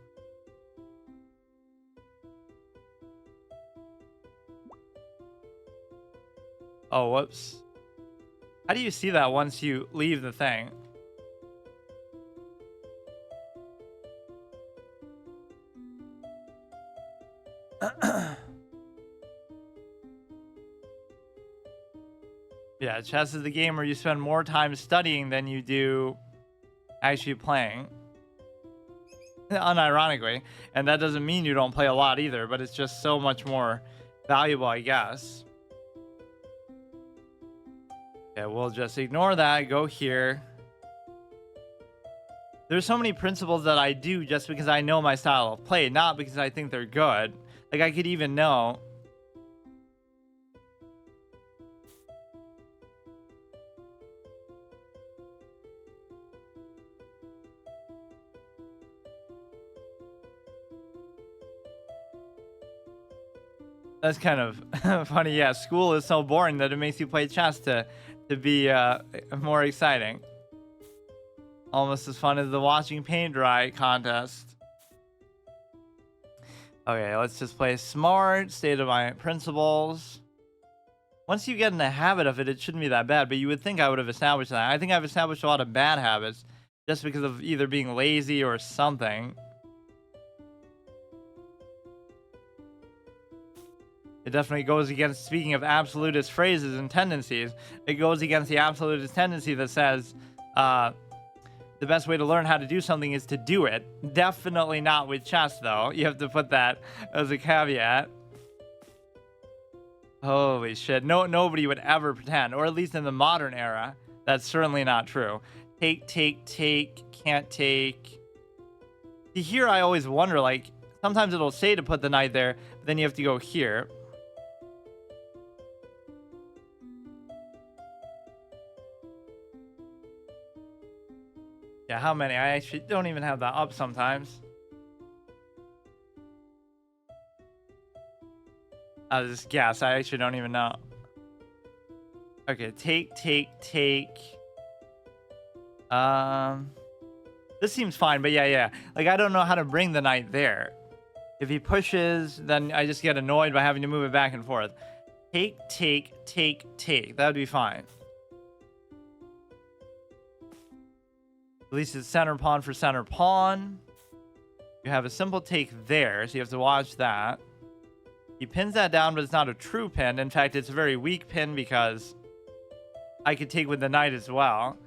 Oh, whoops. How do you see that once you leave the thing? Yeah, chess is the game where you spend more time studying than you do actually playing. Unironically. And that doesn't mean you don't play a lot either, but it's just so much more valuable, I guess. Okay, we'll just ignore that. Go here. There's so many principles that I do just because I know my style of play, not because I think they're good. Like, I could even know... That's kind of funny. Yeah, school is so boring that it makes you play chess to be more exciting. Almost as fun as the watching paint dry contest. Okay, let's just play smart, stay to my principles. Once you get in the habit of it, it shouldn't be that bad, but you would think I would have established that. I think I've established a lot of bad habits just because of either being lazy or something. It definitely goes against, speaking of absolutist phrases and tendencies, it goes against the absolutist tendency that says the best way to learn how to do something is to do it. Definitely not with chess, though. You have to put that as a caveat. Holy shit. Nobody would ever pretend, or at least in the modern era, that's certainly not true. Take, can't take. See, here I always wonder, like, sometimes it'll say to put the knight there, but then you have to go here. Yeah, how many? I actually don't even have that up sometimes. I'll just guess. I actually don't even know. Okay, take. This seems fine, but yeah. Like, I don't know how to bring the knight there. If he pushes, then I just get annoyed by having to move it back and forth. Take. That would be fine. At least it's center pawn for center pawn. You have a simple take there, so you have to watch that. He pins that down, but it's not a true pin. In fact, it's a very weak pin because I could take with the knight as well.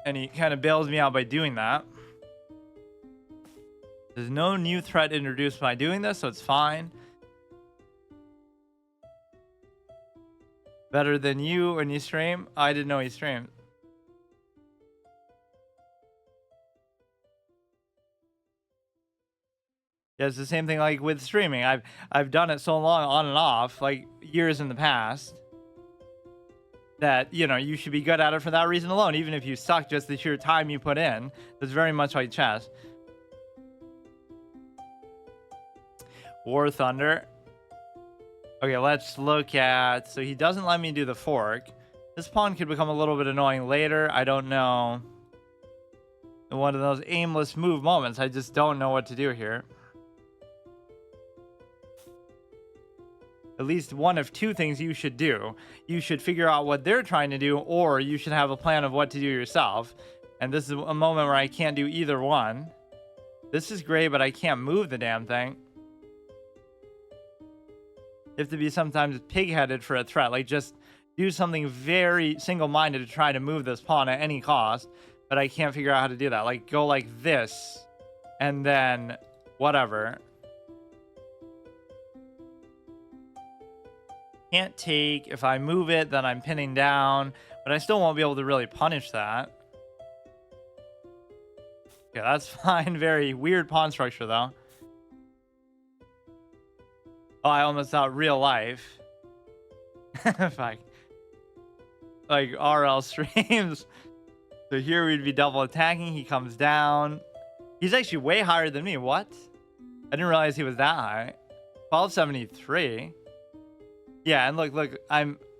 And he kind of bails me out by doing that. There's no new threat introduced by doing this, so it's fine. Better than you when you stream? I didn't know he streamed. Yeah, it's the same thing like with streaming. I've done it so long on and off, like years in the past, that you should be good at it for that reason alone. Even if you suck, just the sheer time you put in. It's very much like chess. War Thunder. Okay, let's look at. So he doesn't let me do the fork. This pawn could become a little bit annoying later. I don't know. In one of those aimless move moments, I just don't know what to do here. At least one of two things you should do. You should figure out what they're trying to do, or you should have a plan of what to do yourself. And this is a moment where I can't do either one. This is great, but I can't move the damn thing. You have to be sometimes pig-headed for a threat. Like, just do something very single-minded to try to move this pawn at any cost. But I can't figure out how to do that. Like, go like this. And then whatever. Can't take. If I move it, then I'm pinning down. But I still won't be able to really punish that. Yeah, that's fine. Very weird pawn structure, though. Oh, I almost thought real life. Fuck. Like RL streams. So here we'd be double attacking. He comes down. He's actually way higher than me. What? I didn't realize he was that high. 1273. Yeah, and look,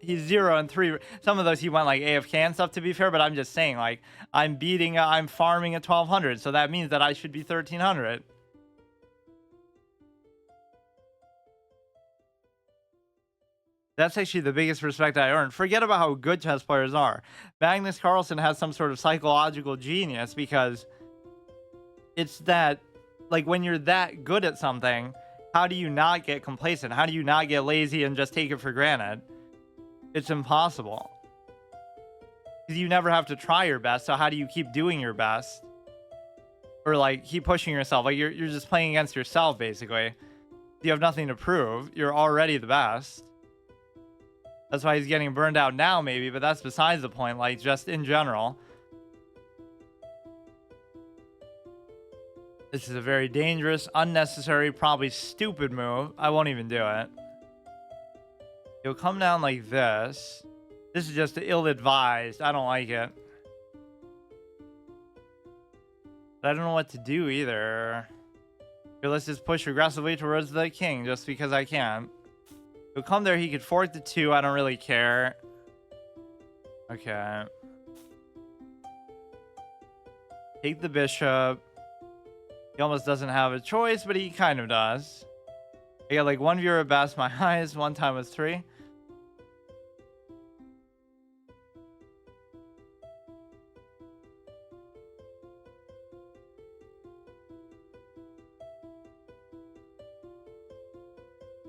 he's 0 and 3. Some of those he went like AFK and stuff, to be fair, but I'm just saying, like, I'm farming at 1200, so that means that I should be 1300. That's actually the biggest respect I earned. Forget about how good chess players are. Magnus Carlsen has some sort of psychological genius, because it's that, like, when you're that good at something, how do you not get complacent? How do you not get lazy and just take it for granted? It's impossible. Because you never have to try your best, so how do you keep doing your best? Or, like, keep pushing yourself. Like, you're just playing against yourself, basically. You have nothing to prove. You're already the best. That's why he's getting burned out now, maybe, but that's besides the point, like, just in general. This is a very dangerous, unnecessary, probably stupid move. I won't even do it. He'll come down like this. This is just ill-advised. I don't like it. But I don't know what to do either. Here, let's just push aggressively towards the king, just because I can. He'll come there. He could fork the 2. I don't really care. Okay. Take the bishop. He almost doesn't have a choice, but he kind of does. I got like 1 viewer at best. My highest one time was 3.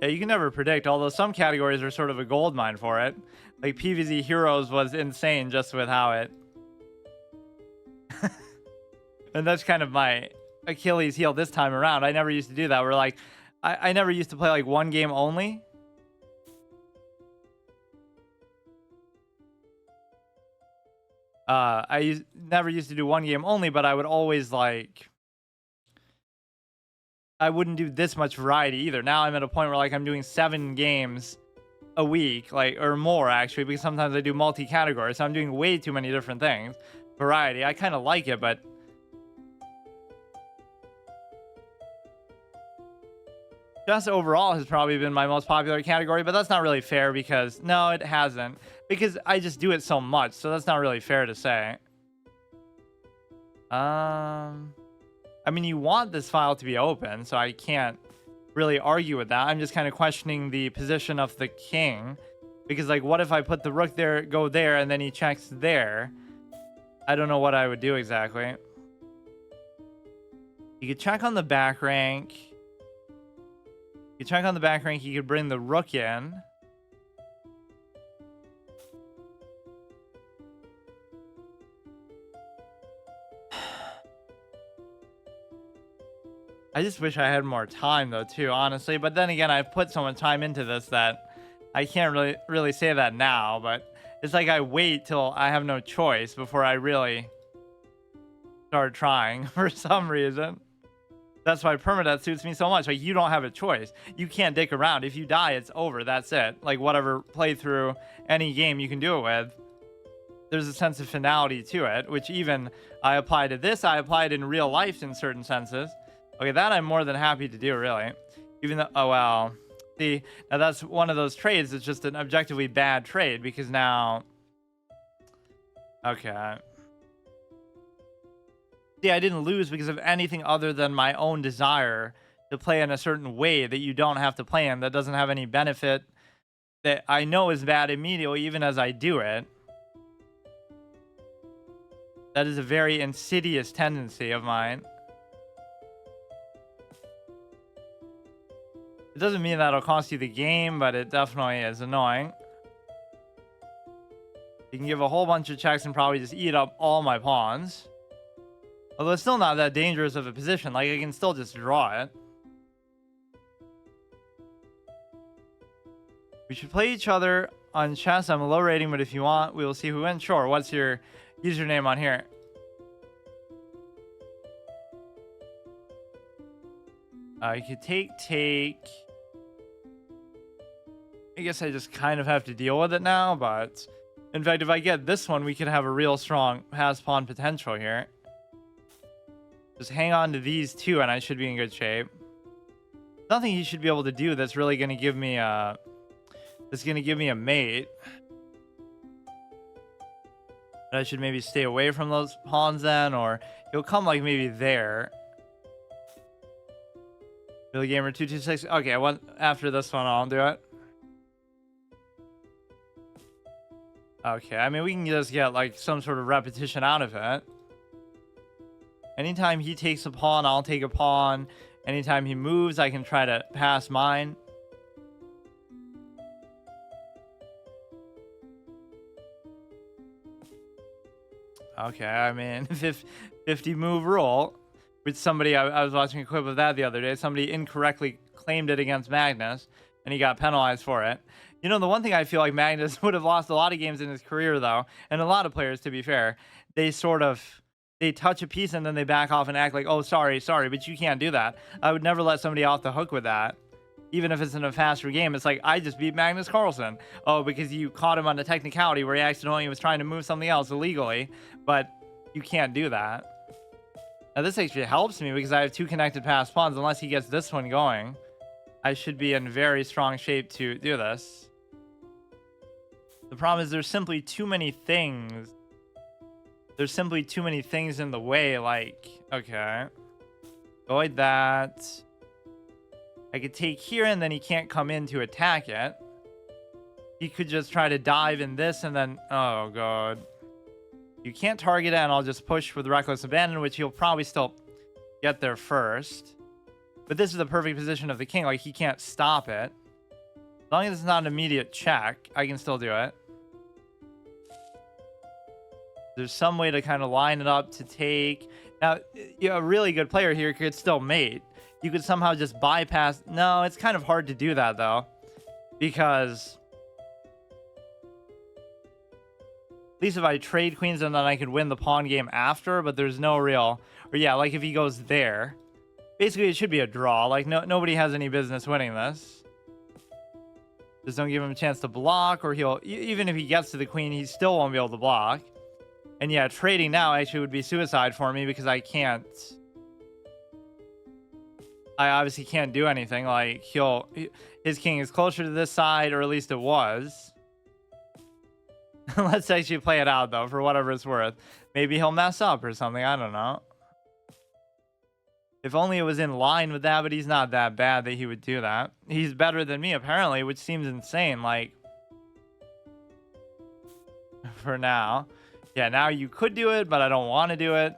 Yeah, you can never predict, although some categories are sort of a gold mine for it. Like PvZ Heroes was insane just with how it... And that's kind of my Achilles heel this time around. I never used to do that. We're like, I never used to play like one game only. Never used to do one game only, but I would always like... I wouldn't do this much variety either. Now I'm at a point where like I'm doing 7 games a week, like, or more actually, because sometimes I do multi-category, so I'm doing way too many different things. Variety, I kind of like it, but chess overall has probably been my most popular category, but that's not really fair because no, it hasn't, because I just do it so much, so that's not really fair to say. I mean, you want this file to be open, so I can't really argue with that. I'm just kind of questioning the position of the king. Because, like, what if I put the rook there, go there, and then he checks there? I don't know what I would do exactly. You could check on the back rank. You could check on the back rank. You could bring the rook in. I just wish I had more time, though, too, honestly. But then again, I've put so much time into this that I can't really say that now. But it's like I wait till I have no choice before I really start trying for some reason. That's why permadeath suits me so much. Like, you don't have a choice. You can't dick around. If you die, it's over. That's it. Like, whatever playthrough, any game you can do it with, there's a sense of finality to it, which even I apply to this. I applied in real life in certain senses. Okay, that I'm more than happy to do, really. Even though, oh, well. See, now that's one of those trades that's just an objectively bad trade, because now... Okay. See, I didn't lose because of anything other than my own desire to play in a certain way that you don't have to play in, that doesn't have any benefit, that I know is bad immediately, even as I do it. That is a very insidious tendency of mine. It doesn't mean that'll cost you the game, but it definitely is annoying. You can give a whole bunch of checks and probably just eat up all my pawns. Although it's still not that dangerous of a position. Like, I can still just draw it. We should play each other on chess. I'm a low rating, but if you want, we will see who wins. Sure. What's your username on here? You could take. I guess I just kind of have to deal with it now, but... In fact, if I get this one, we could have a real strong pass-pawn potential here. Just hang on to these two, and I should be in good shape. Nothing he should be able to do that's really going to give me a... That's going to give me a mate. But I should maybe stay away from those pawns then, or he'll come like maybe there. Billy Gamer 226. Okay, after this one, I'll do it. Okay, I mean, we can just get like some sort of repetition out of it. Anytime he takes a pawn, I'll take a pawn. Anytime he moves, I can try to pass mine. Okay, I mean, 50 move rule. Which somebody, I was watching a clip of that the other day. Somebody incorrectly claimed it against Magnus, and he got penalized for it. You know, the one thing I feel like Magnus would have lost a lot of games in his career, though, and a lot of players, to be fair, they touch a piece and then they back off and act like, oh, sorry, but you can't do that. I would never let somebody off the hook with that, even if it's in a faster game. It's like, I just beat Magnus Carlsen. Oh, because you caught him on a technicality where he accidentally was trying to move something else illegally, but you can't do that. Now, this actually helps me because I have two connected pass pawns. Unless he gets this one going, I should be in very strong shape to do this. The problem is there's simply too many things. There's simply too many things in the way, like, okay. Avoid that. I could take here, and then he can't come in to attack it. He could just try to dive in this, and then, oh, God. You can't target it, and I'll just push with Reckless Abandon, which he'll probably still get there first. But this is the perfect position of the king. Like, he can't stop it. As long as it's not an immediate check, I can still do it. There's some way to kind of line it up to take. Now, a really good player here could still mate. You could somehow just bypass. No, it's kind of hard to do that, though. Because... at least if I trade queens, and then I could win the pawn game after, but there's no real... or yeah, like if he goes there. Basically, it should be a draw. Like, nobody has any business winning this. Just don't give him a chance to block, or he'll... even if he gets to the queen, he still won't be able to block. And yeah, trading now actually would be suicide for me because I can't... I obviously can't do anything. Like, his king is closer to this side, or at least it was. Let's actually play it out, though, for whatever it's worth. Maybe he'll mess up or something. I don't know. If only it was in line with that, but he's not that bad that he would do that. He's better than me, apparently, which seems insane, like... for now. Yeah, now you could do it, but I don't want to do it.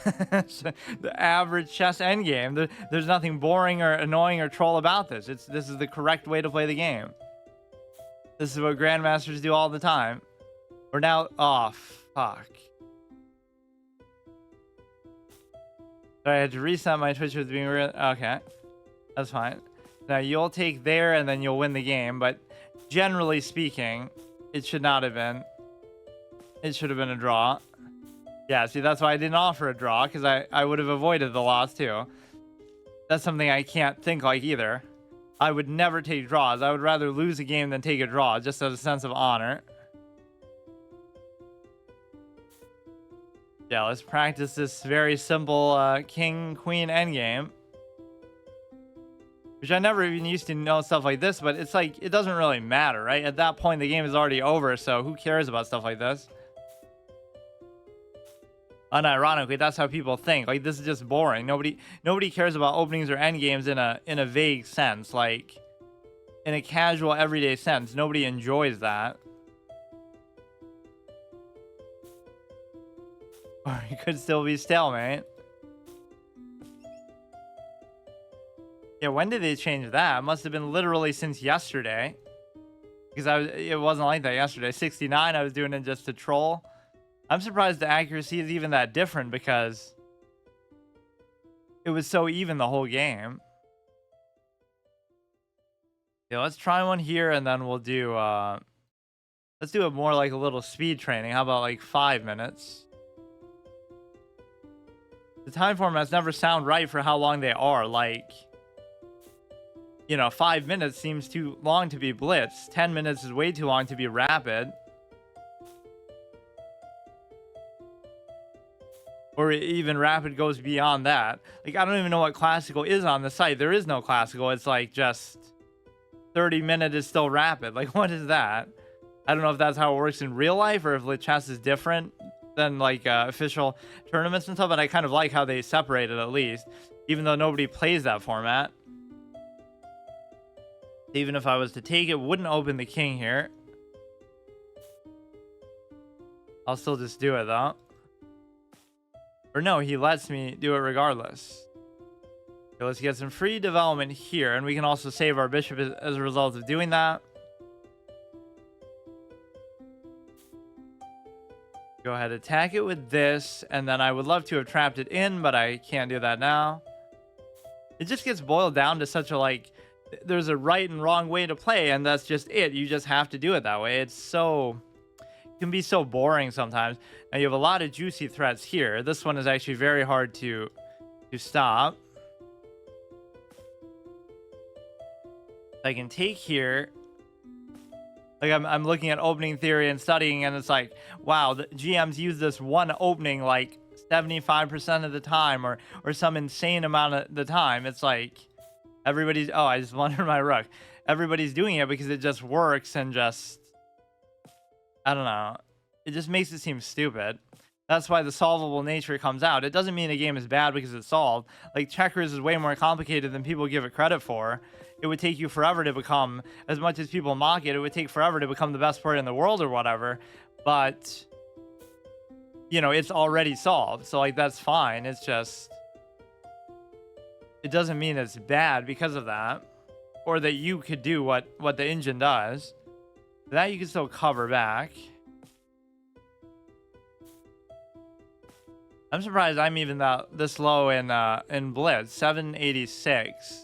The average chess endgame. There's nothing boring or annoying or troll about this. This is the correct way to play the game. This is what grandmasters do all the time. We're now... oh, fuck. So I had to reset my Twitch with being real. Okay. That's fine. Now you'll take there and then you'll win the game, but generally speaking, it should not have been. It should have been a draw. Yeah, see, that's why I didn't offer a draw, because I would have avoided the loss too. That's something I can't think like either. I would never take draws. I would rather lose a game than take a draw, just as a sense of honor. Yeah, let's practice this very simple king, queen endgame. Which I never even used to know stuff like this, but it's like, it doesn't really matter, right? At that point, the game is already over, so who cares about stuff like this? Unironically, that's how people think. Like, this is just boring. Nobody cares about openings or endgames in a vague sense. Like, in a casual, everyday sense. Nobody enjoys that. Or it could still be stalemate. Yeah, when did they change that? It must have been literally since yesterday. Because it wasn't like that yesterday. 69, I was doing it just to troll. I'm surprised the accuracy is even that different because it was so even the whole game. Yeah, let's try one here and then we'll do let's do it more like a little speed training. How about like 5 minutes? The time formats never sound right for how long they are. Like, you know, 5 minutes seems too long to be blitz. 10 minutes is way too long to be rapid. Or even rapid goes beyond that. Like, I don't even know what classical is on the site. There is no classical. It's like just 30 minute is still rapid. Like, what is that? I don't know if that's how it works in real life or if lit chess is different than like official tournaments and stuff. But I kind of like how they separate it at least, even though nobody plays that format. Even if I was to take it, wouldn't open the king here. I'll still just do it though. Or no, he lets me do it regardless. Okay, let's get some free development here. And we can also save our bishop as a result of doing that. Go ahead, attack it with this. And then I would love to have trapped it in, but I can't do that now. It just gets boiled down to such a, like, there's a right and wrong way to play. And that's just it. You just have to do it that way. It's so... can be so boring sometimes. Now you have a lot of juicy threats here. This one is actually very hard to stop. I can take here. Like I'm looking at opening theory and studying, and it's like, wow, the GMs use this one opening like 75% of the time, or some insane amount of the time. It's like everybody's, oh, I just wandered my rook. Everybody's doing it because it just works, and just, I don't know. It just makes it seem stupid. That's why the solvable nature comes out. It doesn't mean a game is bad because it's solved. Like, checkers is way more complicated than people give it credit for. It would take you forever to become, as much as people mock it, it would take forever to become the best player in the world or whatever. But, you know, it's already solved. So, like, that's fine. It's just, it doesn't mean it's bad because of that. Or that you could do what the engine does. That you can still cover back. I'm surprised I'm even this low in blitz. 786.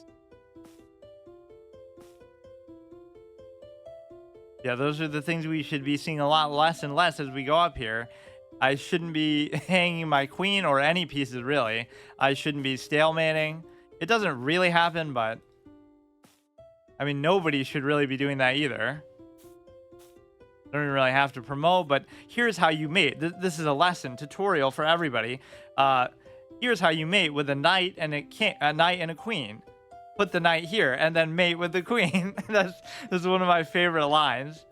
Yeah, those are the things we should be seeing a lot less and less as we go up here. I shouldn't be hanging my queen or any pieces, really. I shouldn't be stalemating. It doesn't really happen, but... I mean, nobody should really be doing that either. Don't even really have to promote, but here's how you mate. This is a lesson, tutorial for everybody. Here's how you mate with a knight and a knight and a queen. Put the knight here and then mate with the queen. This is one of my favorite lines.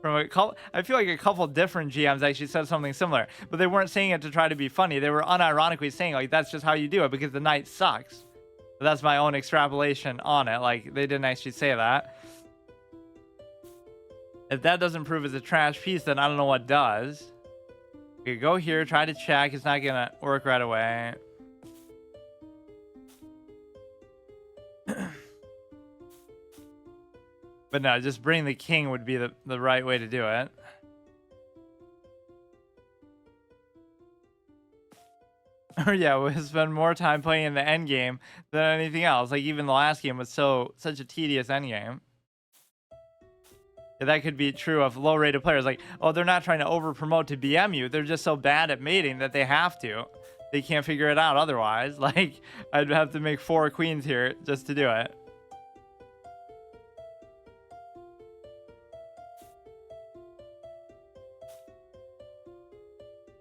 From a couple, I feel like a couple different GMs actually said something similar, but they weren't saying it to try to be funny. They were unironically saying, like, that's just how you do it because the knight sucks. But that's my own extrapolation on it. Like, they didn't actually say that. If that doesn't prove it's a trash piece, then I don't know what does. Okay, go here, try to check. It's not gonna work right away. But no, just bring the king would be the right way to do it. Or yeah, we'll spend more time playing in the end game than anything else. Like, even the last game was such a tedious end game. Yeah, that could be true of low-rated players. Like, oh, they're not trying to over-promote to BM you. They're just so bad at mating that they have to. They can't figure it out otherwise. Like, I'd have to make 4 queens here just to do it.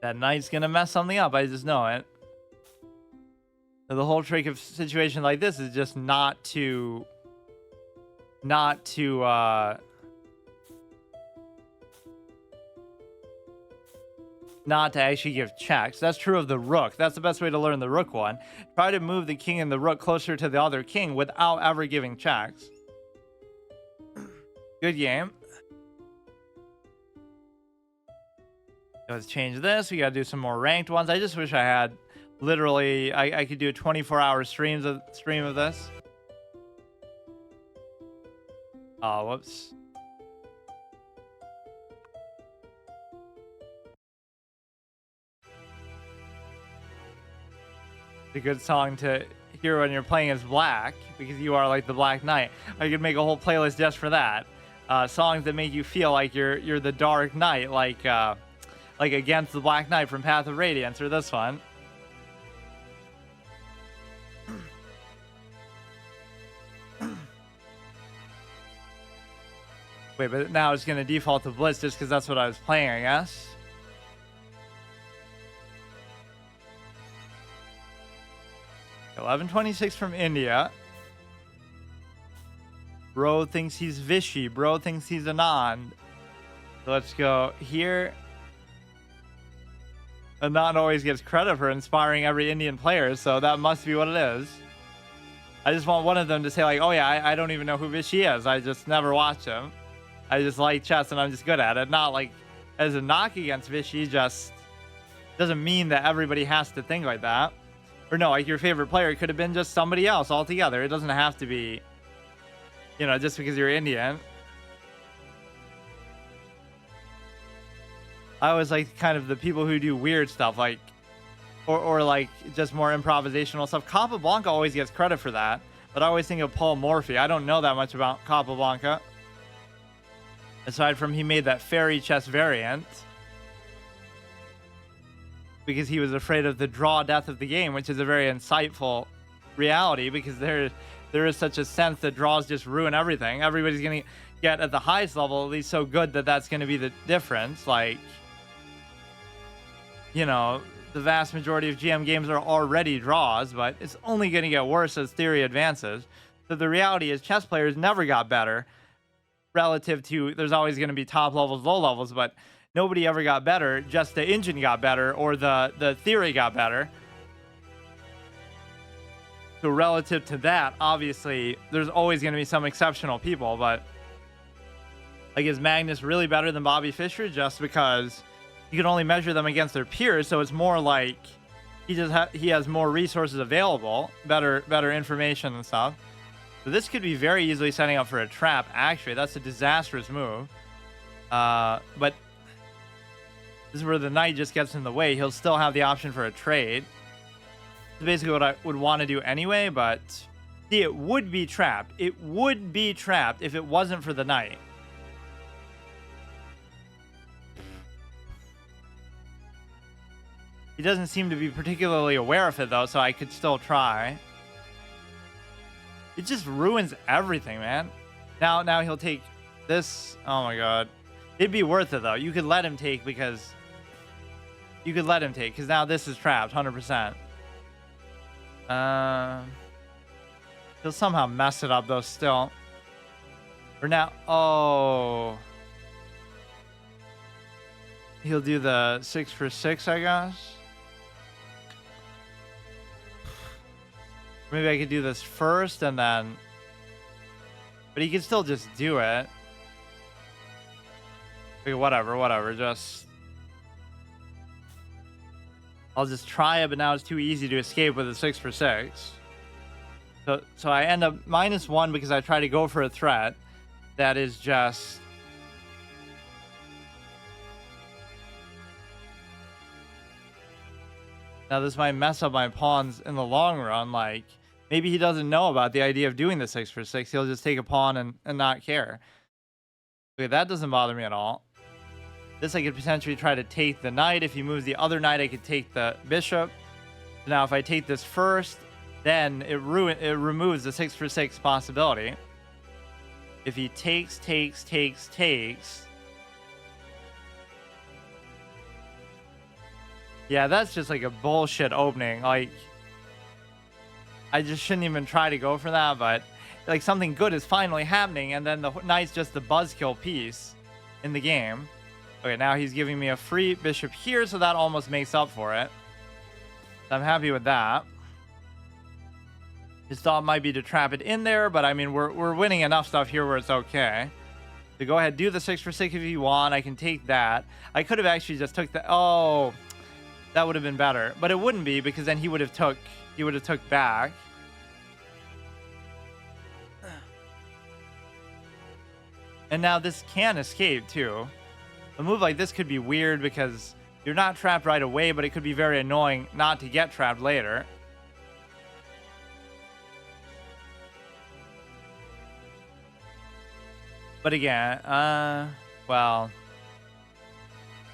That knight's gonna mess something up. I just know it. So the whole trick of situation like this is just not to actually give checks. That's true of the rook. That's the best way to learn the rook one. Try to move the king and the rook closer to the other king without ever giving checks. Good game. Let's change this. We gotta do some more ranked ones. I just wish I had literally I could do a 24-hour stream of this. Oh, whoops. A good song to hear when you're playing as black, because you are like the Black Knight. I could make a whole playlist just for that. Songs that make you feel like you're the Dark Knight, like Against the Black Knight from Path of Radiance, or this one. Wait, but now it's gonna default to Blitz just because that's what I was playing, I guess. $11.26 from India. Bro thinks he's Vishy. Bro thinks he's Anand. So let's go here. Anand always gets credit for inspiring every Indian player, so that must be what it is. I just want one of them to say, like, oh yeah, I don't even know who Vishy is. I just never watch him. I just like chess and I'm just good at it. Not like as a knock against Vishy, just doesn't mean that everybody has to think like that. Or no, like your favorite player could have been just somebody else altogether. It doesn't have to be, you know, just because you're Indian. I always like kind of the people who do weird stuff, like, or like just more improvisational stuff. Capablanca always gets credit for that, but I always think of Paul Morphy. I don't know that much about Capablanca. Aside from he made that fairy chess variant. Because he was afraid of the draw death of the game, which is a very insightful reality, because there is such a sense that draws just ruin everything. Everybody's going to get at the highest level at least so good that that's going to be the difference. Like, you know, the vast majority of GM games are already draws, but it's only going to get worse as theory advances. So the reality is chess players never got better relative to, there's always going to be top levels, low levels, but nobody ever got better. Just the engine got better, or the theory got better. So relative to that, obviously, there's always going to be some exceptional people, but like, is Magnus really better than Bobby Fischer just because you can only measure them against their peers? So it's more like he has more resources available, better information and stuff. So this could be very easily setting up for a trap. Actually, that's a disastrous move. But this is where the knight just gets in the way. He'll still have the option for a trade. It's basically what I would want to do anyway, but see, it would be trapped. It would be trapped if it wasn't for the knight. He doesn't seem to be particularly aware of it, though, so I could still try. It just ruins everything, man. Now he'll take this. Oh my god. It'd be worth it, though. You could let him take because now this is trapped 100%. He'll somehow mess it up, though, still. For now. Oh. He'll do the 6 for 6, I guess. Maybe I could do this first and then... But he could still just do it. Okay, whatever. Just... I'll just try it, but now it's too easy to escape with a 6 for 6. So I end up -1 because I try to go for a threat. That is just... Now this might mess up my pawns in the long run, like... Maybe he doesn't know about the idea of doing the 6 for 6. He'll just take a pawn and not care. Okay, that doesn't bother me at all. This I could potentially try to take the knight. If he moves the other knight, I could take the bishop. Now, if I take this first, then it removes the 6 for 6 possibility. If he takes. Yeah, that's just like a bullshit opening. Like, I just shouldn't even try to go for that, but like something good is finally happening, and then the knight's just the buzzkill piece in the game. Okay, now he's giving me a free bishop here, so that almost makes up for it. So I'm happy with that. His thought might be to trap it in there, but I mean, we're winning enough stuff here where it's okay. So go ahead, do the 6 for 6 if you want. I can take that. I could have actually just took the... Oh, that would have been better. But it wouldn't be, because then he would have took back. And now this can escape, too. A move like this could be weird because you're not trapped right away, but it could be very annoying not to get trapped later. But again, well,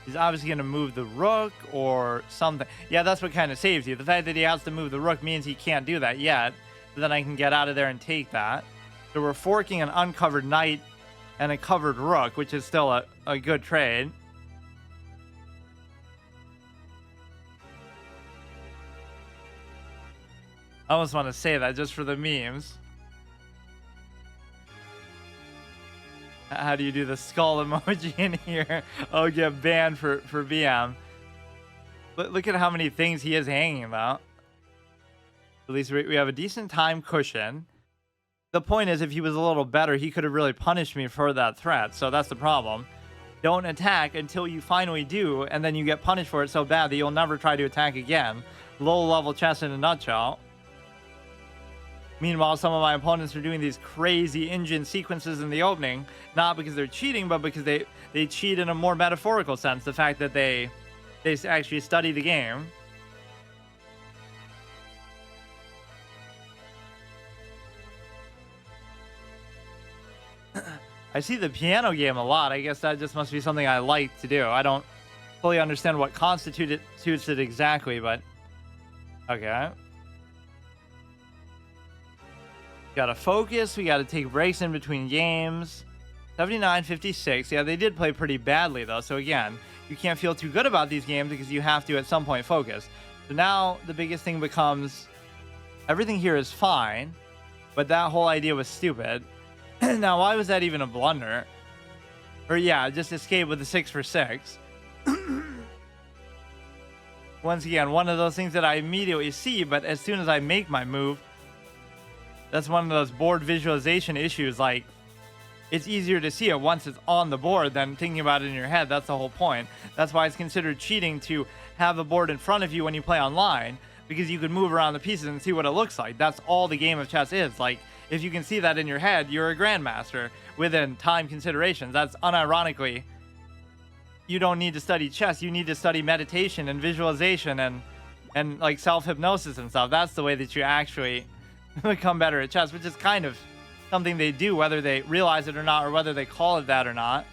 he's obviously going to move the rook or something. Yeah, that's what kind of saves you. The fact that he has to move the rook means he can't do that yet. So then I can get out of there and take that. So we're forking an uncovered knight and a covered rook, which is still a good trade. I almost want to say that just for the memes. How do you do the skull emoji in here? Oh, get banned for BM. But look at how many things he is hanging about. At least we have a decent time cushion. The point is, if he was a little better, he could have really punished me for that threat. So that's the problem. Don't attack until you finally do, and then you get punished for it so bad that you'll never try to attack again. Low-level chess in a nutshell. Meanwhile, some of my opponents are doing these crazy engine sequences in the opening, not because they're cheating, but because they cheat in a more metaphorical sense. The fact that they actually study the game. I see the piano game a lot. I guess that just must be something I like to do. I don't fully understand what constitutes it exactly, but okay. Gotta focus. We gotta take breaks in between games. 79-56. Yeah, they did play pretty badly, though. So, again, you can't feel too good about these games because you have to, at some point, focus. So now the biggest thing becomes everything here is fine, but that whole idea was stupid. Now, why was that even a blunder? Or, yeah, just escape with the 6 for 6. Once again, one of those things that I immediately see, but as soon as I make my move, that's one of those board visualization issues. Like, it's easier to see it once it's on the board than thinking about it in your head. That's the whole point. That's why it's considered cheating to have a board in front of you when you play online, because you can move around the pieces and see what it looks like. That's all the game of chess is. Like, if you can see that in your head, you're a grandmaster within time considerations. That's unironically, you don't need to study chess. You need to study meditation and visualization and like self-hypnosis and stuff. That's the way that you actually become better at chess, which is kind of something they do, whether they realize it or not, or whether they call it that or not.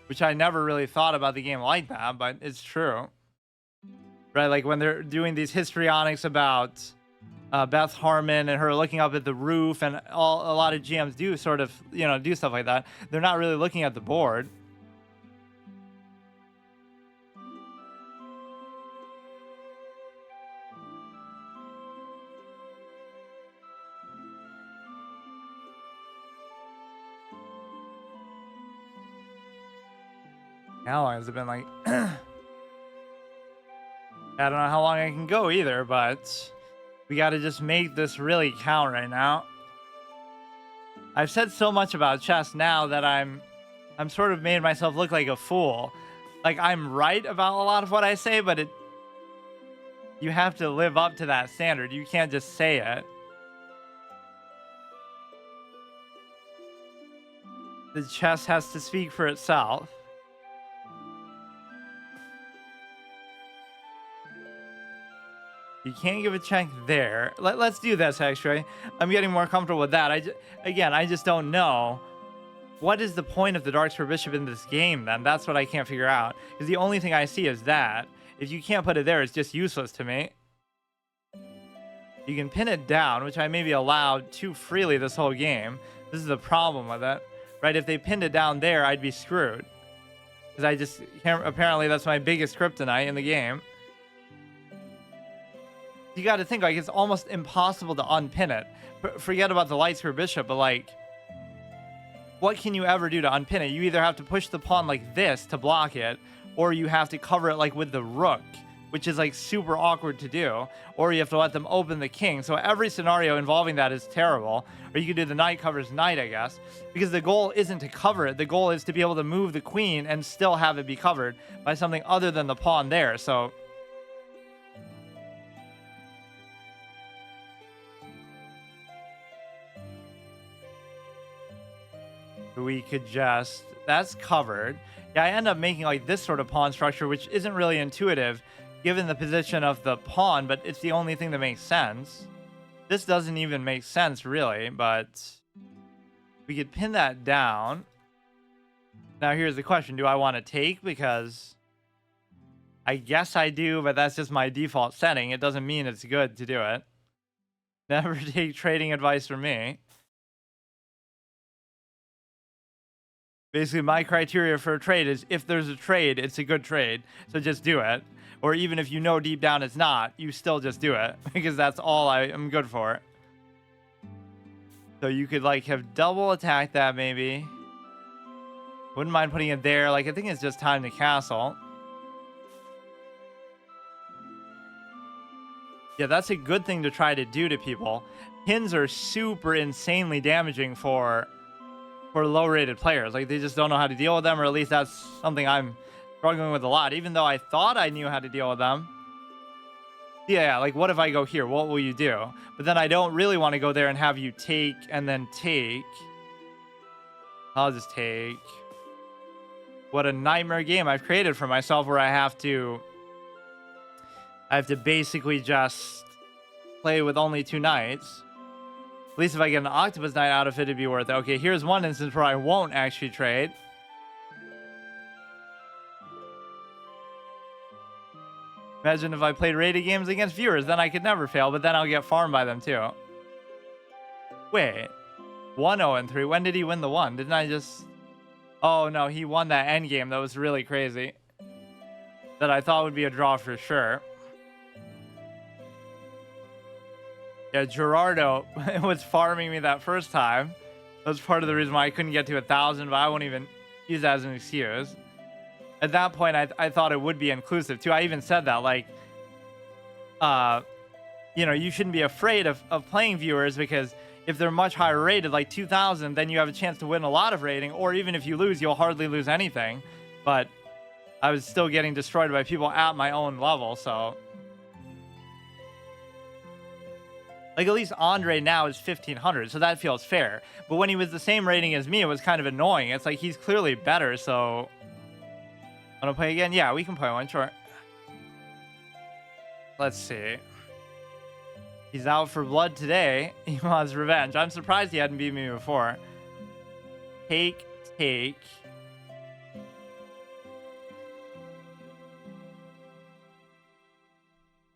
Which I never really thought about the game like that, but it's true. Right, like when they're doing these histrionics about Beth Harmon and her looking up at the roof, and a lot of GMs do sort of, do stuff like that. They're not really looking at the board. How long has it been? Like, I don't know how long I can go either, but we got to just make this really count right now. I've said so much about chess now that I'm sort of made myself look like a fool. Like, I'm right about a lot of what I say, but you have to live up to that standard. You can't just say it. The chess has to speak for itself. You can't give a check there. Let's do this, actually. I'm getting more comfortable with that. Again, I just don't know. What is the point of the dark square bishop in this game, then? That's what I can't figure out. Because the only thing I see is that. If you can't put it there, it's just useless to me. You can pin it down, which I may be allowed too freely this whole game. This is the problem with it. Right? If they pinned it down there, I'd be screwed. Because I just can't... Apparently, that's my biggest kryptonite in the game. You got to think, like, it's almost impossible to unpin it. Forget about the light square bishop, but, like... What can you ever do to unpin it? You either have to push the pawn like this to block it, or you have to cover it like with the rook, which is like super awkward to do, or you have to let them open the king. So every scenario involving that is terrible. Or you could do the knight covers knight, I guess, because the goal isn't to cover it. The goal is to be able to move the queen and still have it be covered by something other than the pawn there. So we could just... That's covered. Yeah, I end up making like this sort of pawn structure, which isn't really intuitive given the position of the pawn, but it's the only thing that makes sense. This doesn't even make sense, really, but we could pin that down. Now, here's the question. Do I want to take? Because I guess I do, but that's just my default setting. It doesn't mean it's good to do it. Never take trading advice from me. Basically, my criteria for a trade is if there's a trade, it's a good trade. So just do it. Or even if you know deep down it's not, you still just do it. Because that's all I am good for. So you could like have double attacked that maybe. Wouldn't mind putting it there. Like I think it's just time to castle. Yeah, that's a good thing to try to do to people. Pins are super insanely damaging for low-rated players. Like, they just don't know how to deal with them, or at least that's something I'm struggling with a lot, even though I thought I knew how to deal with them. Yeah, like, what if I go here? What will you do? But then I don't really want to go there and have you take and then take. I'll just take. What a nightmare game I've created for myself, where I have to basically just play with only 2 knights. At least if I get an octopus knight out of it, it'd be worth it. Okay, here's one instance where I won't actually trade. Imagine if I played rated games against viewers, then I could never fail, but then I'll get farmed by them too. Wait, 1-0-3. When did he win the 1? Didn't I just... Oh no, he won that end game. That was really crazy. That I thought would be a draw for sure. Yeah, Gerardo was farming me that first time. That was part of the reason why I couldn't get to 1,000, but I won't even use that as an excuse. At that point, I thought it would be inclusive, too. I even said that, like, you know, you shouldn't be afraid of playing viewers, because if they're much higher rated, like 2,000, then you have a chance to win a lot of rating, or even if you lose, you'll hardly lose anything. But I was still getting destroyed by people at my own level, so... Like, at least Andre now is 1,500, so that feels fair. But when he was the same rating as me, it was kind of annoying. It's like, he's clearly better, so... Want to play again? Yeah, we can play one, sure. Let's see. He's out for blood today. He wants revenge. I'm surprised he hadn't beat me before. Take.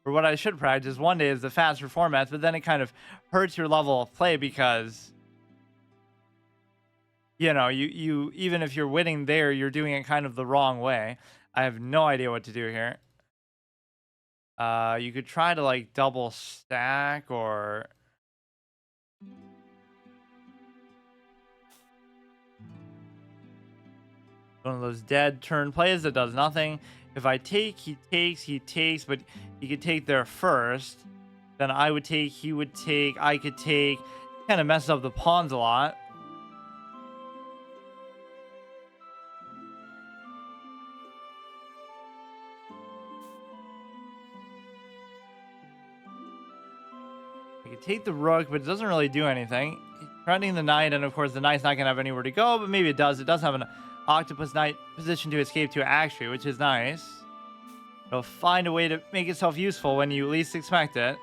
Or what I should practice one day is the faster formats, but then it kind of hurts your level of play, because, you know, you even if you're winning there, you're doing it kind of the wrong way. I have no idea what to do here. You could try to like double stack, or one of those dead turn plays that does nothing. If I take, he takes, but he could take there first. Then I would take, he would take, I could take. Kind of messes up the pawns a lot. I could take the rook, but it doesn't really do anything. He's threatening the knight, and of course the knight's not going to have anywhere to go, but maybe it does. It does have an octopus knight position to escape to, actually, which is nice. It'll find a way to make itself useful when you least expect it.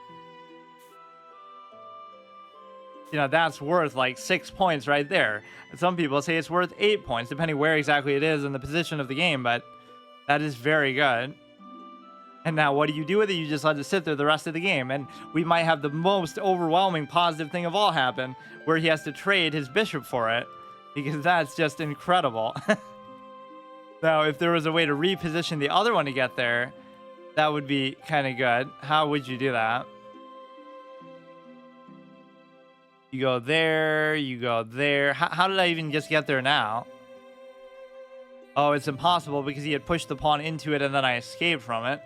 You know, that's worth like 6 points right there. Some people say it's worth 8 points, depending where exactly it is in the position of the game, but that is very good. And now what do you do with it? You just let it sit there the rest of the game. And we might have the most overwhelming positive thing of all happen, where he has to trade his bishop for it, because that's just incredible. Now, if there was a way to reposition the other one to get there, that would be kind of good. How would you do that? You go there, you go there. How did I even just get there now? Oh, it's impossible because he had pushed the pawn into it and then I escaped from it.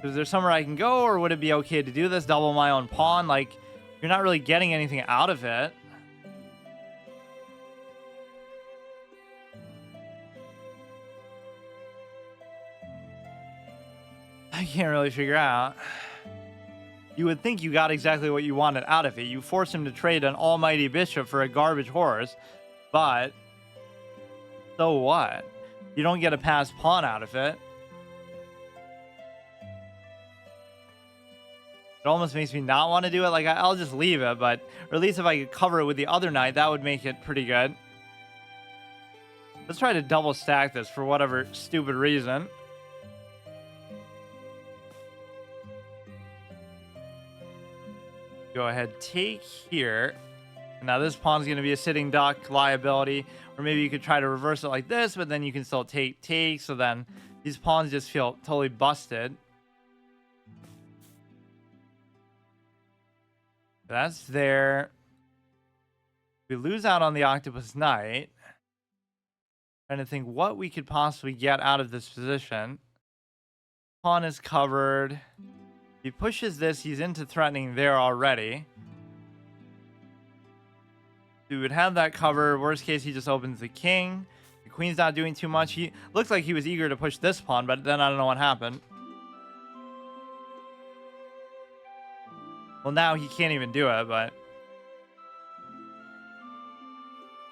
Is there somewhere I can go, or would it be okay to do this? Double my own pawn? Like, you're not really getting anything out of it. I can't really figure out. You would think you got exactly what you wanted out of it. You forced him to trade an almighty bishop for a garbage horse, but so what? You don't get a passed pawn out of it. It almost makes me not want to do it. Like, I'll just leave it, but or at least if I could cover it with the other knight, that would make it pretty good. Let's try to double stack this for whatever stupid reason. Go ahead, take here. Now this pawn's going to be a sitting duck liability, or maybe you could try to reverse it like this, but then you can still take, so then these pawns just feel totally busted. That's there. We lose out on the octopus knight. Trying to think what we could possibly get out of this position. Pawn is covered. If he pushes this, he's into threatening there already. We would have that cover. Worst case, he just opens the king. The queen's not doing too much. He looks like he was eager to push this pawn, but then I don't know what happened. Well, now he can't even do it, but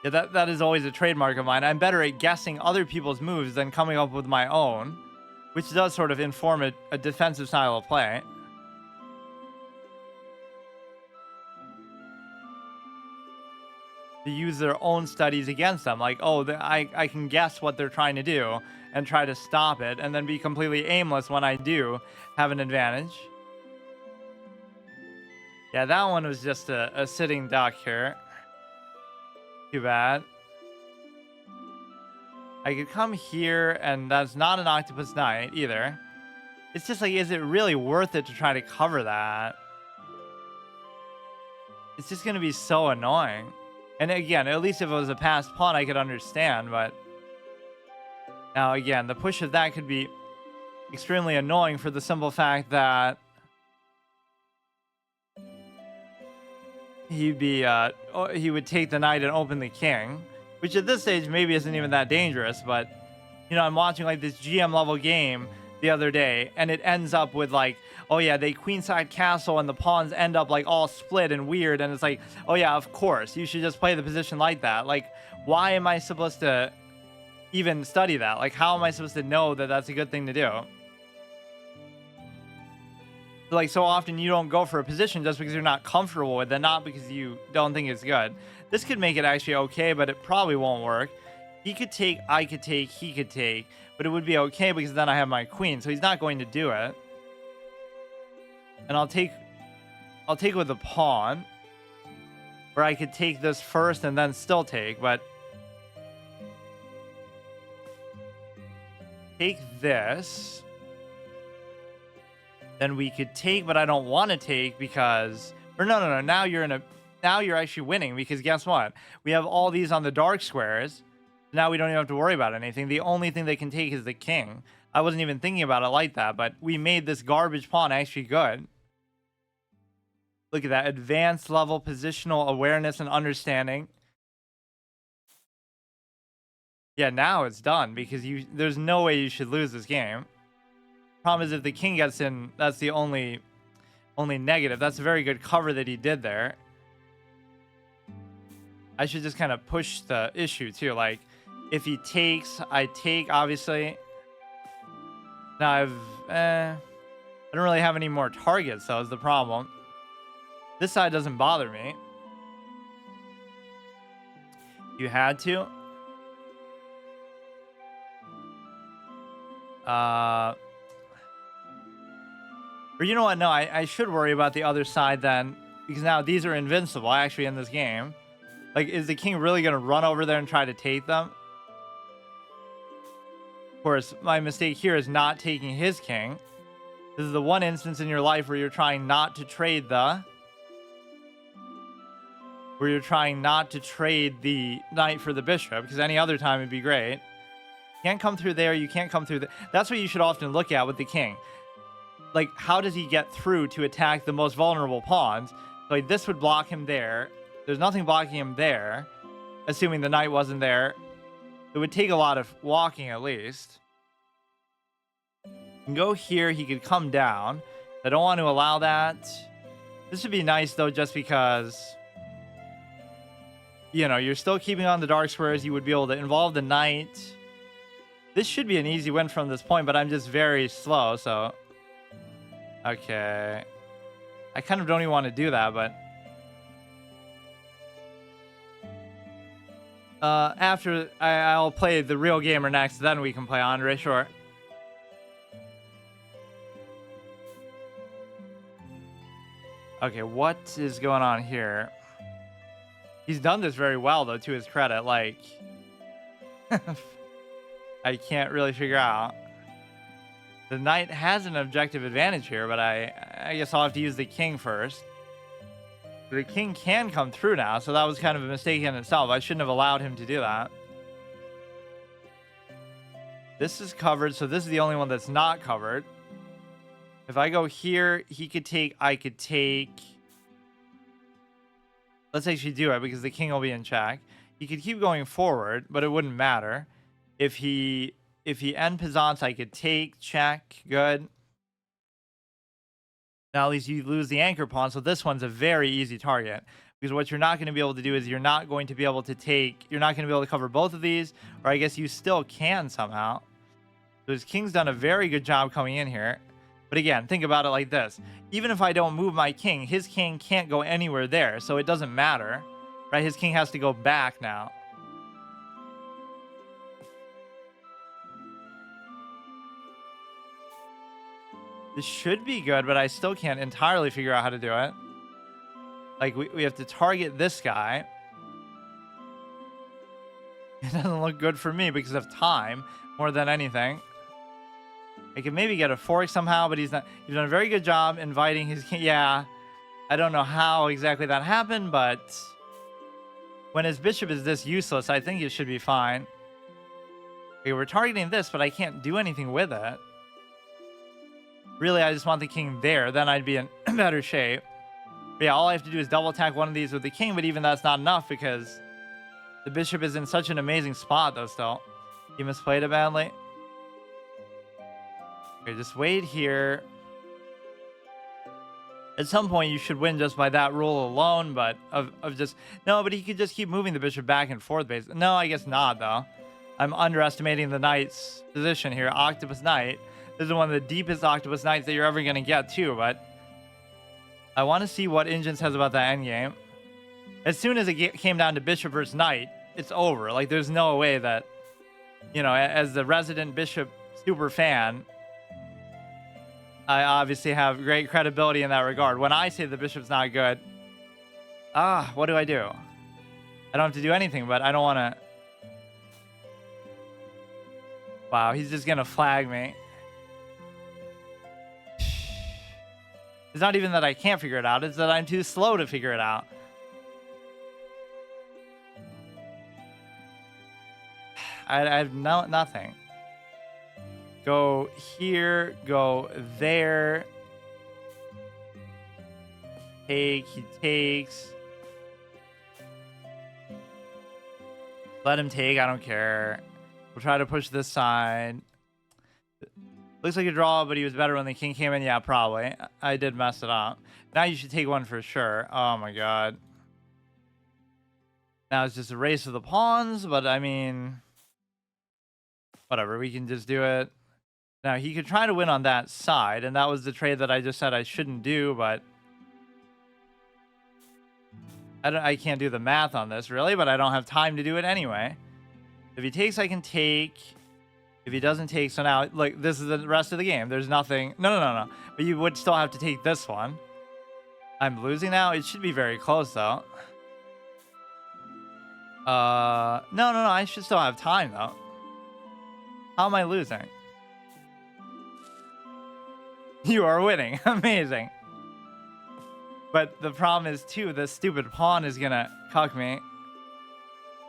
yeah, that is always a trademark of mine. I'm better at guessing other people's moves than coming up with my own, which does sort of inform a defensive style of play. To use their own studies against them, like, oh, I can guess what they're trying to do and try to stop it, and then be completely aimless when I do have an advantage. Yeah, that one was just a sitting duck here. Too bad. I could come here, and that's not an octopus knight either. It's just like, is it really worth it to try to cover that? It's just going to be so annoying. And again, at least if it was a passed pawn, I could understand, but now again, the push of that could be extremely annoying for the simple fact that he would take the knight and open the king, which at this stage maybe isn't even that dangerous. But you know, I'm watching like this GM level game the other day, and it ends up with like, oh yeah, they queenside castle and the pawns end up like all split and weird, and it's like, oh yeah, of course you should just play the position like that. Like, why am I supposed to even study that? Like, how am I supposed to know that that's a good thing to do? Like, so often you don't go for a position just because you're not comfortable with it, not because you don't think it's good. This could make it actually okay, but it probably won't work. He could take, I could take, he could take, but it would be okay because then I have my queen, so he's not going to do it. And I'll take with the pawn, where I could take this first and then still take, but take this. Then we could take, but I don't want to take because, or no. Now you're actually winning, because guess what? We have all these on the dark squares. Now we don't even have to worry about anything. The only thing they can take is the king. I wasn't even thinking about it like that, but we made this garbage pawn actually good. Look at that. Advanced level positional awareness and understanding. Yeah, now it's done, because there's no way you should lose this game. Problem is, if the king gets in, that's the only negative. That's a very good cover that he did there. I should just kind of push the issue too. Like, if he takes, I take, obviously. Now I don't really have any more targets, though, is the problem. This side doesn't bother me. You had to. Or you know what? No, I should worry about the other side then, because now these are invincible actually in this game. Like, is the king really going to run over there and try to take them? Of course, my mistake here is not taking his king. This is the one instance in your life where you're trying not to trade the knight for the bishop, because any other time it'd be great. You can't come through there. You can't come through there. That's what you should often look at with the king. Like, how does he get through to attack the most vulnerable pawns? Like, this would block him there. There's nothing blocking him there, assuming the knight wasn't there. It would take a lot of walking, at least. You can go here. He could come down. I don't want to allow that. This would be nice, though, just because, you know, you're still keeping on the dark squares. You would be able to involve the knight. This should be an easy win from this point, but I'm just very slow, so... Okay. I kind of don't even want to do that, but... after I'll play the real gamer next, then we can play Andre, sure. Okay, what is going on here? He's done this very well, though, to his credit. Like... I can't really figure out. The knight has an objective advantage here, but I guess I'll have to use the king first. The king can come through now, so that was kind of a mistake in itself. I shouldn't have allowed him to do that. This is covered, so this is the only one that's not covered. If I go here, he could take, I could take... Let's actually do it, because the king will be in check. He could keep going forward, but it wouldn't matter. If he end Pizants, I could take, check, good. Now at least you lose the anchor pawn, so this one's a very easy target. Because what you're not going to be able to do is you're not going to be able to cover both of these, or I guess you still can somehow. So his king's done a very good job coming in here. But again, think about it like this. Even if I don't move my king, his king can't go anywhere there, so it doesn't matter. Right? His king has to go back now. This should be good, but I still can't entirely figure out how to do it. Like, we have to target this guy. It doesn't look good for me because of time, more than anything. I can maybe get a fork somehow, but he's done a very good job inviting his king. Yeah, I don't know how exactly that happened, but when his bishop is this useless, I think it should be fine. Okay, we're targeting this, but I can't do anything with it. Really, I just want the king there. Then I'd be in better shape. But yeah, all I have to do is double attack one of these with the king, but even that's not enough because the bishop is in such an amazing spot, though, still. He misplayed it badly. Okay, just wait here. At some point, you should win just by that rule alone, but No, but he could just keep moving the bishop back and forth, basically. No, I guess not, though. I'm underestimating the knight's position here. Octopus Knight. This is one of the deepest octopus knights that you're ever going to get, too, but I want to see what Engine says about that endgame. As soon as it came down to bishop versus knight, it's over. Like, there's no way that, you know, as the resident bishop super fan, I obviously have great credibility in that regard. When I say the bishop's not good, what do? I don't have to do anything, but I don't want to... Wow, he's just going to flag me. It's not even that I can't figure it out. It's that I'm too slow to figure it out. I have nothing. Go here. Go there. Take. He takes. Let him take. I don't care. We'll try to push this side. Looks like a draw, but he was better when the king came in. Yeah, probably. I did mess it up. Now you should take one for sure. Oh, my God. Now it's just a race of the pawns, but I mean... Whatever, we can just do it. Now, he could try to win on that side, and that was the trade that I just said I shouldn't do, but I can't do the math on this, really, but I don't have time to do it anyway. If he takes, I can take. If he doesn't take, so now, like, this is the rest of the game. There's nothing. No. But you would still have to take this one. I'm losing now. It should be very close, though. No. I should still have time, though. How am I losing? You are winning. Amazing. But the problem is, too, the stupid pawn is going to cuck me.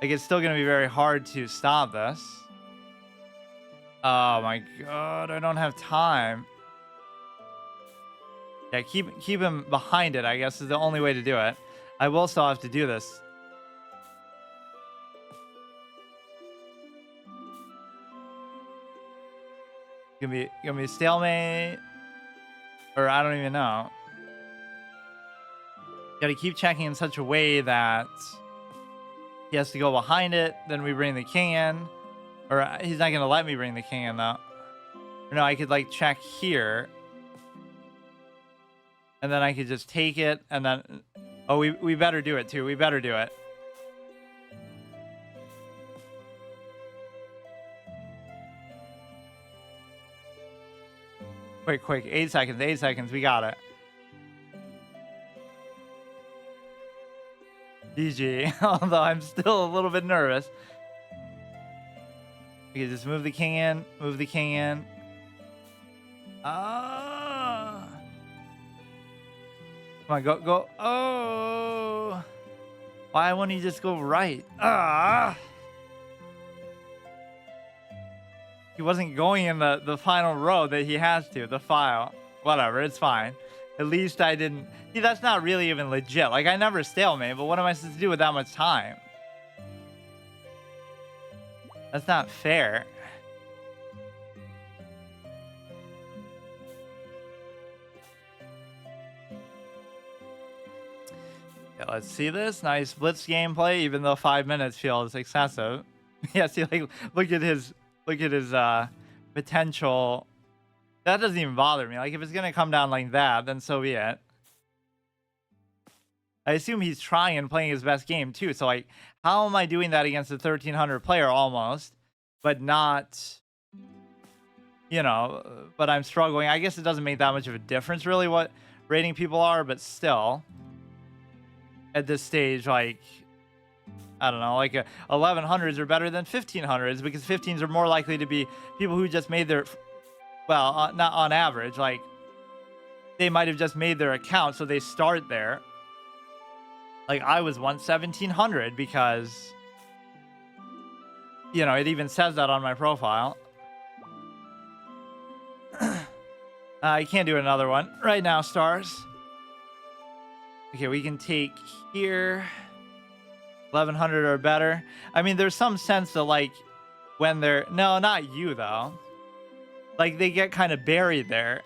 Like, it's still going to be very hard to stop this. Oh, my God. I don't have time. Yeah, keep him behind it, I guess, is the only way to do it. I will still have to do this. Gonna be stalemate. Or I don't even know. Gotta keep checking in such a way that he has to go behind it. Then we bring the king in. Or he's not gonna let me bring the king in, though. Or no, I could like check here. And then I could just take it. And then... Oh, we better do it, too. We better do it. Quick. 8 seconds. 8 seconds. We got it. GG. Although I'm still a little bit nervous. Okay, just move the king in. Move the king in. Ah. Come on, go. Oh. Why won't he just go right? Ah. He wasn't going in the final row that he has to, the file. Whatever, it's fine. At least I didn't... See, that's not really even legit. Like, I never stalemate, but what am I supposed to do with that much time? That's not fair. Yeah, let's see this. Nice blitz gameplay, even though 5 minutes feels excessive. Yeah, see, like, look at his potential. That doesn't even bother me. Like, if it's gonna come down like that, then so be it. I assume he's trying and playing his best game too. So like, how am I doing that against a 1300 player almost, but not, you know, but I'm struggling. I guess it doesn't make that much of a difference really what rating people are, but still at this stage, like, I don't know, like 1100s are better than 1500s because 15s are more likely to be people who just made their, well, not on average, like they might have just made their account, so they start there. Like I was once 1700 because, you know, it even says that on my profile. I can't do another one right now, stars. Okay, we can take here. 1100 or better. I mean, there's some sense that like when they're, no, not you though. Like they get kind of buried there.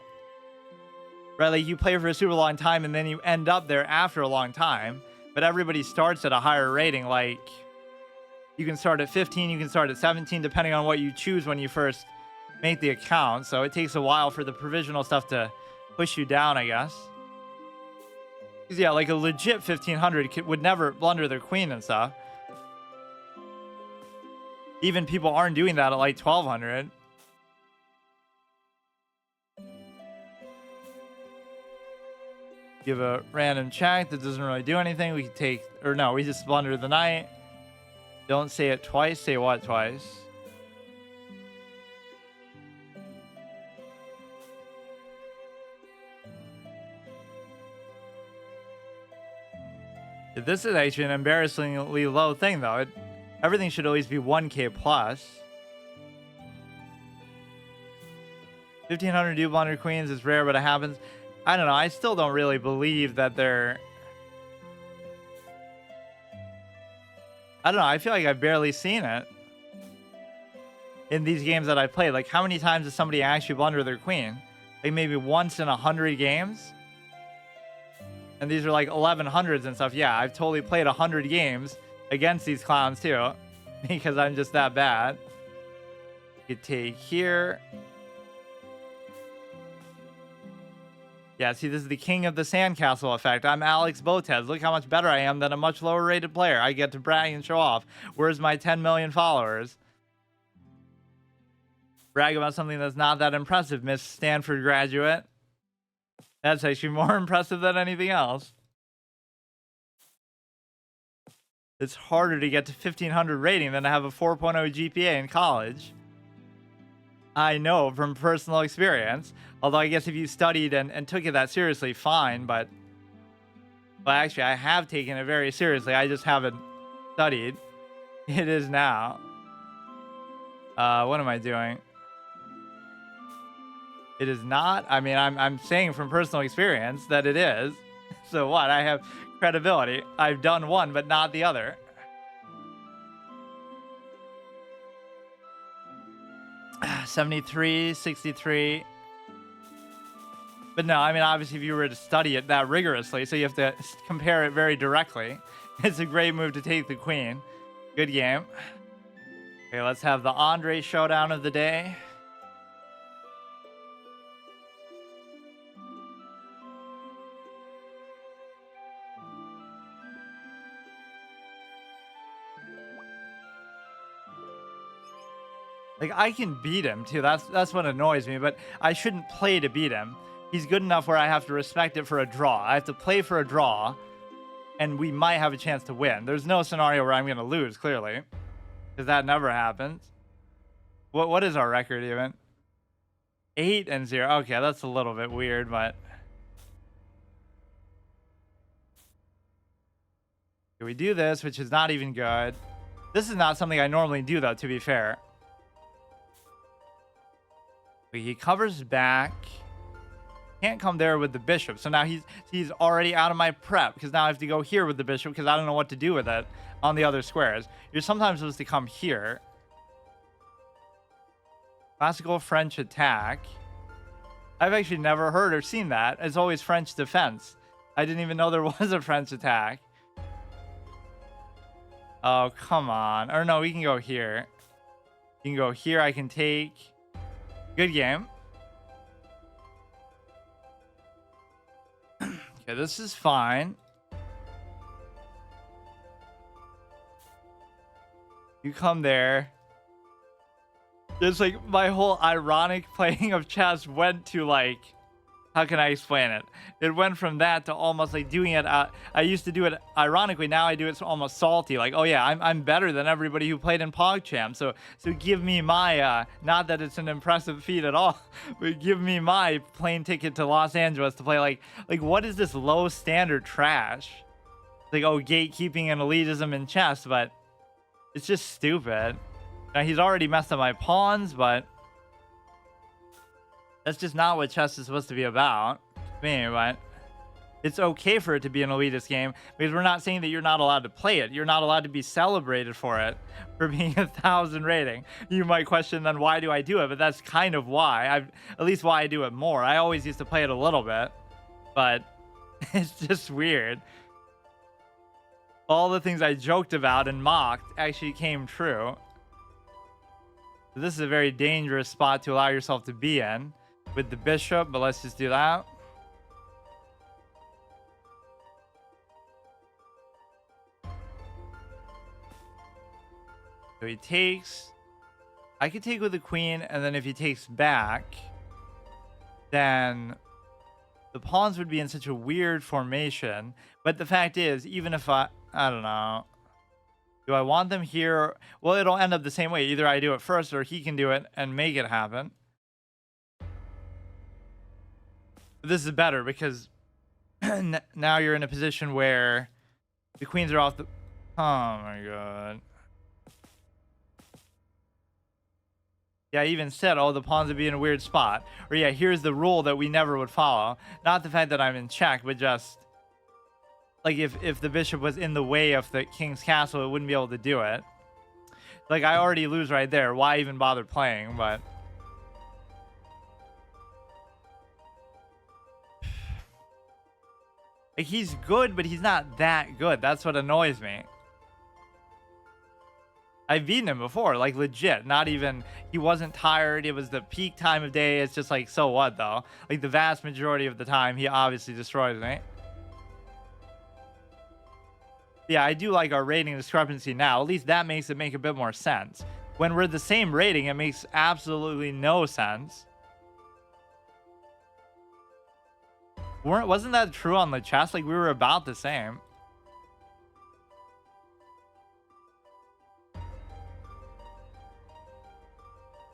Right? Like you play for a super long time and then you end up there after a long time. But everybody starts at a higher rating. Like you can start at 15, you can start at 17, depending on what you choose when you first make the account. So it takes a while for the provisional stuff to push you down, I guess. Yeah, like a legit 1500 would never blunder their queen and stuff. Even people aren't doing that at like 1200. Give a random check that doesn't really do anything. We can take, or no, we just blunder the knight. Don't say it twice. Say what twice? This is actually an embarrassingly low thing, though. Everything should always be 1k plus. 1500 do blunder queens is rare, but it happens. I don't know. I still don't really believe that they're... I don't know. I feel like I've barely seen it in these games that I played. Like, how many times does somebody actually blunder their queen? Like, maybe once in 100 games? And these are like 1100s and stuff. Yeah, I've totally played 100 games against these clowns too. Because I'm just that bad. You could take here. Yeah, see, this is the king of the sandcastle effect. I'm Alex Botez. Look how much better I am than a much lower rated player. I get to brag and show off. Where's my 10 million followers? Brag about something that's not that impressive, Miss Stanford graduate. That's actually more impressive than anything else. It's harder to get to 1500 rating than to have a 4.0 GPA in college. I know from personal experience. Although I guess if you studied and took it that seriously, fine. But actually, I have taken it very seriously. I just haven't studied. It is now. What am I doing? It is not. I mean, I'm saying from personal experience that it is. So what? I have credibility. I've done one, but not the other. $73, $63. But no, I mean, obviously, if you were to study it that rigorously, so you have to compare it very directly. It's a great move to take the queen. Good game. Okay, let's have the Andre showdown of the day. Like, I can beat him, too. That's what annoys me, but I shouldn't play to beat him. He's good enough where I have to respect it for a draw. I have to play for a draw, and we might have a chance to win. There's no scenario where I'm going to lose, clearly, because that never happens. What is our record, even? 8-0. Okay, that's a little bit weird, but... we do this, which is not even good. This is not something I normally do, though, to be fair. He covers back. Can't come there with the bishop. So now he's already out of my prep, because now I have to go here with the bishop because I don't know what to do with it on the other squares. You're sometimes supposed to come here. Classical French attack. I've actually never heard or seen that. It's always French defense. I didn't even know there was a French attack. Oh, come on. Or no, we can go here. You can go here. I can take... Good game. Okay, this is fine. You come there. Just like my whole ironic playing of chess went to like, how can I explain it? It went from that to almost like doing it. I used to do it ironically. Now I do it almost salty. Like, oh yeah, I'm better than everybody who played in Pogchamps. So give me my, not that it's an impressive feat at all, but give me my plane ticket to Los Angeles to play. Like what is this low standard trash? Like, oh, gatekeeping and elitism in chess, but it's just stupid. Now he's already messed up my pawns, but that's just not what chess is supposed to be about. Me, but it's okay for it to be an elitist game because we're not saying that you're not allowed to play it. You're not allowed to be celebrated for it, for being 1,000 rating. You might question then why do I do it, but that's kind of why. At least why I do it more. I always used to play it a little bit, but it's just weird. All the things I joked about and mocked actually came true. So this is a very dangerous spot to allow yourself to be in with the bishop, but let's just do that. So he takes. I could take with the queen, and then if he takes back, then the pawns would be in such a weird formation. But the fact is, even if I don't know. Do I want them here? Well, it'll end up the same way. Either I do it first or he can do it and make it happen. This is better because now you're in a position where the queens are off the... Oh my god. Yeah, I even said, oh, the pawns would be in a weird spot. Or yeah, here's the rule that we never would follow. Not the fact that I'm in check, but just... like if the bishop was in the way of the king's castle, it wouldn't be able to do it. Like, I already lose right there. Why even bother playing? But like, he's good, but he's not that good. That's what annoys me. I've beaten him before, like legit. Not even, he wasn't tired. It was the peak time of day. It's just like, so what though? Like the vast majority of the time, he obviously destroys me. Yeah, I do like our rating discrepancy now. At least that makes it make a bit more sense. When we're the same rating, it makes absolutely no sense. Wasn't that true on the chess? Like we were about the same.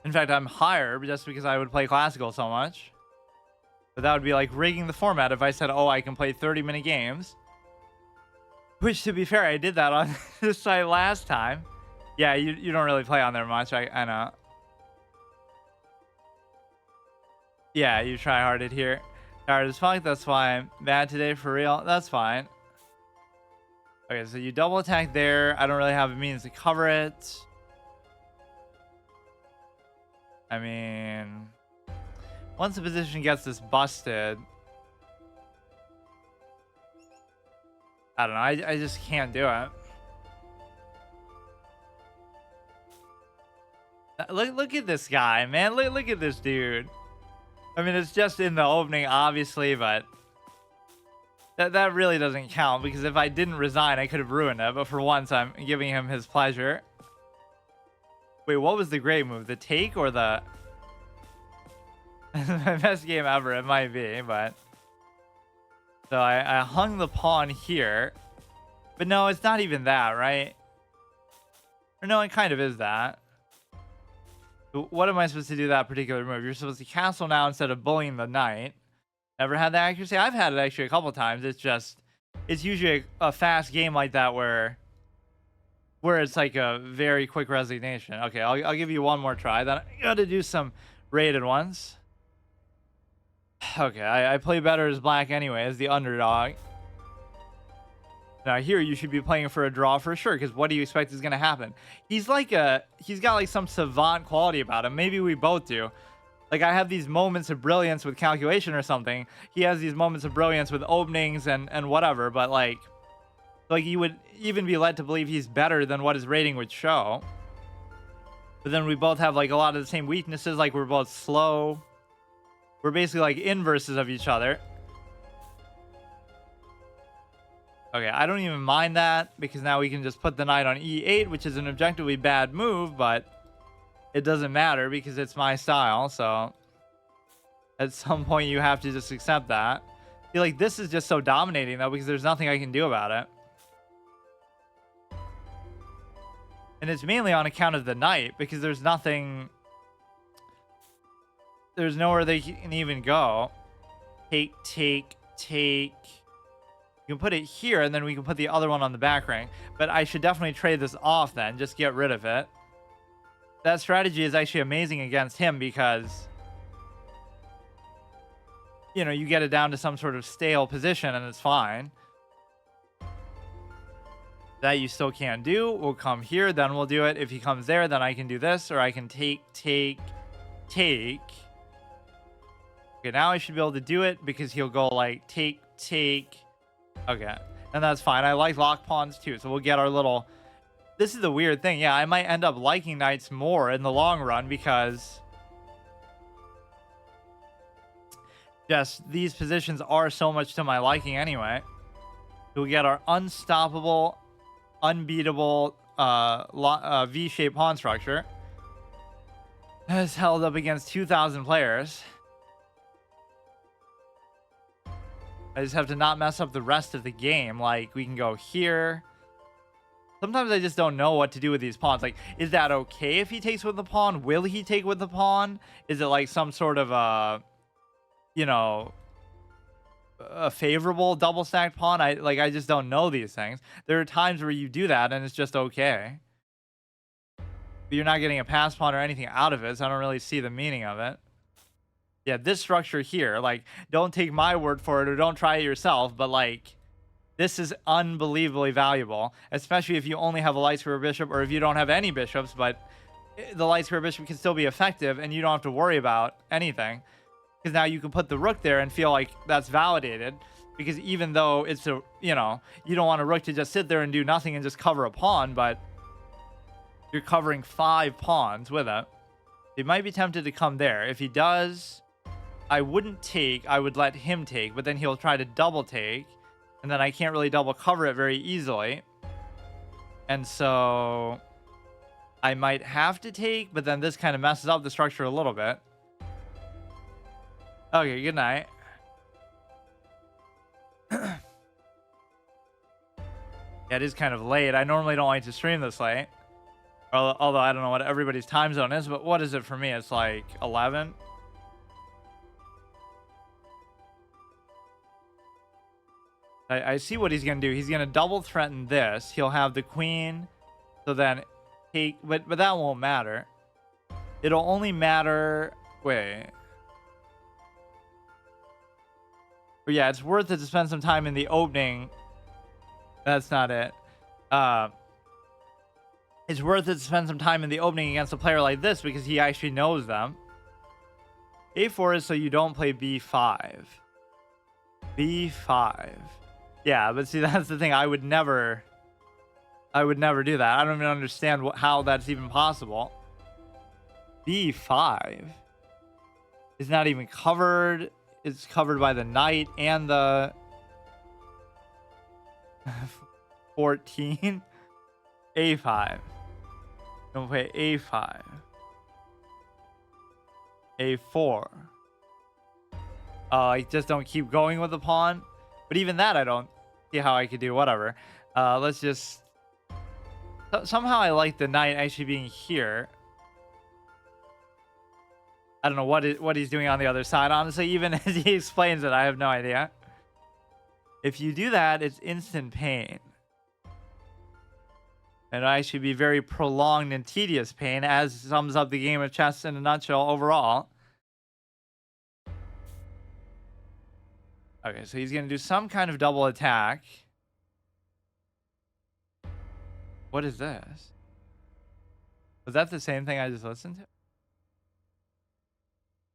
In fact, I'm higher just because I would play classical so much. But that would be like rigging the format if I said, oh, I can play 30-minute games. Which, to be fair, I did that on this site last time. Yeah, you don't really play on there much. I know. Yeah, you try hard it here. Hard as fuck, that's fine. Bad today for real, that's fine. Okay, so you double attack there. I don't really have a means to cover it. I mean, once the position gets this busted, I don't know. I just can't do it. Look at this guy, man. Look at this dude. I mean, it's just in the opening, obviously, but that really doesn't count because if I didn't resign, I could have ruined it. But for once, I'm giving him his pleasure. Wait, what was the great move? The take or the... My best game ever, it might be, but... So I hung the pawn here. But no, it's not even that, right? Or no, it kind of is that. What am I supposed to do that particular move? You're supposed to castle now instead of bullying the knight. Never had that accuracy? I've had it actually a couple times. It's just... It's usually a fast game like that where it's like a very quick resignation. Okay, I'll give you one more try. Then I gotta do some rated ones. Okay, I play better as black anyway, as the underdog. Now here you should be playing for a draw for sure, because what do you expect is going to happen? He's got like some savant quality about him. Maybe we both do. Like I have these moments of brilliance with calculation or something. He has these moments of brilliance with openings and whatever, but like you would even be led to believe he's better than what his rating would show. But then we both have like a lot of the same weaknesses, like we're both slow. We're basically like inverses of each other. Okay, I don't even mind that because now we can just put the knight on e8, which is an objectively bad move, but it doesn't matter because it's my style. So at some point you have to just accept that. I feel like this is just so dominating though because there's nothing I can do about it. And it's mainly on account of the knight because there's nothing... There's nowhere they can even go. Take. You can put it here, and then we can put the other one on the back rank. But I should definitely trade this off then. Just get rid of it. That strategy is actually amazing against him because... You know, you get it down to some sort of stale position, and it's fine. That you still can't do. We'll come here, then we'll do it. If he comes there, then I can do this, or I can take. Okay, now I should be able to do it because he'll go like take. Okay, and that's fine. I like lock pawns too, so we'll get our little... This is the weird thing. Yeah, I might end up liking knights more in the long run because just these positions are so much to my liking anyway. We'll get our unstoppable, unbeatable V-shaped pawn structure. It's held up against 2,000 players. I just have to not mess up the rest of the game. Like, we can go here. Sometimes I just don't know what to do with these pawns. Like, is that okay if he takes with the pawn? Will he take with the pawn? Is it like some sort of a, you know, a favorable double stacked pawn? I just don't know these things. There are times where you do that and it's just okay. But you're not getting a pass pawn or anything out of it, so I don't really see the meaning of it. Yeah, this structure here, like, don't take my word for it or don't try it yourself, but, like, this is unbelievably valuable, especially if you only have a light square bishop or if you don't have any bishops, but the light square bishop can still be effective and you don't have to worry about anything because now you can put the rook there and feel like that's validated because even though it's a, you know, you don't want a rook to just sit there and do nothing and just cover a pawn, but you're covering 5 pawns with it. He might be tempted to come there. If he does, I wouldn't take. I would let him take, but then he'll try to double take, and then I can't really double cover it very easily. And so I might have to take, but then this kind of messes up the structure a little bit. Okay, good night. Yeah, it is kind of late. I normally don't like to stream this late. Although I don't know what everybody's time zone is, but what is it for me? It's like 11. I see what he's going to do. He's going to double threaten this. He'll have the queen. So then take... But that won't matter. It'll only matter... Wait. But yeah, it's worth it to spend some time in the opening. That's not it. It's worth it to spend some time in the opening against a player like this because he actually knows them. A4 is so you don't play B5. B5. Yeah, but see, that's the thing. I would never do that. I don't even understand how that's even possible. B5 is not even covered. It's covered by the knight and the 14. A5. Don't play A5. A4. I just don't keep going with the pawn. But even that, I don't see how I could do. Whatever. Let's just... Somehow I like the knight actually being here. I don't know what he's doing on the other side. Honestly, even as he explains it, I have no idea. If you do that, it's instant pain. It'll actually be very prolonged and tedious pain, as sums up the game of chess in a nutshell overall. Okay, so he's going to do some kind of double attack. What is this? Was that the same thing I just listened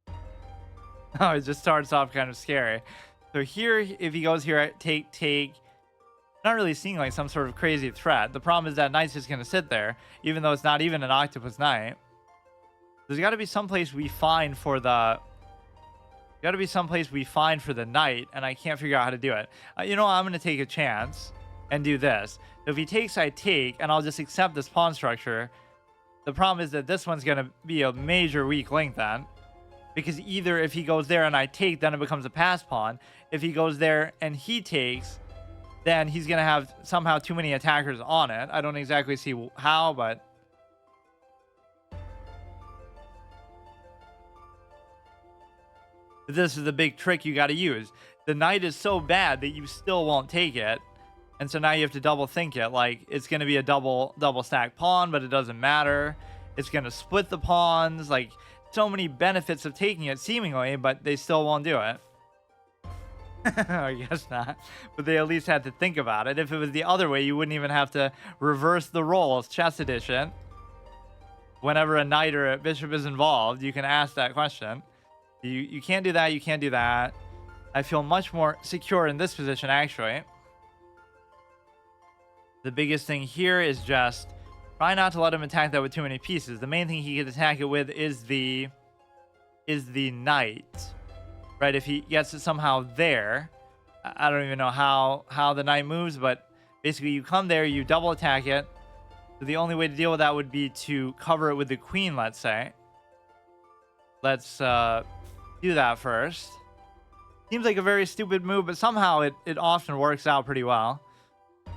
to? Oh, it just starts off kind of scary. So here, if he goes here, take... Not really seeing like some sort of crazy threat. The problem is that knight's just going to sit there, even though it's not even an octopus knight. There's got to be some place we find for the... Got to be some place we find for the knight, and I can't figure out how to do it. You know what? I'm going to take a chance and do this. So if he takes, I take, and I'll just accept this pawn structure. The problem is that this one's going to be a major weak link then. Because either if he goes there and I take, then it becomes a pass pawn. If he goes there and he takes... then he's going to have somehow too many attackers on it. I don't exactly see how, but... this is the big trick you got to use. The knight is so bad that you still won't take it. And so now you have to double think it. Like, it's going to be a double stack pawn, but it doesn't matter. It's going to split the pawns. Like, so many benefits of taking it, seemingly, but they still won't do it. I guess not, but they at least had to think about it. If it was the other way, you wouldn't even have to reverse the roles. Chess edition. Whenever a knight or a bishop is involved, you can ask that question. You can't do that. You can't do that. I feel much more secure in this position, actually. The biggest thing here is just try not to let him attack that with too many pieces. The main thing he could attack it with is the knight. Right, if he gets it somehow there, I don't even know how the knight moves, but basically you come there, you double attack it. So the only way to deal with that would be to cover it with the queen, let's say. Let's do that first. Seems like a very stupid move, but somehow it often works out pretty well.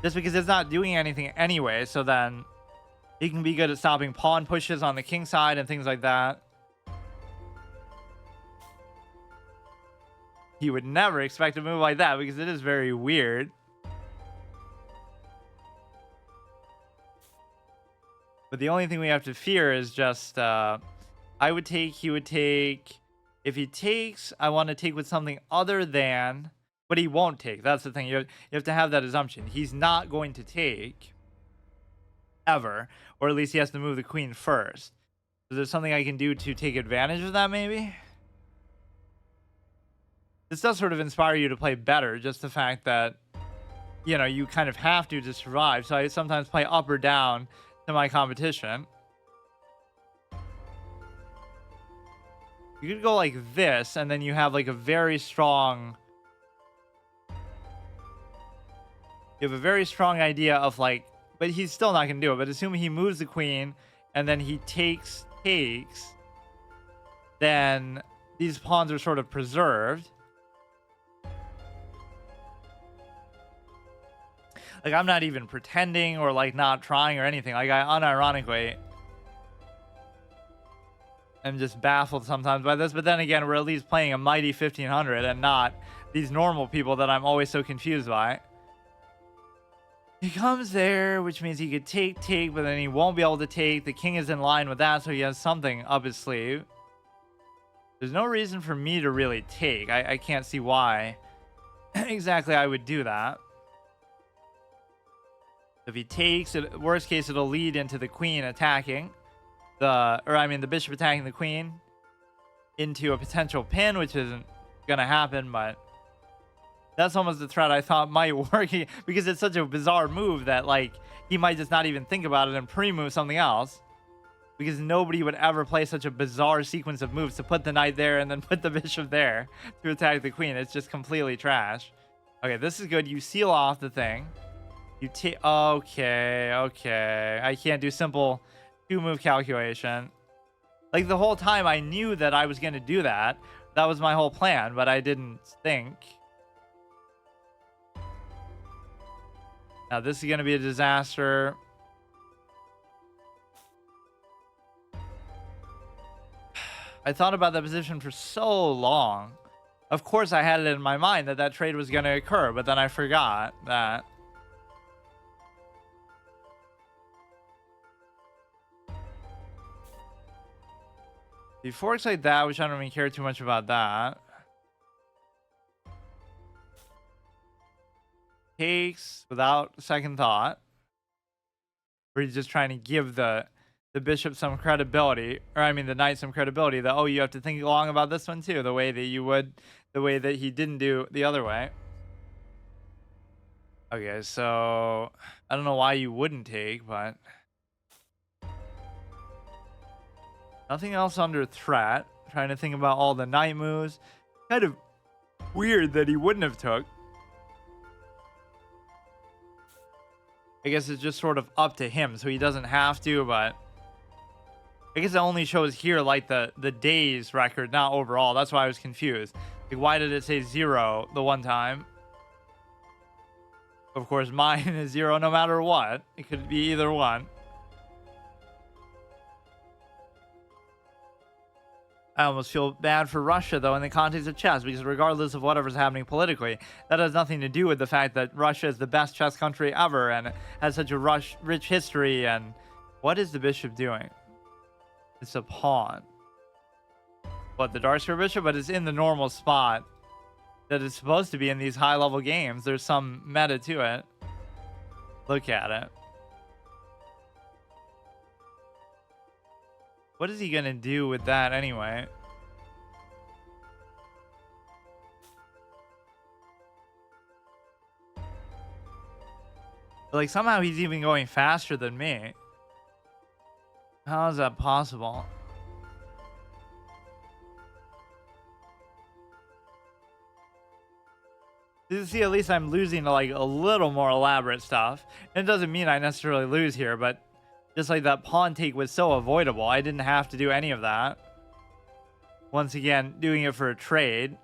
Just because it's not doing anything anyway, so then he can be good at stopping pawn pushes on the king side and things like that. You would never expect a move like that because it is very weird. But the only thing we have to fear is just I would take, he would take. If he takes, I want to take with something other than, but he won't take. That's the thing. You have to have that assumption. He's not going to take ever, or at least he has to move the queen first. Is there something I can do to take advantage of that maybe? This does sort of inspire you to play better, just the fact that, you know, you kind of have to survive. So I sometimes play up or down to my competition. You could go like this, and then you have like a very strong... You have a very strong idea of like... But he's still not going to do it. But assuming he moves the queen, and then he takes, then these pawns are sort of preserved. Like, I'm not even pretending or like not trying or anything. Like, I unironically am just baffled sometimes by this. But then again, we're at least playing a mighty 1500 and not these normal people that I'm always so confused by. He comes there, which means he could take, but then he won't be able to take. The king is in line with that, so he has something up his sleeve. There's no reason for me to really take. I can't see why exactly I would do that. If he takes, worst case, it'll lead into the queen attacking. The bishop attacking the queen into a potential pin, which isn't going to happen, but... That's almost the threat I thought might work, because it's such a bizarre move that, like, he might just not even think about it and pre-move something else. Because nobody would ever play such a bizarre sequence of moves to put the knight there and then put the bishop there to attack the queen. It's just completely trash. Okay, this is good. You seal off the thing. You take... Okay. I can't do simple two-move calculation. Like, the whole time I knew that I was going to do that. That was my whole plan, but I didn't think... Now, this is going to be a disaster. I thought about that position for so long. Of course, I had it in my mind that that trade was going to occur, but then I forgot that. He forks like that, which I don't even care too much about that. Takes without second thought. Or he's just trying to give the bishop some credibility, or I mean the knight some credibility that, oh, you have to think long about this one too, the way that you would, the way that he didn't do the other way. Okay, so I don't know why you wouldn't take, but nothing else under threat. Trying to think about all the knight moves. Kind of weird that he wouldn't have took. I guess it's just sort of up to him, so he doesn't have to, but I guess it only shows here like the days record, not overall. That's why I was confused. Like, why did it say 0 the one time? Of course, mine is 0 no matter what. It could be either one. I almost feel bad for Russia, though, in the context of chess, because regardless of whatever's happening politically, that has nothing to do with the fact that Russia is the best chess country ever and has such a rich history. And what is the bishop doing? It's a pawn. What, the dark square bishop? But it's in the normal spot that it's supposed to be in these high-level games. There's some meta to it. Look at it. What is he going to do with that anyway? Like, somehow he's even going faster than me. How is that possible? You see, at least I'm losing to like a little more elaborate stuff. And it doesn't mean I necessarily lose here, but just like that pawn take was so avoidable. I didn't have to do any of that. Once again, doing it for a trade.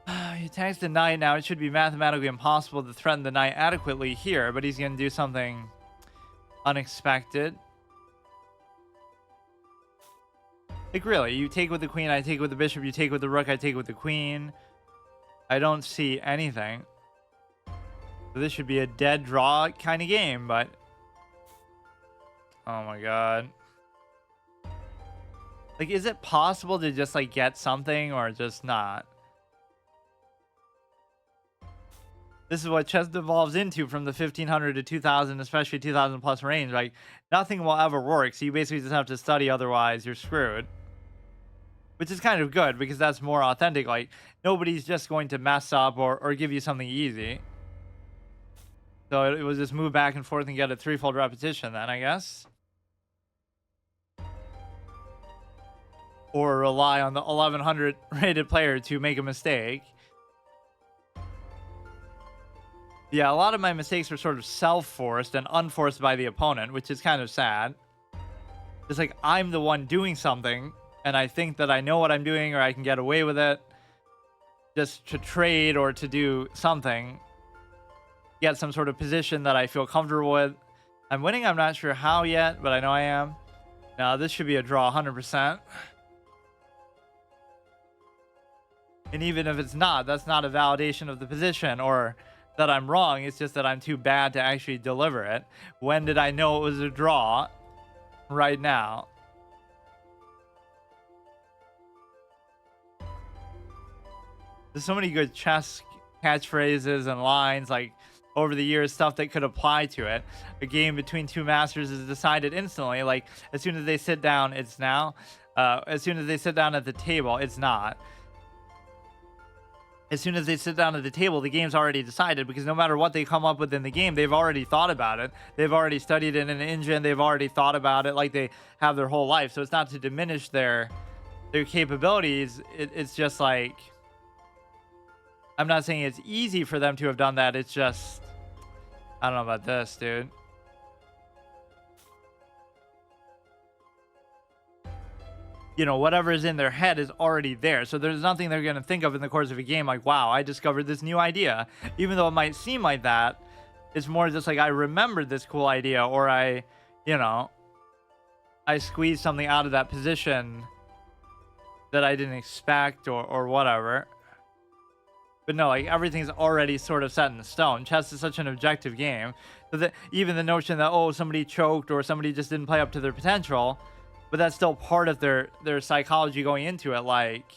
He attacks the knight. Now it should be mathematically impossible to threaten the knight adequately here, but he's going to do something unexpected. Like, really, you take with the queen, I take with the bishop, you take with the rook, I take with the queen. I don't see anything. So this should be a dead draw kind of game, but... Oh my god. Like, is it possible to just, like, get something or just not? This is what chess devolves into from the 1500 to 2000, especially 2000 plus range. Like, nothing will ever work, so you basically just have to study, otherwise you're screwed. Which is kind of good, because that's more authentic. Like, nobody's just going to mess up or give you something easy. So it was just move back and forth and get a threefold repetition then, I guess. or rely on the 1100 rated player to make a mistake. Yeah, a lot of my mistakes are sort of self-forced and unforced by the opponent, which is kind of sad. It's like I'm the one doing something, and I think that I know what I'm doing or I can get away with it just to trade or to do something, get some sort of position that I feel comfortable with. I'm winning, I'm not sure how yet, but I know I am. Now, this should be a draw 100%. And even if it's not, that's not a validation of the position or that I'm wrong. It's just that I'm too bad to actually deliver it. When did I know it was a draw? Right now. There's so many good chess catchphrases and lines, like over the years, stuff that could apply to it. A game between two masters is decided instantly. Like as soon as they sit down, it's now. As soon as they sit down at the table, it's not. As soon as they sit down at the table, the game's already decided, because no matter what they come up with in the game, they've already thought about it. They've already studied it in an engine. They've already thought about it like they have their whole life. So it's not to diminish their capabilities. It's just like, I'm not saying it's easy for them to have done that. It's just, I don't know about this, dude. You know, whatever is in their head is already there. So there's nothing they're going to think of in the course of a game like, wow, I discovered this new idea. Even though it might seem like that, it's more just like I remembered this cool idea, or I squeezed something out of that position that I didn't expect, or whatever. But no, like everything's already sort of set in stone. Chess is such an objective game. So that even the notion that, oh, somebody choked or somebody just didn't play up to their potential, but that's still part of their psychology going into it. Like,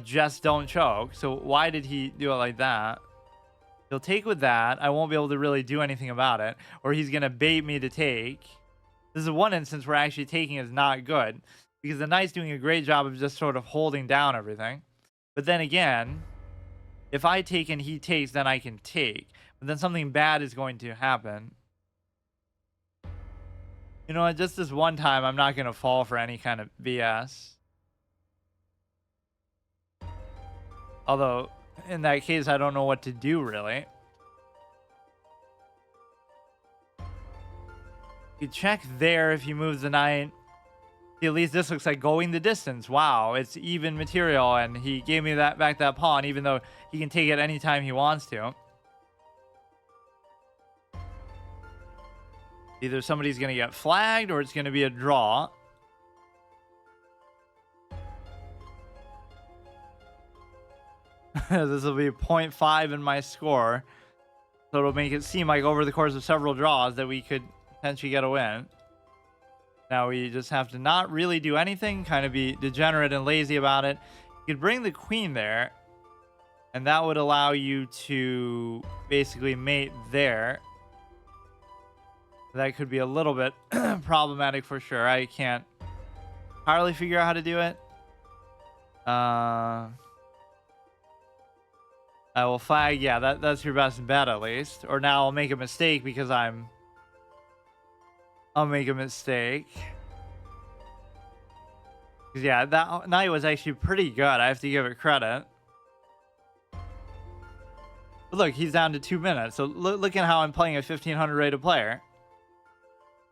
just don't choke. So why did he do it like that? He'll take with that. I won't be able to really do anything about it. Or he's going to bait me to take. This is one instance where actually taking is not good, because the knight's doing a great job of just sort of holding down everything. But then again, if I take and he takes, then I can take. But then something bad is going to happen. You know what? Just this one time, I'm not going to fall for any kind of BS. Although, in that case, I don't know what to do, really. You check there if he moves the knight. See, at least this looks like going the distance. Wow, it's even material, and he gave me back that pawn, even though he can take it anytime he wants to. Either somebody's going to get flagged or it's going to be a draw. This will be 0.5 in my score. So it'll make it seem like over the course of several draws that we could potentially get a win. Now we just have to not really do anything, kind of be degenerate and lazy about it. You could bring the queen there, and that would allow you to basically mate there. That could be a little bit problematic for sure. I can't entirely figure out how to do it. I will flag. Yeah, that's your best bet at least. Or now I'll make a mistake because I'll make a mistake. Yeah, that knight was actually pretty good. I have to give it credit. But look, he's down to 2 minutes. So look at how I'm playing a 1500 rated player.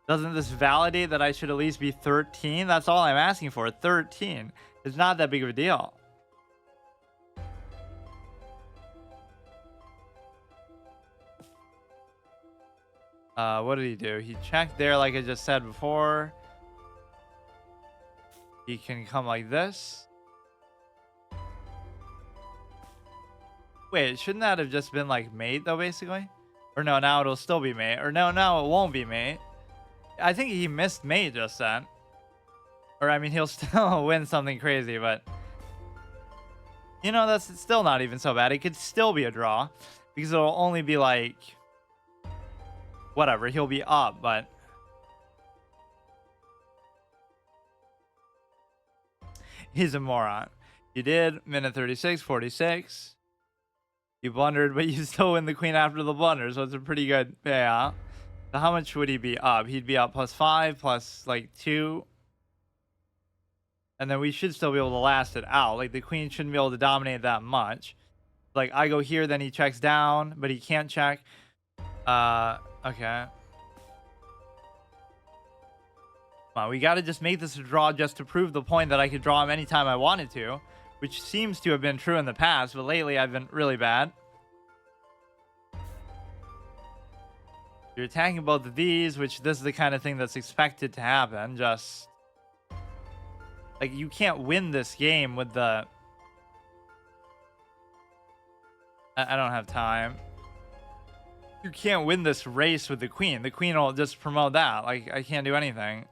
Doesn't this validate that I should at least be 13? That's all I'm asking for. 13. It's not that big of a deal. What did he do? He checked there like I just said before. He can come like this. Wait, shouldn't that have just been like mate though, basically? Or no, now it'll still be mate. Or no, now it won't be mate. I think he missed mate just then. Or I mean, he'll still win something crazy, but that's still not even so bad. It could still be a draw because it'll only be like whatever, he'll be up, but he's a moron. You did minute 36, 46. You blundered, but you still win the queen after the blunder, so it's a pretty good payout. So how much would he be up? He'd be up +5 plus like 2. And then we should still be able to last it out. Like, the queen shouldn't be able to dominate that much. Like, I go here, then he checks down, but he can't check. Okay. Come on, we got to just make this a draw just to prove the point that I could draw him anytime I wanted to, which seems to have been true in the past, but lately I've been really bad. You're attacking both of these, which this is the kind of thing that's expected to happen. Just like, you can't win this game with the... I don't have time. You can't win this race with the queen. The queen will just promote that. Like, I can't do anything.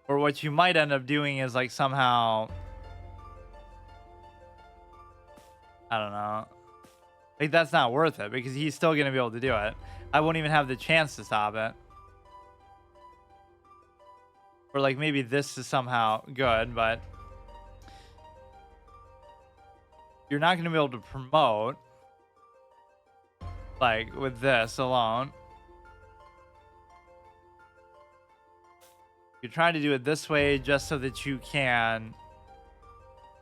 Or what you might end up doing is, like, somehow... I don't know. Like, that's not worth it, because he's still going to be able to do it. I won't even have the chance to stop it. Or, like, maybe this is somehow good, but... you're not going to be able to promote, like, with this alone. You're trying to do it this way just so that you can...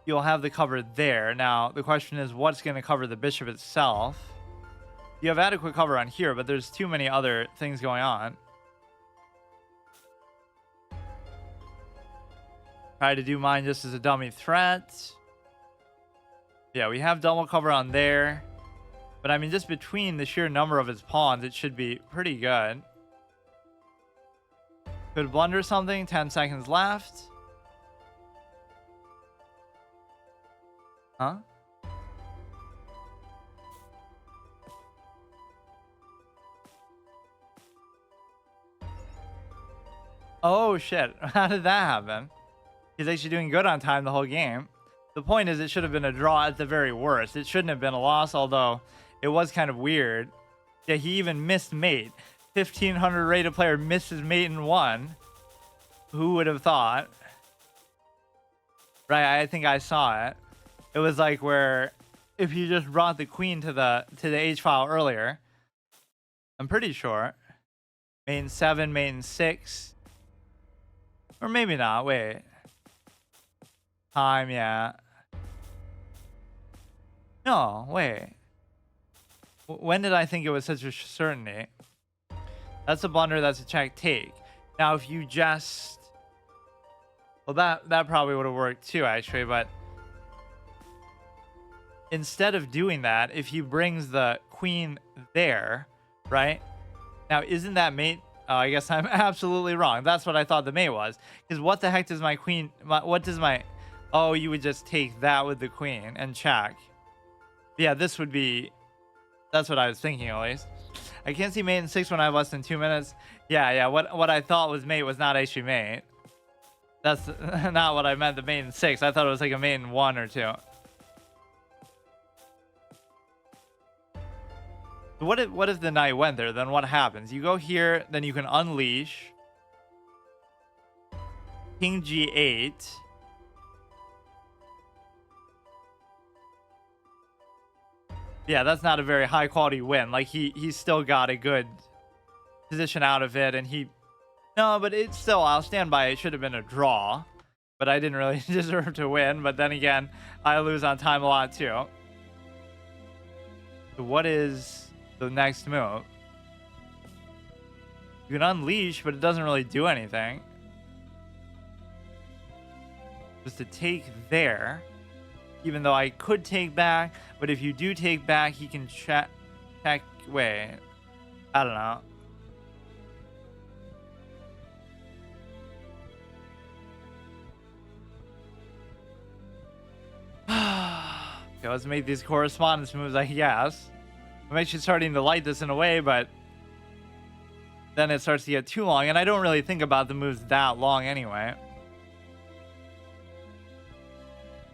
you'll have the cover there. Now, the question is, what's going to cover the bishop itself? You have adequate cover on here, but there's too many other things going on. Try to do mine just as a dummy threat. Yeah, we have double cover on there. But, I mean, just between the sheer number of his pawns, it should be pretty good. Could blunder something. 10 seconds left. Huh? Oh, shit. How did that happen? He's actually doing good on time the whole game. The point is, it should have been a draw at the very worst. It shouldn't have been a loss, although it was kind of weird. Yeah, he even missed mate. 1,500 rated player misses mate in one. Who would have thought? Right, I think I saw it. It was like where if you just brought the queen to the H file earlier, I'm pretty sure. Mate in 7, mate in 6. Or maybe not. Wait. Time, yeah. No, wait. When did I think it was such a certainty? That's a blunder. That's a check take. Now, if you just... well, that probably would have worked too, actually. But instead of doing that, if he brings the queen there, right? Now, isn't that mate... oh, I guess I'm absolutely wrong. That's what I thought the mate was. Because what the heck does my queen... what does my... oh, you would just take that with the queen and check. Yeah, this would be... that's what I was thinking, at least. I can't see mate in 6 when I have less than 2 minutes. Yeah. What I thought was mate was not actually mate. That's not what I meant, the mate in 6. I thought it was like a mate in 1 or 2. What if the knight went there? Then what happens? You go here, then you can unleash. King G8. Yeah, that's not a very high quality win. Like, he's still got a good position out of it, and he... no, but it's still, I'll stand by it. It should have been a draw, but I didn't really deserve to win. But then again, I lose on time a lot too. So what is the next move? You can unleash, but it doesn't really do anything. Just to take there. Even though I could take back, but if you do take back, he can check. Wait, I don't know. Okay, let's make these correspondence moves, I guess. I'm actually starting to like this in a way, but then it starts to get too long, and I don't really think about the moves that long anyway.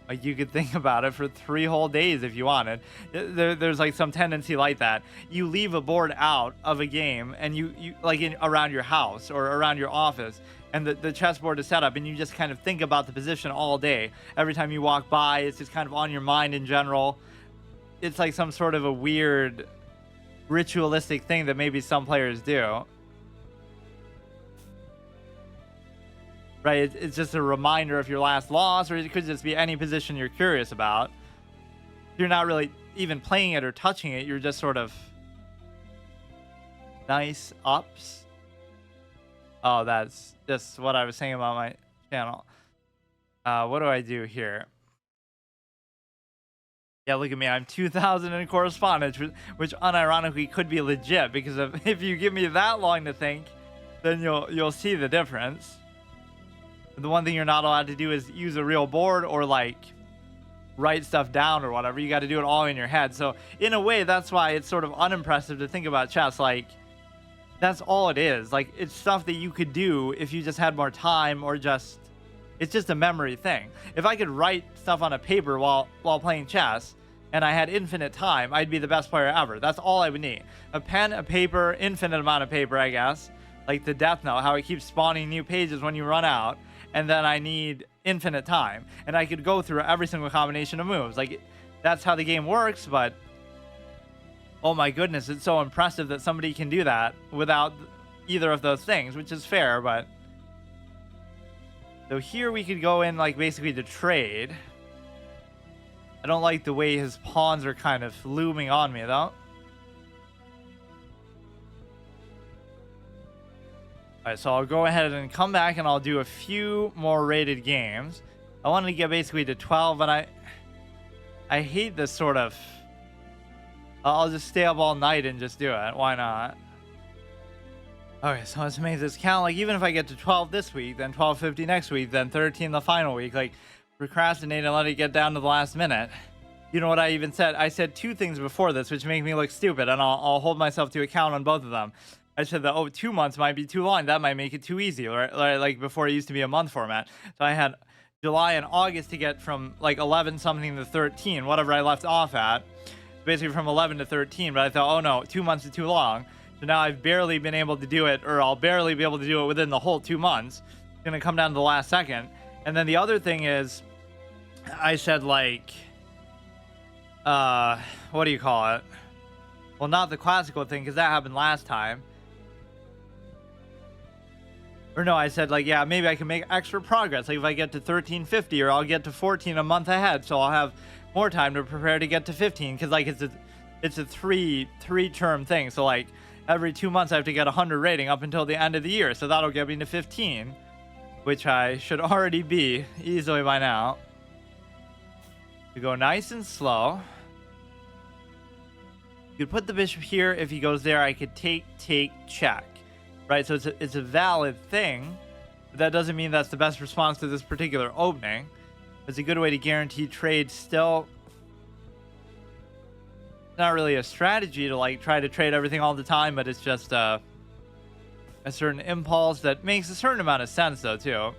Like, you could think about it for 3 whole days if you wanted. There's like some tendency like that. You leave a board out of a game, and you like around your house or around your office, and the chessboard is set up, and you just kind of think about the position all day. Every time you walk by, it's just kind of on your mind in general. It's like some sort of a weird ritualistic thing that maybe some players do. right? It's just a reminder of your last loss, or it could just be any position you're curious about. You're not really even playing it or touching it. You're just sort of nice ups. Oh, that's just what I was saying about my channel. What do I do here? Yeah, look at me. I'm 2,000 in correspondence, which unironically could be legit, because if you give me that long to think, then you'll see the difference. The one thing you're not allowed to do is use a real board or like write stuff down or whatever. You got to do it all in your head. So in a way, that's why it's sort of unimpressive to think about chess. Like, that's all it is. Like, it's stuff that you could do if you just had more time, or just, it's just a memory thing. If I could write stuff on a paper while playing chess and I had infinite time, I'd be the best player ever. That's all I would need. A pen, a paper, infinite amount of paper, I guess. Like the Death Note, how it keeps spawning new pages when you run out. And then I need infinite time. And I could go through every single combination of moves. Like, that's how the game works, but oh my goodness, it's so impressive that somebody can do that without either of those things, which is fair, but... So here we could go in, like, basically to trade. I don't like the way his pawns are kind of looming on me, though. Alright, so I'll go ahead and come back and I'll do a few more rated games. I wanted to get basically to 12, and I hate this sort of... I'll just stay up all night and just do it. Why not? Okay, so let's make this count. Like, even if I get to 12 this week, then 12:50 next week, then 13 the final week, like, procrastinate and let it get down to the last minute. You know what I even said? I said two things before this, which make me look stupid, and I'll hold myself to account on both of them. I said that, oh, 2 months might be too long. That might make it too easy, right? Like before, it used to be a month format. So I had July and August to get from like 11 something to 13, whatever I left off at. Basically from 11 to 13, but I thought, oh no, 2 months is too long. So now I've barely been able to do it, or I'll barely be able to do it within the whole 2 months. It's gonna come down to the last second. And then the other thing is, I said like, what do you call it? Well, not the classical thing, because that happened last time. Or no, I said like, yeah, maybe I can make extra progress. Like if I get to 1350, or I'll get to 14 a month ahead, so I'll have more time to prepare to get to 15. Because like it's a three term thing. So like every 2 months I have to get 100 rating up until the end of the year. So that'll get me to 15, which I should already be easily by now. To go nice and slow. You could put the bishop here. If he goes there, I could take, check. Right, so it's a valid thing, but that doesn't mean that's the best response to this particular opening. It's a good way to guarantee trade still. It's not really a strategy to like try to trade everything all the time, but it's just a certain impulse that makes a certain amount of sense though too.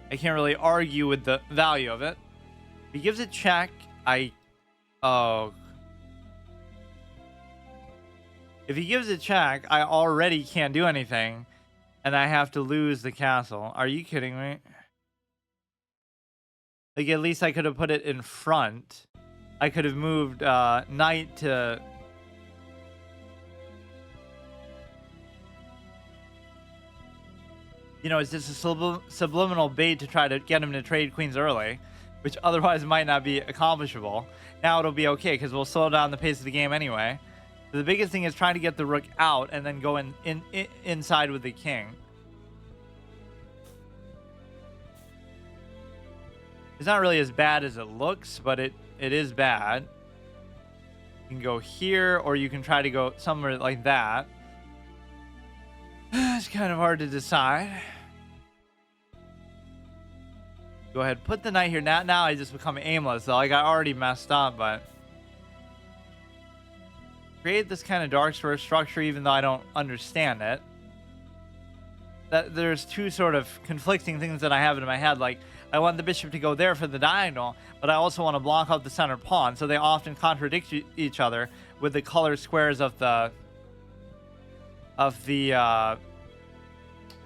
I can't really argue with the value of it. If he gives a check, if he gives a check, I already can't do anything, and I have to lose the castle. Are you kidding me? Like, at least I could have put it in front. I could have moved knight to... You know, it's just a subliminal bait to try to get him to trade queens early, which otherwise might not be accomplishable. Now it'll be okay, because we'll slow down the pace of the game anyway. The biggest thing is trying to get the rook out and then go inside with the king. It's not really as bad as it looks, but it is bad. You can go here, or you can try to go somewhere like that. It's kind of hard to decide. Go ahead, put the knight here. Now I just become aimless, though. Like, I already messed up, but... Create this kind of dark structure even though I don't understand it. That there's two sort of conflicting things that I have in my head. Like, I want the bishop to go there for the diagonal, but I also want to block out the center pawn. So they often contradict each other with the color squares of the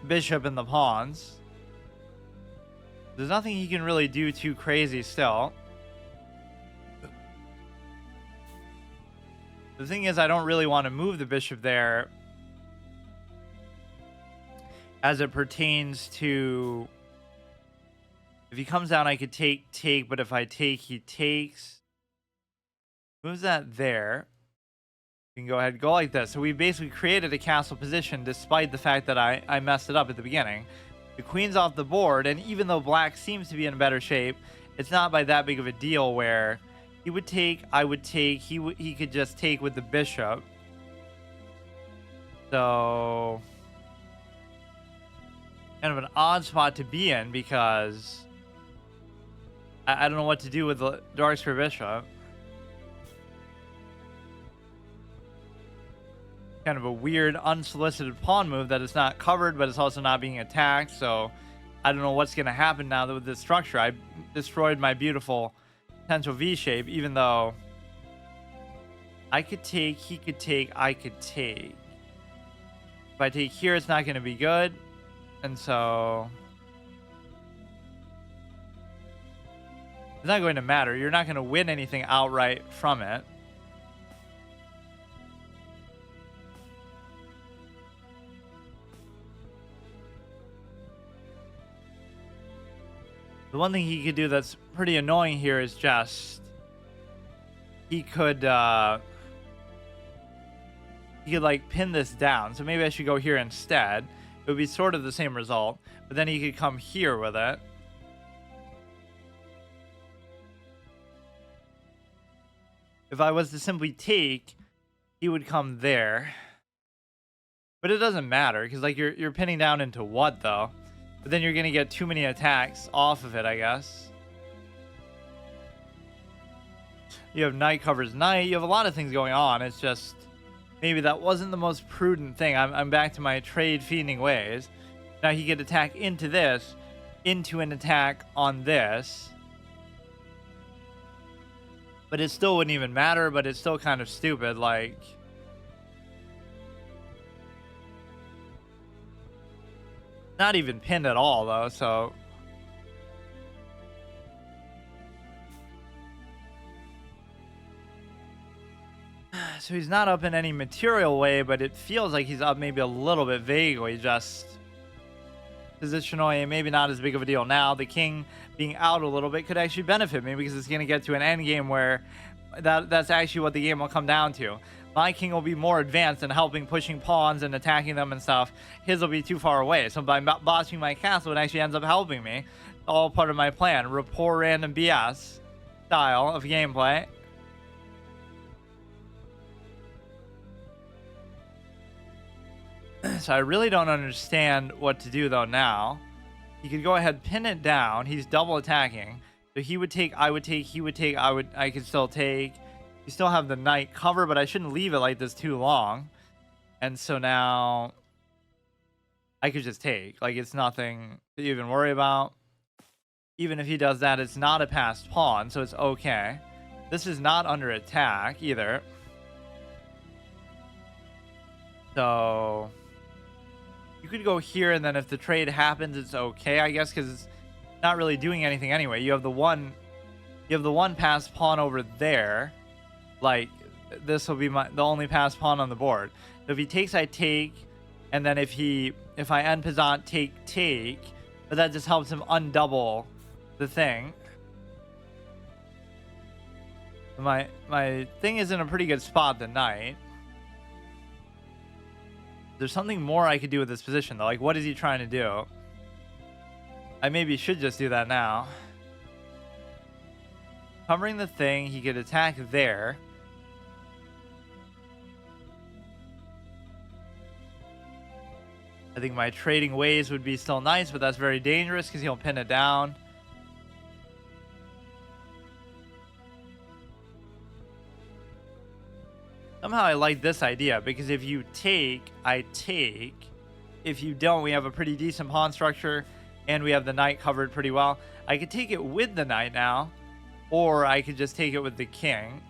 bishop and the pawns. There's nothing he can really do too crazy still. The thing is, I don't really want to move the bishop there. as it pertains to, if he comes down, I could take, but if I take, he takes. Moves that there. You can go ahead and go like this. So we basically created a castle position despite the fact that I messed it up at the beginning. The queen's off the board, and even though black seems to be in better shape, it's not by that big of a deal where he would take, I would take, he could just take with the bishop. So kind of an odd spot to be in because I don't know what to do with the dark square bishop. Kind of a weird unsolicited pawn move that is not covered, but it's also not being attacked. So I don't know what's going to happen now that with this structure. I destroyed my beautiful potential V shape, even though I could take, he could take, I could take. If I take here, it's not going to be good. And so it's not going to matter. You're not going to win anything outright from it. The one thing he could do that's pretty annoying here is just he could like pin this down. So maybe I should go here instead. It would be sort of the same result, but then he could come here with it. If I was to simply take, he would come there. But it doesn't matter because like you're pinning down into what though? But then you're going to get too many attacks off of it, I guess. You have knight covers knight. You have a lot of things going on. It's just maybe that wasn't the most prudent thing. I'm back to my trade feeding ways. Now he could attack into this, into an attack on this. But it still wouldn't even matter, but it's still kind of stupid. Like, not even pinned at all, though, so he's not up in any material way, but it feels like he's up maybe a little bit vaguely, just positionally, maybe not as big of a deal now. The king being out a little bit could actually benefit me because it's going to get to an end game where that's actually what the game will come down to. My king will be more advanced in helping pushing pawns and attacking them and stuff. His will be too far away. So by bossing my castle, it actually ends up helping me. All part of my plan. Rapport random BS style of gameplay. So I really don't understand what to do though now. He could go ahead, pin it down. He's double attacking. So he would take, I would take, he would take, I could still take. You still have the knight cover, but I shouldn't leave it like this too long. And so now I could just take. Like, it's nothing to even worry about. Even if he does that, it's not a passed pawn, so it's okay. This is not under attack either. So you could go here, and then if the trade happens, it's okay, I guess, because it's not really doing anything anyway. You have the one passed pawn over there. Like, this will be the only passed pawn on the board. So if he takes, I take, and then if I end pesant, take, but that just helps him undouble the thing. My thing is in a pretty good spot, the knight. There's something more I could do with this position, though. Like, what is he trying to do? I maybe should just do that now. Covering the thing, he could attack there. I think my trading ways would be still nice, but that's very dangerous because he'll pin it down. Somehow I like this idea because if you take, I take. If you don't, we have a pretty decent pawn structure and we have the knight covered pretty well. I could take it with the knight now, or I could just take it with the king.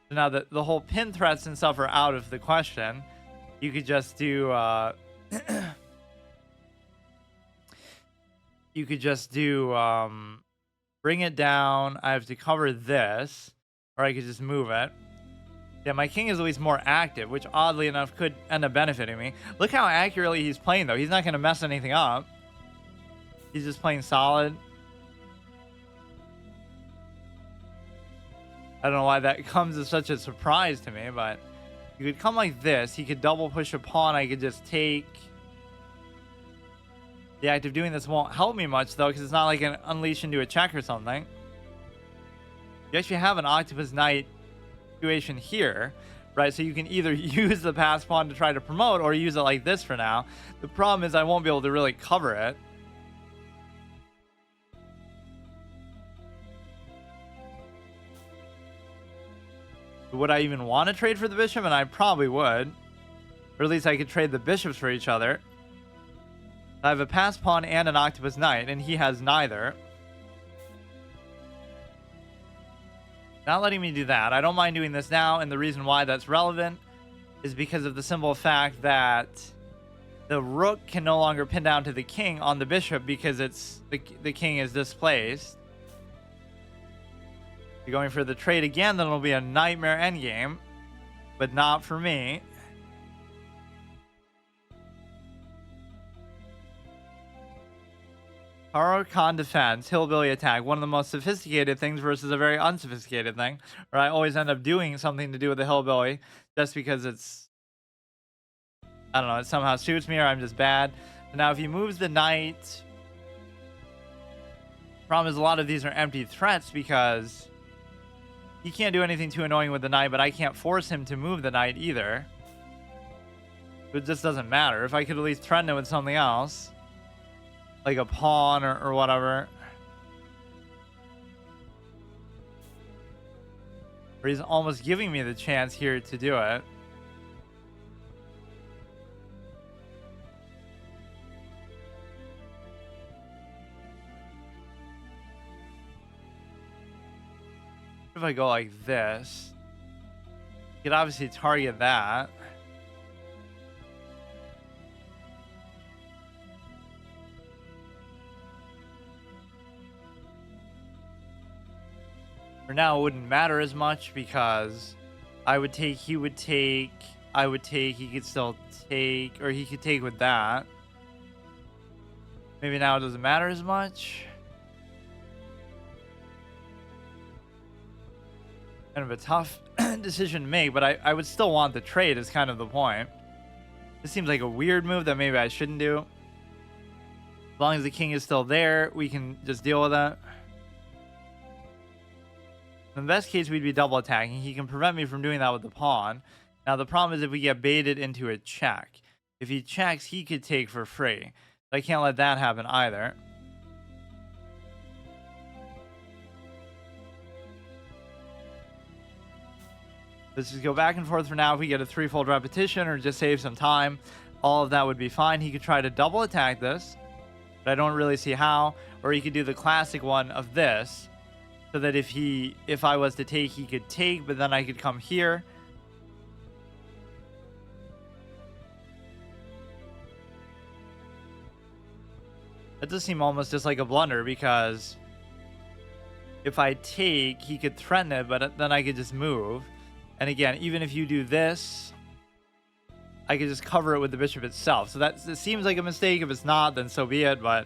So now that the whole pin threats and stuff are out of the question, you could just do you could just do bring it down. I have to cover this, or I could just move it. Yeah, my king is at least more active, which oddly enough could end up benefiting me. Look how accurately he's playing, though. He's not going to mess anything up. He's just playing solid. I don't know why that comes as such a surprise to me, but you could come like this. He could double push a pawn. I could just take. The act of doing this won't help me much, though, because it's not like an unleash into a check or something. You actually have an octopus knight situation here, right? So you can either use the pass pawn to try to promote or use it like this for now. The problem is I won't be able to really cover it. Would I even want to trade for the bishop? And I probably would. Or at least I could trade the bishops for each other. I have a pass pawn and an octopus knight, and he has neither. Not letting me do that. I don't mind doing this now, and the reason why that's relevant is because of the simple fact that the rook can no longer pin down to the king on the bishop because it's the king is displaced. You're going for the trade again, then it'll be a nightmare endgame, but not for me. Haro Khan defense, hillbilly attack, one of the most sophisticated things versus a very unsophisticated thing, where I always end up doing something to do with the hillbilly just because it's, I don't know, it somehow suits me or I'm just bad. So now if he moves the knight, problem is a lot of these are empty threats because he can't do anything too annoying with the knight, but I can't force him to move the knight either. It just doesn't matter. If I could at least threaten it with something else, like a pawn or whatever. Or he's almost giving me the chance here to do it. If I go like this, you could obviously target that. For now, it wouldn't matter as much because I would take, he would take, I would take, he could still take, or he could take with that. Maybe now it doesn't matter as much. Kind of a tough decision to make, but I would still want the trade is kind of the point. This seems like a weird move that maybe I shouldn't do. As long as the king is still there, we can just deal with that. In the best case, we'd be double attacking. He can prevent me from doing that with the pawn. Now, the problem is if we get baited into a check. If he checks, he could take for free. I can't let that happen either. Let's just go back and forth for now. If we get a threefold repetition or just save some time, all of that would be fine. He could try to double attack this, but I don't really see how. Or he could do the classic one of this. So that if I was to take, he could take, but then I could come here. That does seem almost just like a blunder because if I take, he could threaten it, but then I could just move. And again, even if you do this, I could just cover it with the bishop itself. So it seems like a mistake. If it's not, then so be it, but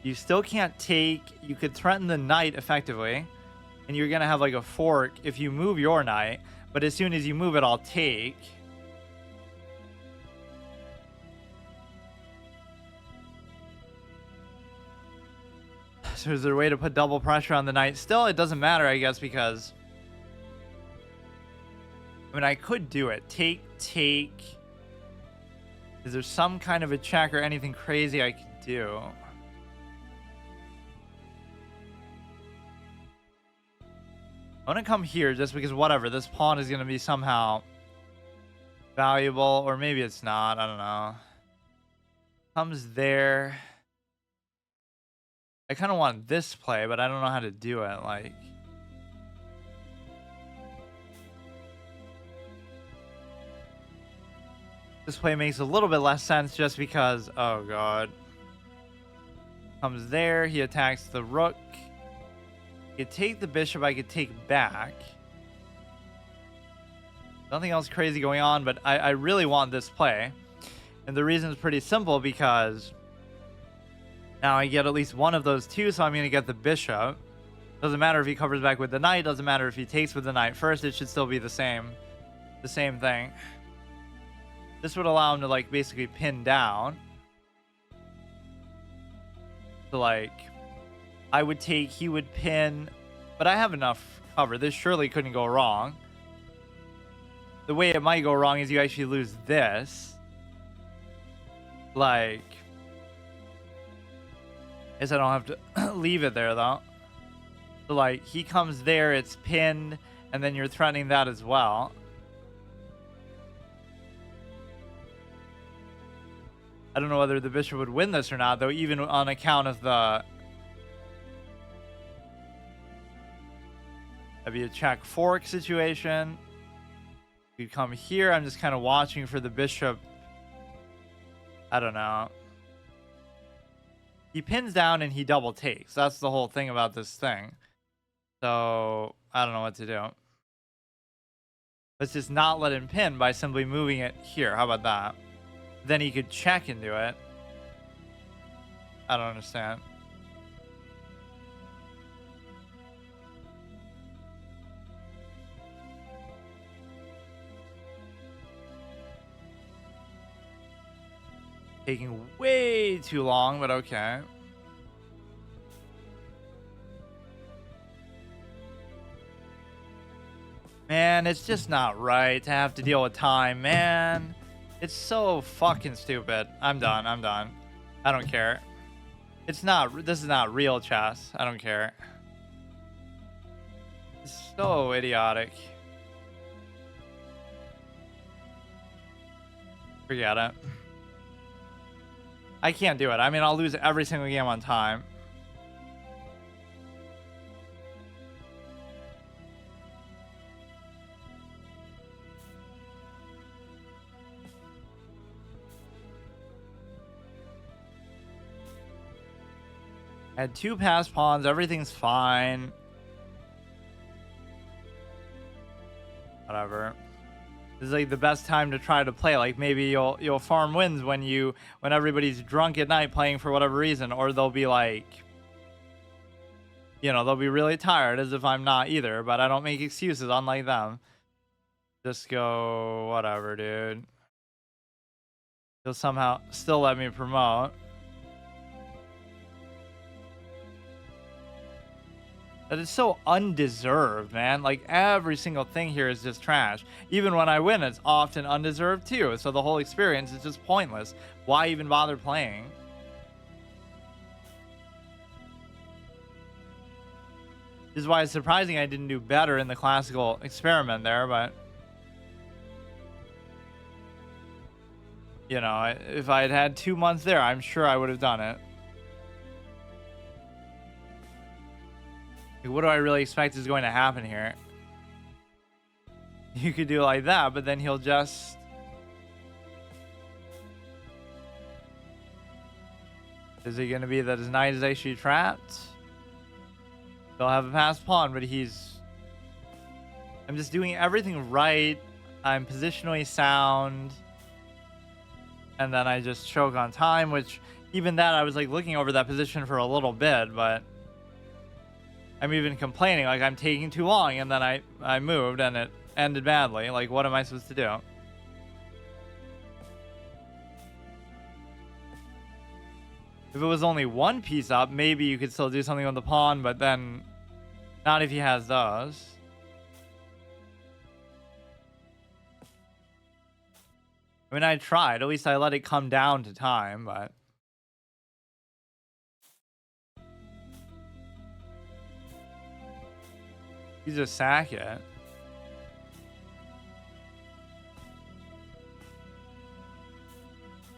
you still can't take. You could threaten the knight effectively, and you're going to have like a fork if you move your knight, but as soon as you move it, I'll take. So is there a way to put double pressure on the knight? Still, it doesn't matter, I guess, because I mean, I could do it. Take. Is there some kind of a check or anything crazy I could do? I want to come here just because whatever, this pawn is going to be somehow valuable, or maybe it's not, I don't know. Comes there. I kind of want this play, but I don't know how to do it, like. This play makes a little bit less sense just because, oh god. Comes there, he attacks the rook. I could take the bishop, I could take back. Nothing else crazy going on, but I really want this play. And the reason is pretty simple, because now I get at least one of those two, so I'm going to get the bishop. Doesn't matter if he covers back with the knight, doesn't matter if he takes with the knight first, it should still be the same thing. This would allow him to like basically pin down. So like I would take, he would pin, but I have enough cover. This surely couldn't go wrong. The way it might go wrong is you actually lose this. Like, I guess I don't have to leave it there though. So like he comes there, it's pinned, and then you're threatening that as well. I don't know whether the bishop would win this or not, though, even on account of the... That'd be a check fork situation. You come here. I'm just kind of watching for the bishop. I don't know. He pins down and he double takes. That's the whole thing about this thing. So I don't know what to do. Let's just not let him pin by simply moving it here. How about that? Then he could check into it. I don't understand. Taking way too long, but okay. Man, it's just not right to have to deal with time, man. It's so fucking stupid. I'm done. I don't care. This is not real chess. I don't care. It's so idiotic. Forget it. I can't do it. I mean, I'll lose every single game on time. I had two passed pawns. Everything's fine. Whatever. This is like the best time to try to play. Like maybe you'll farm wins when everybody's drunk at night playing for whatever reason, or they'll be like, you know, they'll be really tired, as if I'm not either. But I don't make excuses, unlike them. Just go whatever, dude. He'll somehow still let me promote. That is so undeserved, man. Like, every single thing here is just trash. Even when I win, it's often undeserved, too. So the whole experience is just pointless. Why even bother playing? This is why it's surprising I didn't do better in the classical experiment there, but... You know, if I had had 2 months there, I'm sure I would have done it. What do I really expect is going to happen here? You could do it like that, but then he'll just... Is it going to be that his knight is actually trapped? They'll have a passed pawn, but he's... I'm just doing everything right. I'm positionally sound. And then I just choke on time, which... Even that, I was like looking over that position for a little bit, but... I'm even complaining, like I'm taking too long, and then I moved and it ended badly. Like, what am I supposed to do? If it was only one piece up, maybe you could still do something with the pawn, but then not if he has those. I mean, I tried. At least I let it come down to time, but... You just sack it.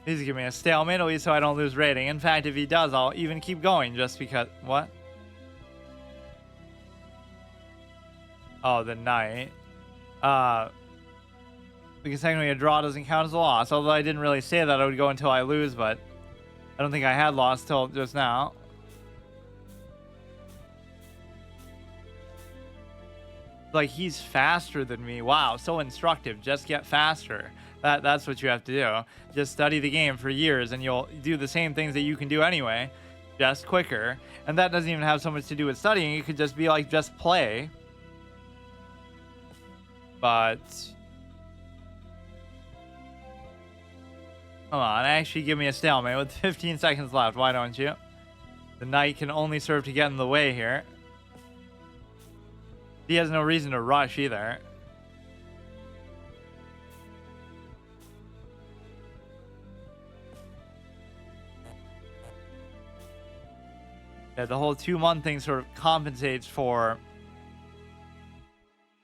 He's giving me a stalemate, at least so I don't lose rating. In fact, if he does, I'll even keep going just because... What? Oh, the knight. Because technically a draw doesn't count as a loss. Although I didn't really say that I would go until I lose, but I don't think I had lost till just now. Like, he's faster than me. Wow, so instructive. Just get faster. That's what you have to do. Just study the game for years and you'll do the same things that you can do anyway, just quicker. And that doesn't even have so much to do with studying. It could just be like, just play. But come on, actually give me a stalemate with 15 seconds left. Why don't you? The knight can only serve to get in the way here. He has no reason to rush either. Yeah, the whole 2-month thing sort of compensates for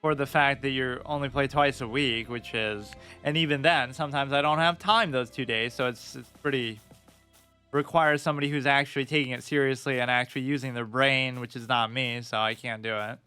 the fact that you only play twice a week, which is, and even then, sometimes I don't have time those 2 days, so it's pretty, requires somebody who's actually taking it seriously and actually using their brain, which is not me, so I can't do it.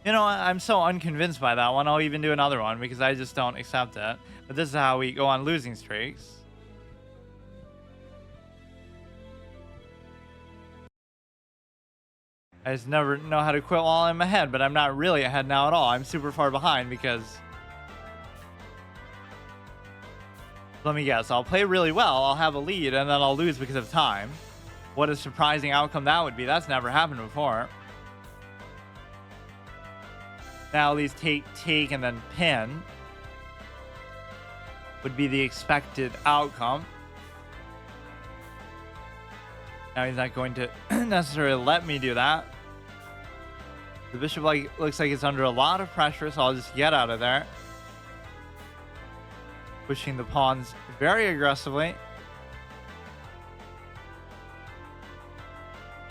You know, I'm so unconvinced by that one. I'll even do another one because I just don't accept it. But this is how we go on losing streaks. I just never know how to quit while I'm ahead, but I'm not really ahead now at all. I'm super far behind because... Let me guess. I'll play really well, I'll have a lead, and then I'll lose because of time. What a surprising outcome that would be. That's never happened before. Now at least take, and then pin would be the expected outcome. Now he's not going to necessarily let me do that. The bishop looks like it's under a lot of pressure, so I'll just get out of there. Pushing the pawns very aggressively.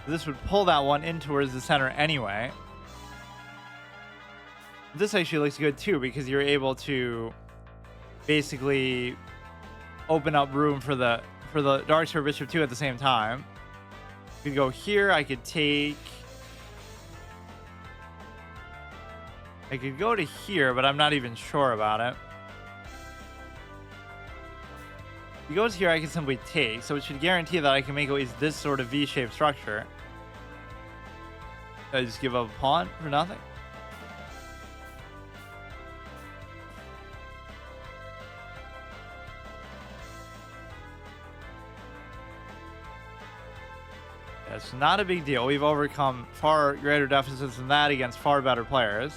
This would pull that one in towards the center anyway. This actually looks good too because you're able to basically open up room for the dark square bishop too at the same time. You could go here. I could take. I could go to here, but I'm not even sure about it. If he goes here, I can simply take, so it should guarantee that I can make at least this sort of V-shaped structure. I just give up a pawn for nothing. It's not a big deal. We've overcome far greater deficits than that against far better players.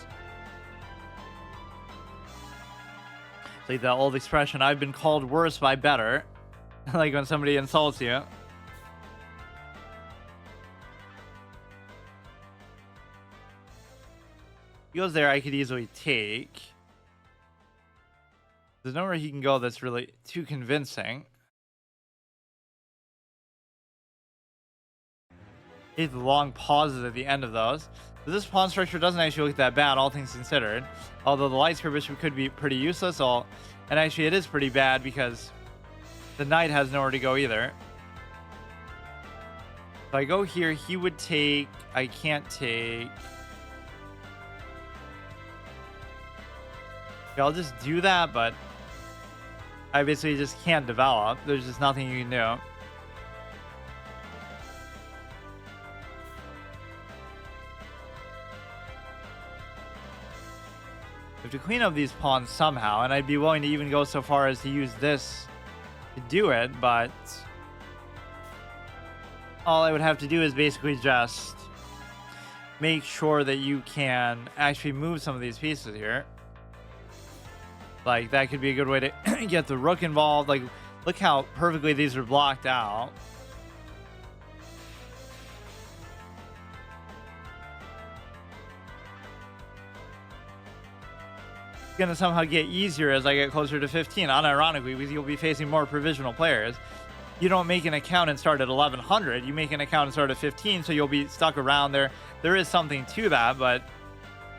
It's like that old expression, I've been called worse by better. Like when somebody insults you. He goes there, I could easily take. There's nowhere he can go that's really too convincing. The long pauses at the end of those. But this pawn structure doesn't actually look that bad, all things considered. Although the light square bishop could be pretty useless. And actually it is pretty bad because the knight has nowhere to go either. If I go here, he would take. I can't take. Okay, I'll just do that, but I basically just can't develop. There's just nothing you can do. have to clean up these pawns somehow, and I'd be willing to even go so far as to use this to do it, but all I would have to do is basically just make sure that you can actually move some of these pieces here. Like, that could be a good way to get the rook involved. Like, look how perfectly these are blocked out. Going to somehow get easier as I get closer to 15, unironically, because you'll be facing more provisional players. You don't make an account and start at 1100. You make an account and start at 15, so you'll be stuck around there. There is something to that, but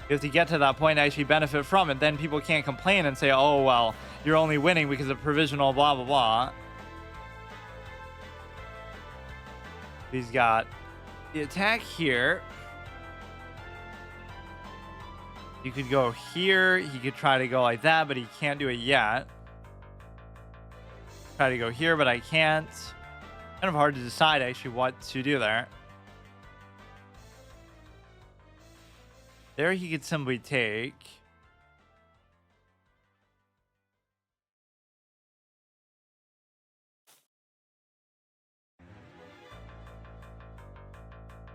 you have to get to that point to actually benefit from it. Then people can't complain and say, oh, well, you're only winning because of provisional blah, blah, blah. He's got the attack here. You could go here. He could try to go like that, but he can't do it yet. Try to go here, but I can't. Kind of hard to decide actually what to do there. There he could simply take.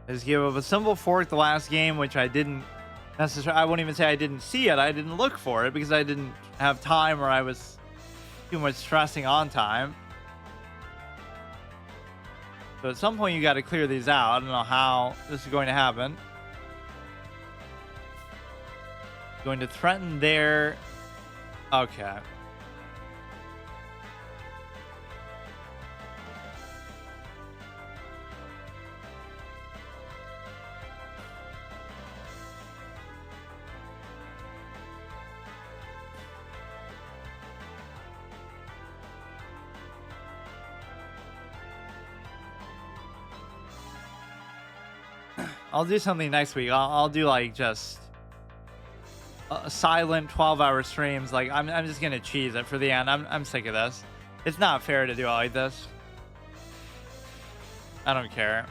I just gave up a simple fork the last game, which I didn't necessarily, I won't even say I didn't see it. I didn't look for it because I didn't have time, or I was too much stressing on time. So at some point you got to clear these out. I don't know how this is going to happen. Going to threaten there. Okay. I'll do something next week. I'll do like just silent 12-hour streams. Like I'm just gonna cheese it for the end. I'm sick of this. It's not fair to do it like this. I don't care.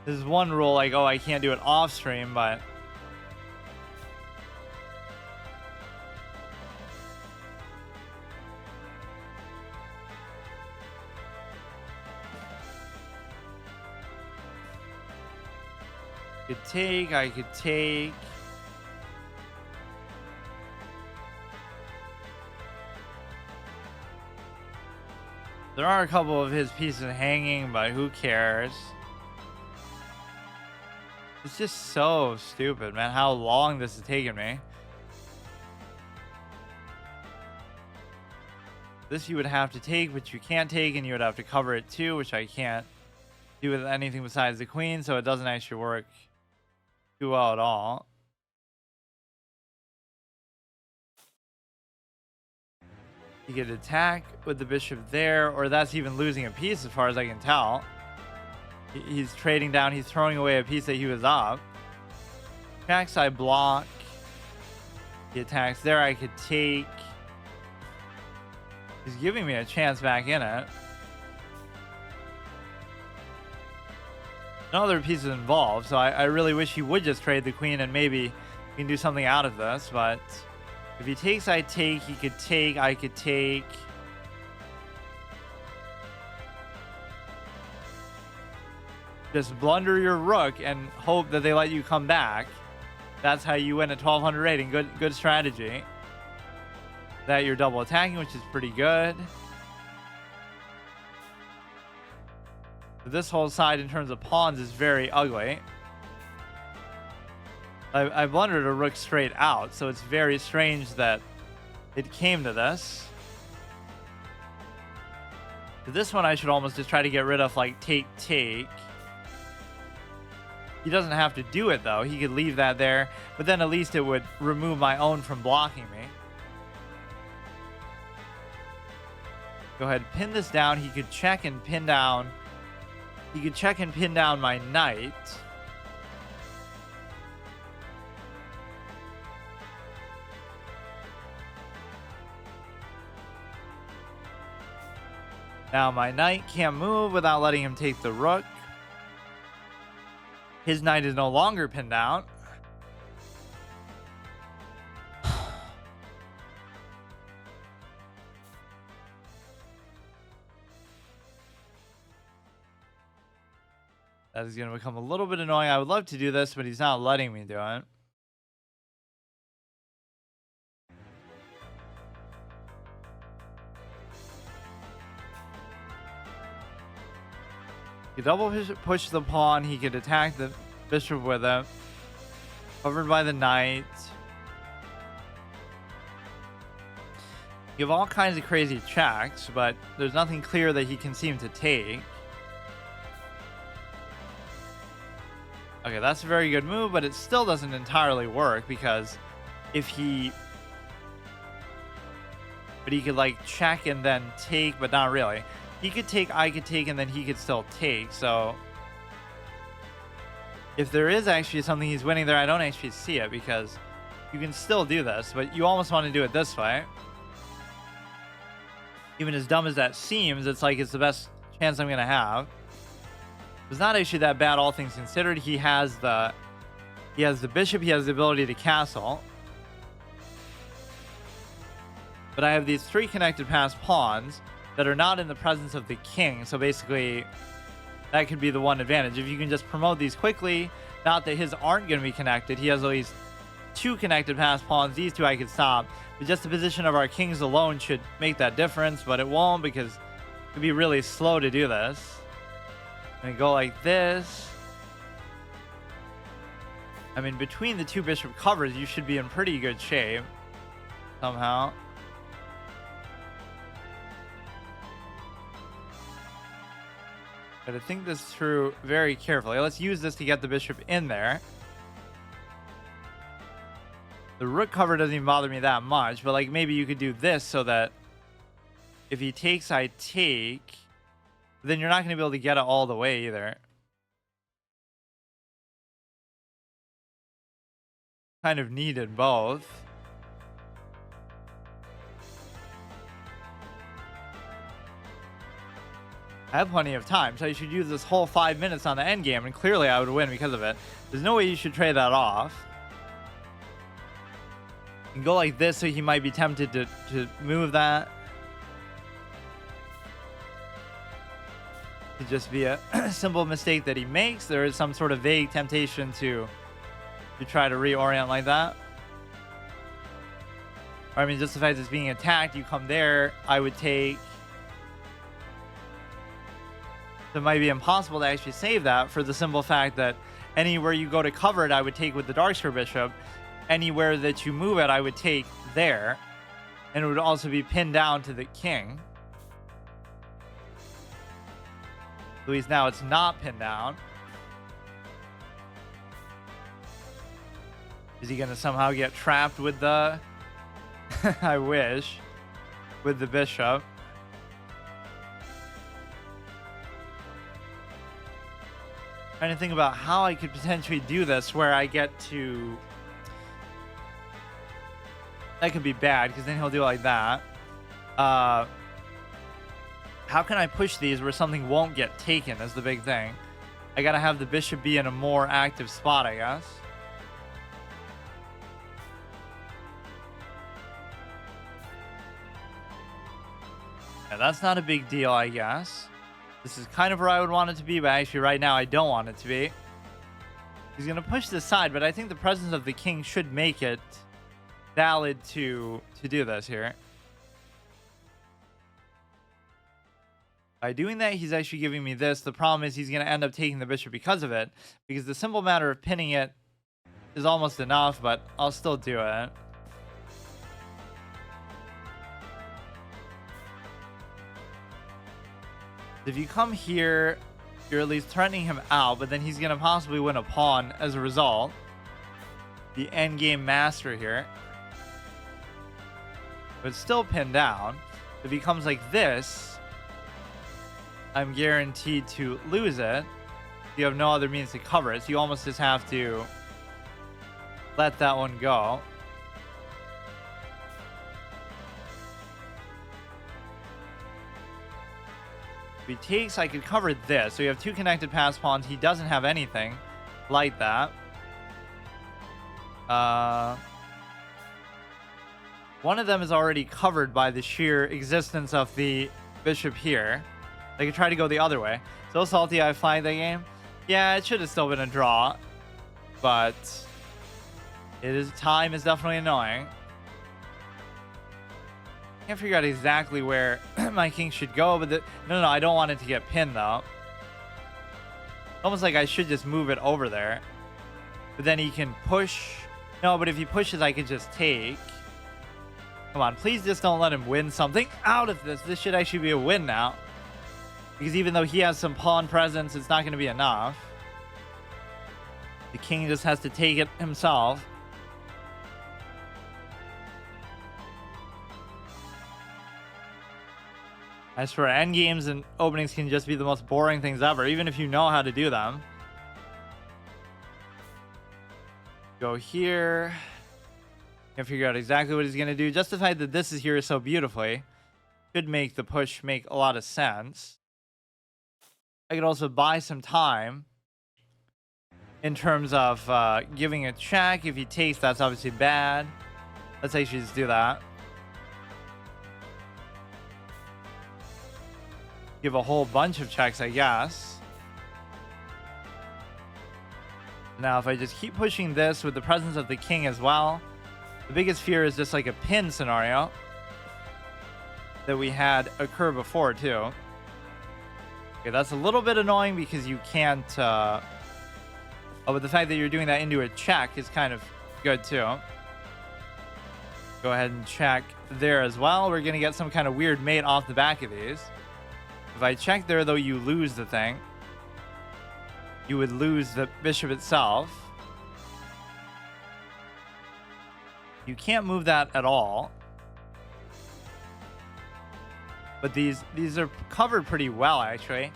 There's one rule, like, oh, I can't do it off stream, but I could take. There are a couple of his pieces hanging, but who cares? It's just so stupid, man, how long this has taken me. This you would have to take, but you can't take, and you would have to cover it too, which I can't do with anything besides the queen, so it doesn't actually work too well at all. You could attack with the bishop there, or that's even losing a piece as far as I can tell. He's trading down, he's throwing away a piece that he was up. Attacks, I block. He attacks there, I could take. He's giving me a chance back in it. No other pieces involved, so I really wish he would just trade the queen and maybe we can do something out of this, but if he takes, I take. He could take, I could take. Just blunder your rook and hope that they let you come back. That's how you win a 1200 rating. Good strategy. That you're double attacking, which is pretty good. This whole side in terms of pawns is very ugly. I blundered a rook straight out, so it's very strange that it came to this. This one I should almost just try to get rid of, like, take. He doesn't have to do it, though. He could leave that there, but then at least it would remove my own from blocking me. Go ahead, pin this down. He could check and pin down. He could check and pin down my knight. Now my knight can't move without letting him take the rook. His knight is no longer pinned down. That is going to become a little bit annoying. I would love to do this, but he's not letting me do it. He double push the pawn. He could attack the bishop with it. Covered by the knight. You have all kinds of crazy checks, but there's nothing clear that he can seem to take. Okay, that's a very good move, but it still doesn't entirely work because if he... But he could, like, check and then take, but not really. He could take, I could take, and then he could still take, so... if there is actually something he's winning there, I don't actually see it because you can still do this, but you almost want to do it this way. Even as dumb as that seems, it's like it's the best chance I'm going to have. It's not actually that bad, all things considered. He has the bishop. He has the ability to castle. But I have these 3 connected passed pawns that are not in the presence of the king. So basically, that could be the one advantage. If you can just promote these quickly, not that his aren't going to be connected. He has at least 2 connected passed pawns. These 2 I could stop. But just the position of our kings alone should make that difference. But it won't because it'd be really slow to do this. And go like this. I mean, between the 2 bishop covers, you should be in pretty good shape. Somehow. Gotta think this through very carefully. Let's use this to get the bishop in there. The rook cover doesn't even bother me that much, but like maybe you could do this so that if he takes, I take. Then you're not going to be able to get it all the way either. Kind of needed both. I have plenty of time, so you should use this whole 5 minutes on the endgame, and clearly I would win because of it. There's no way you should trade that off. You can go like this, so he might be tempted to move that. Could just be a simple mistake that he makes. There is some sort of vague temptation to try to reorient like that. Or, I mean, just the fact it's being attacked, you come there, I would take. So it might be impossible to actually save that for the simple fact that anywhere you go to cover it, I would take with the dark square bishop. Anywhere that you move it, I would take there. And it would also be pinned down to the king. At least now it's not pinned down. Is he going to somehow get trapped with the... I wish. With the bishop. Trying to think about how I could potentially do this where I get to... That could be bad because then he'll do like that. How can I push these where something won't get taken is the big thing. I gotta have the bishop be in a more active spot, I guess. Yeah, that's not a big deal, I guess. This is kind of where I would want it to be, but actually right now I don't want it to be. He's gonna push this side, but I think the presence of the king should make it valid to do this here. By doing that, he's actually giving me this. The problem is he's going to end up taking the bishop because of it. Because the simple matter of pinning it is almost enough, but I'll still do it. If you come here, you're at least threatening him out, but then he's going to possibly win a pawn as a result. The endgame master here. But it's still pinned down. If he comes like this... I'm guaranteed to lose it. You have no other means to cover it, so you almost just have to let that one go. If he takes, I could cover this. So you have 2 connected pass pawns. He doesn't have anything like that. One of them is already covered by the sheer existence of the bishop here. They could try to go the other way. So salty I flagged that game. Yeah, it should have still been a draw. But time is definitely annoying. Can't figure out exactly where my king should go, but no, I don't want it to get pinned though. Almost like I should just move it over there. But then he can push. No, but if he pushes, I could just take. Come on, please just don't let him win something out of this. This should actually be a win now. Because even though he has some pawn presence, it's not going to be enough. The king just has to take it himself. I swear, endgames and openings can just be the most boring things ever, even if you know how to do them. Go here. Can't figure out exactly what he's going to do. Just the fact that this is here so beautifully should make the push make a lot of sense. I could also buy some time in terms of giving a check. If he takes, that's obviously bad. Let's actually just do that. Give a whole bunch of checks, I guess. Now, if I just keep pushing this with the presence of the king as well, the biggest fear is just like a pin scenario that we had occur before, too. Okay, that's a little bit annoying because you can't... oh, but the fact that you're doing that into a check is kind of good, too. Go ahead and check there as well. We're going to get some kind of weird mate off the back of these. If I check there, though, you lose the thing. You would lose the bishop itself. You can't move that at all. But these are covered pretty well, actually.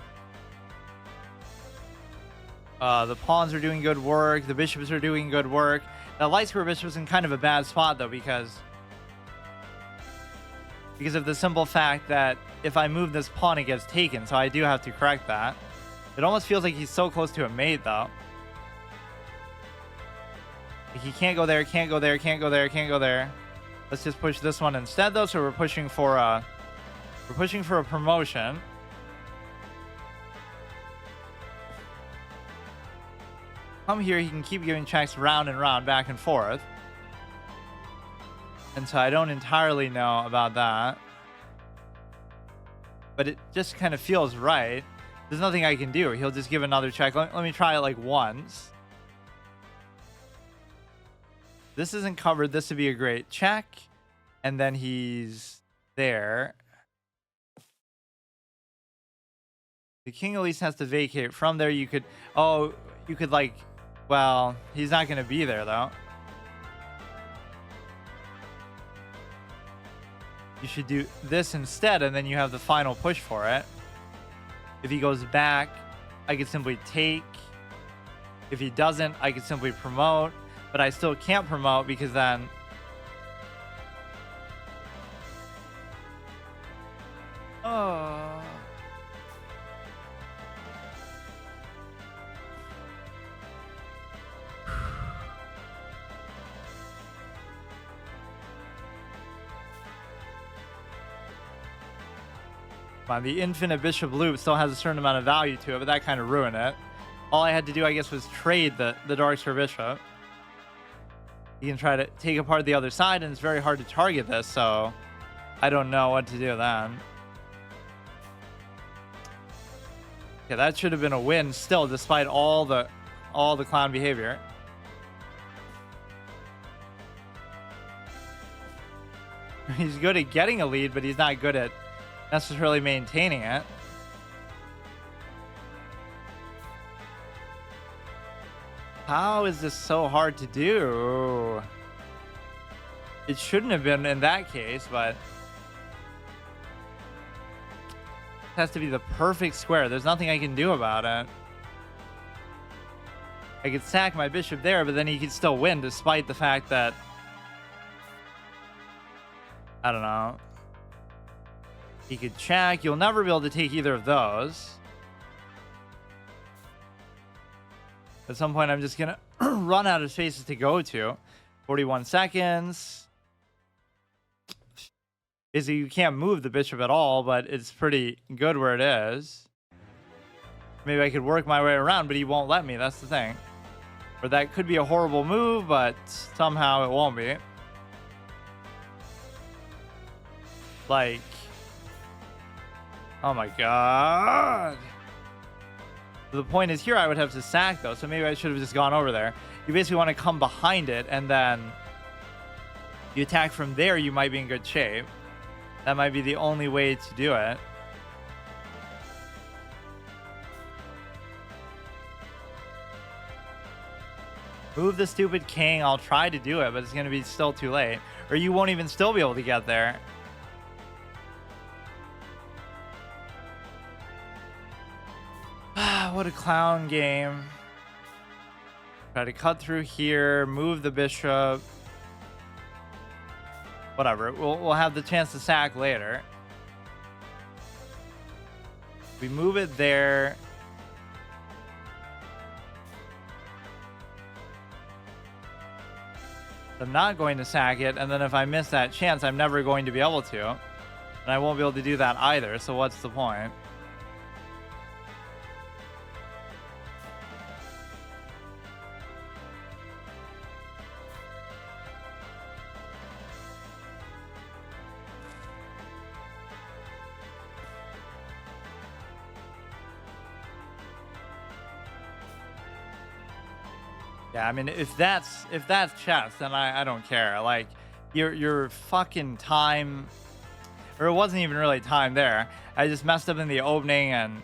The pawns are doing good work. The bishops are doing good work. The light square bishop is in kind of a bad spot, though, because of the simple fact that if I move this pawn, it gets taken. So I do have to correct that. It almost feels like he's so close to a mate, though. Like he can't go there, can't go there, can't go there, can't go there. Let's just push this one instead, though. So we're pushing for a promotion. Come here, he can keep giving checks round and round, back and forth. And so I don't entirely know about that. But it just kind of feels right. There's nothing I can do. He'll just give another check. Let me try it like once. This isn't covered. This would be a great check. And then he's there. The king at least has to vacate. From there, you could... Oh, you could like... Well, he's not going to be there, though. You should do this instead, and then you have the final push for it. If he goes back, I could simply take. If he doesn't, I could simply promote. But I still can't promote because then... Oh... The infinite bishop loop still has a certain amount of value to it, but that kind of ruined it. All I had to do, I guess, was trade the dark square bishop. You can try to take apart the other side, and it's very hard to target this, so I don't know what to do then. Okay, that should have been a win still, despite all the clown behavior. He's good at getting a lead, but he's not good at necessarily maintaining it. How is this so hard to do? It shouldn't have been in that case, but it has to be the perfect square. There's nothing I can do about it. I could sack my bishop there, but then he could still win despite the fact that... I don't know. He could check. You'll never be able to take either of those. At some point, I'm just going to run out of spaces to go to. 41 seconds. Basically, you can't move the bishop at all, but it's pretty good where it is. Maybe I could work my way around, but he won't let me. That's the thing. Or that could be a horrible move, but somehow it won't be. Like... Oh my god. The point is here I would have to sack though, so maybe I should have just gone over there. You basically want to come behind it, and then you attack from there, you might be in good shape. That might be the only way to do it. Move the stupid king. I'll try to do it, but it's going to be still too late. Or you won't even still be able to get there. What a clown game. Try to cut through here, move the bishop. Whatever. We'll have the chance to sack later. We move it there. I'm not going to sack it, and then if I miss that chance, I'm never going to be able to. And I won't be able to do that either, so what's the point? Yeah, I mean, if that's chess, then I don't care. Like, your fucking time, or it wasn't even really time there. I just messed up in the opening, and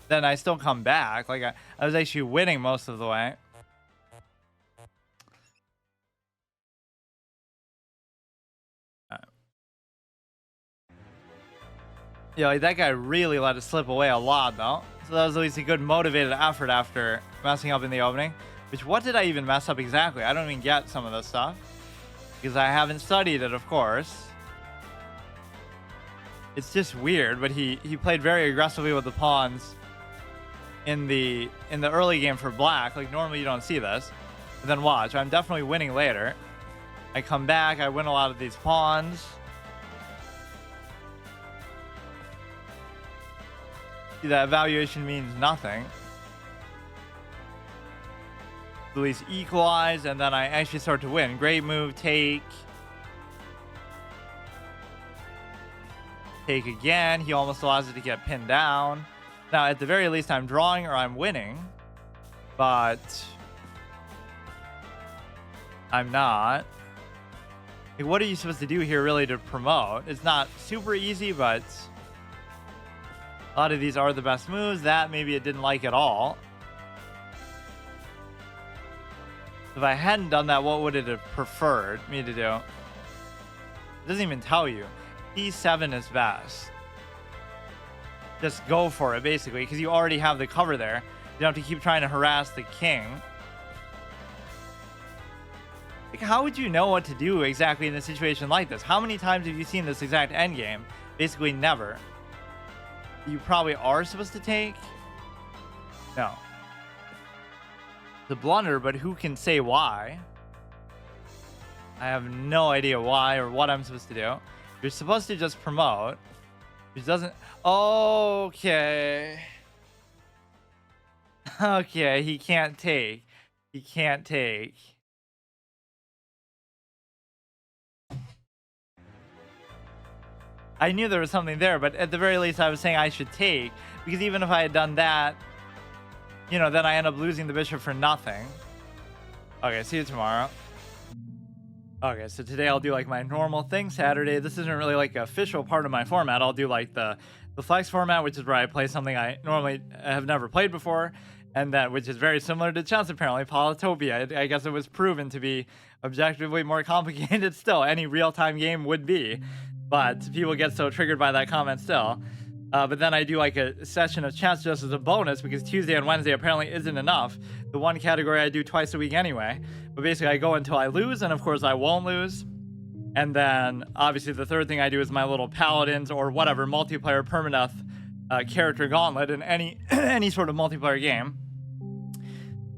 then I still come back. Like, I was actually winning most of the way. Yeah, like, that guy really let it slip away a lot, though. So that was at least a good motivated effort after messing up in the opening. Which, what did I even mess up exactly? I don't even get some of this stuff. Because I haven't studied it, of course. It's just weird, but he played very aggressively with the pawns in the early game for black. Like, normally you don't see this. But then watch, I'm definitely winning later. I come back, I win a lot of these pawns. See, that evaluation means nothing. Luis equalize, and then I actually start to win. Great move, take. Take again. He almost allows it to get pinned down. Now, at the very least, I'm drawing or I'm winning. But I'm not. Like, what are you supposed to do here really to promote? It's not super easy, but a lot of these are the best moves. That maybe it didn't like at all. If I hadn't done that, what would it have preferred me to do? It doesn't even tell you. D7 is best. Just go for it, basically, because you already have the cover there. You don't have to keep trying to harass the king. Like, how would you know what to do exactly in a situation like this? How many times have you seen this exact endgame? Basically, never. You probably are supposed to take? No. The blunder, but who can say why? I have no idea why or what I'm supposed to do. You're supposed to just promote. Which doesn't... Okay. Okay, he can't take. He can't take. I knew there was something there, but at the very least I was saying I should take. Because even if I had done that, you know, then I end up losing the bishop for nothing. Okay, see you tomorrow. Okay, so today I'll do like my normal thing. Saturday, this isn't really like an official part of my format. I'll do like the flex format, which is where I play something I normally have never played before, and that which is very similar to chess apparently, Polytopia. I guess it was proven to be objectively more complicated still. Any real-time game would be, but people get so triggered by that comment still. But then I do like a session of chess just as a bonus because Tuesday and Wednesday apparently isn't enough. The one category I do twice a week anyway. But basically I go until I lose, and of course I won't lose. And then obviously the third thing I do is my little paladins or whatever multiplayer permadeath character gauntlet in any any sort of multiplayer game.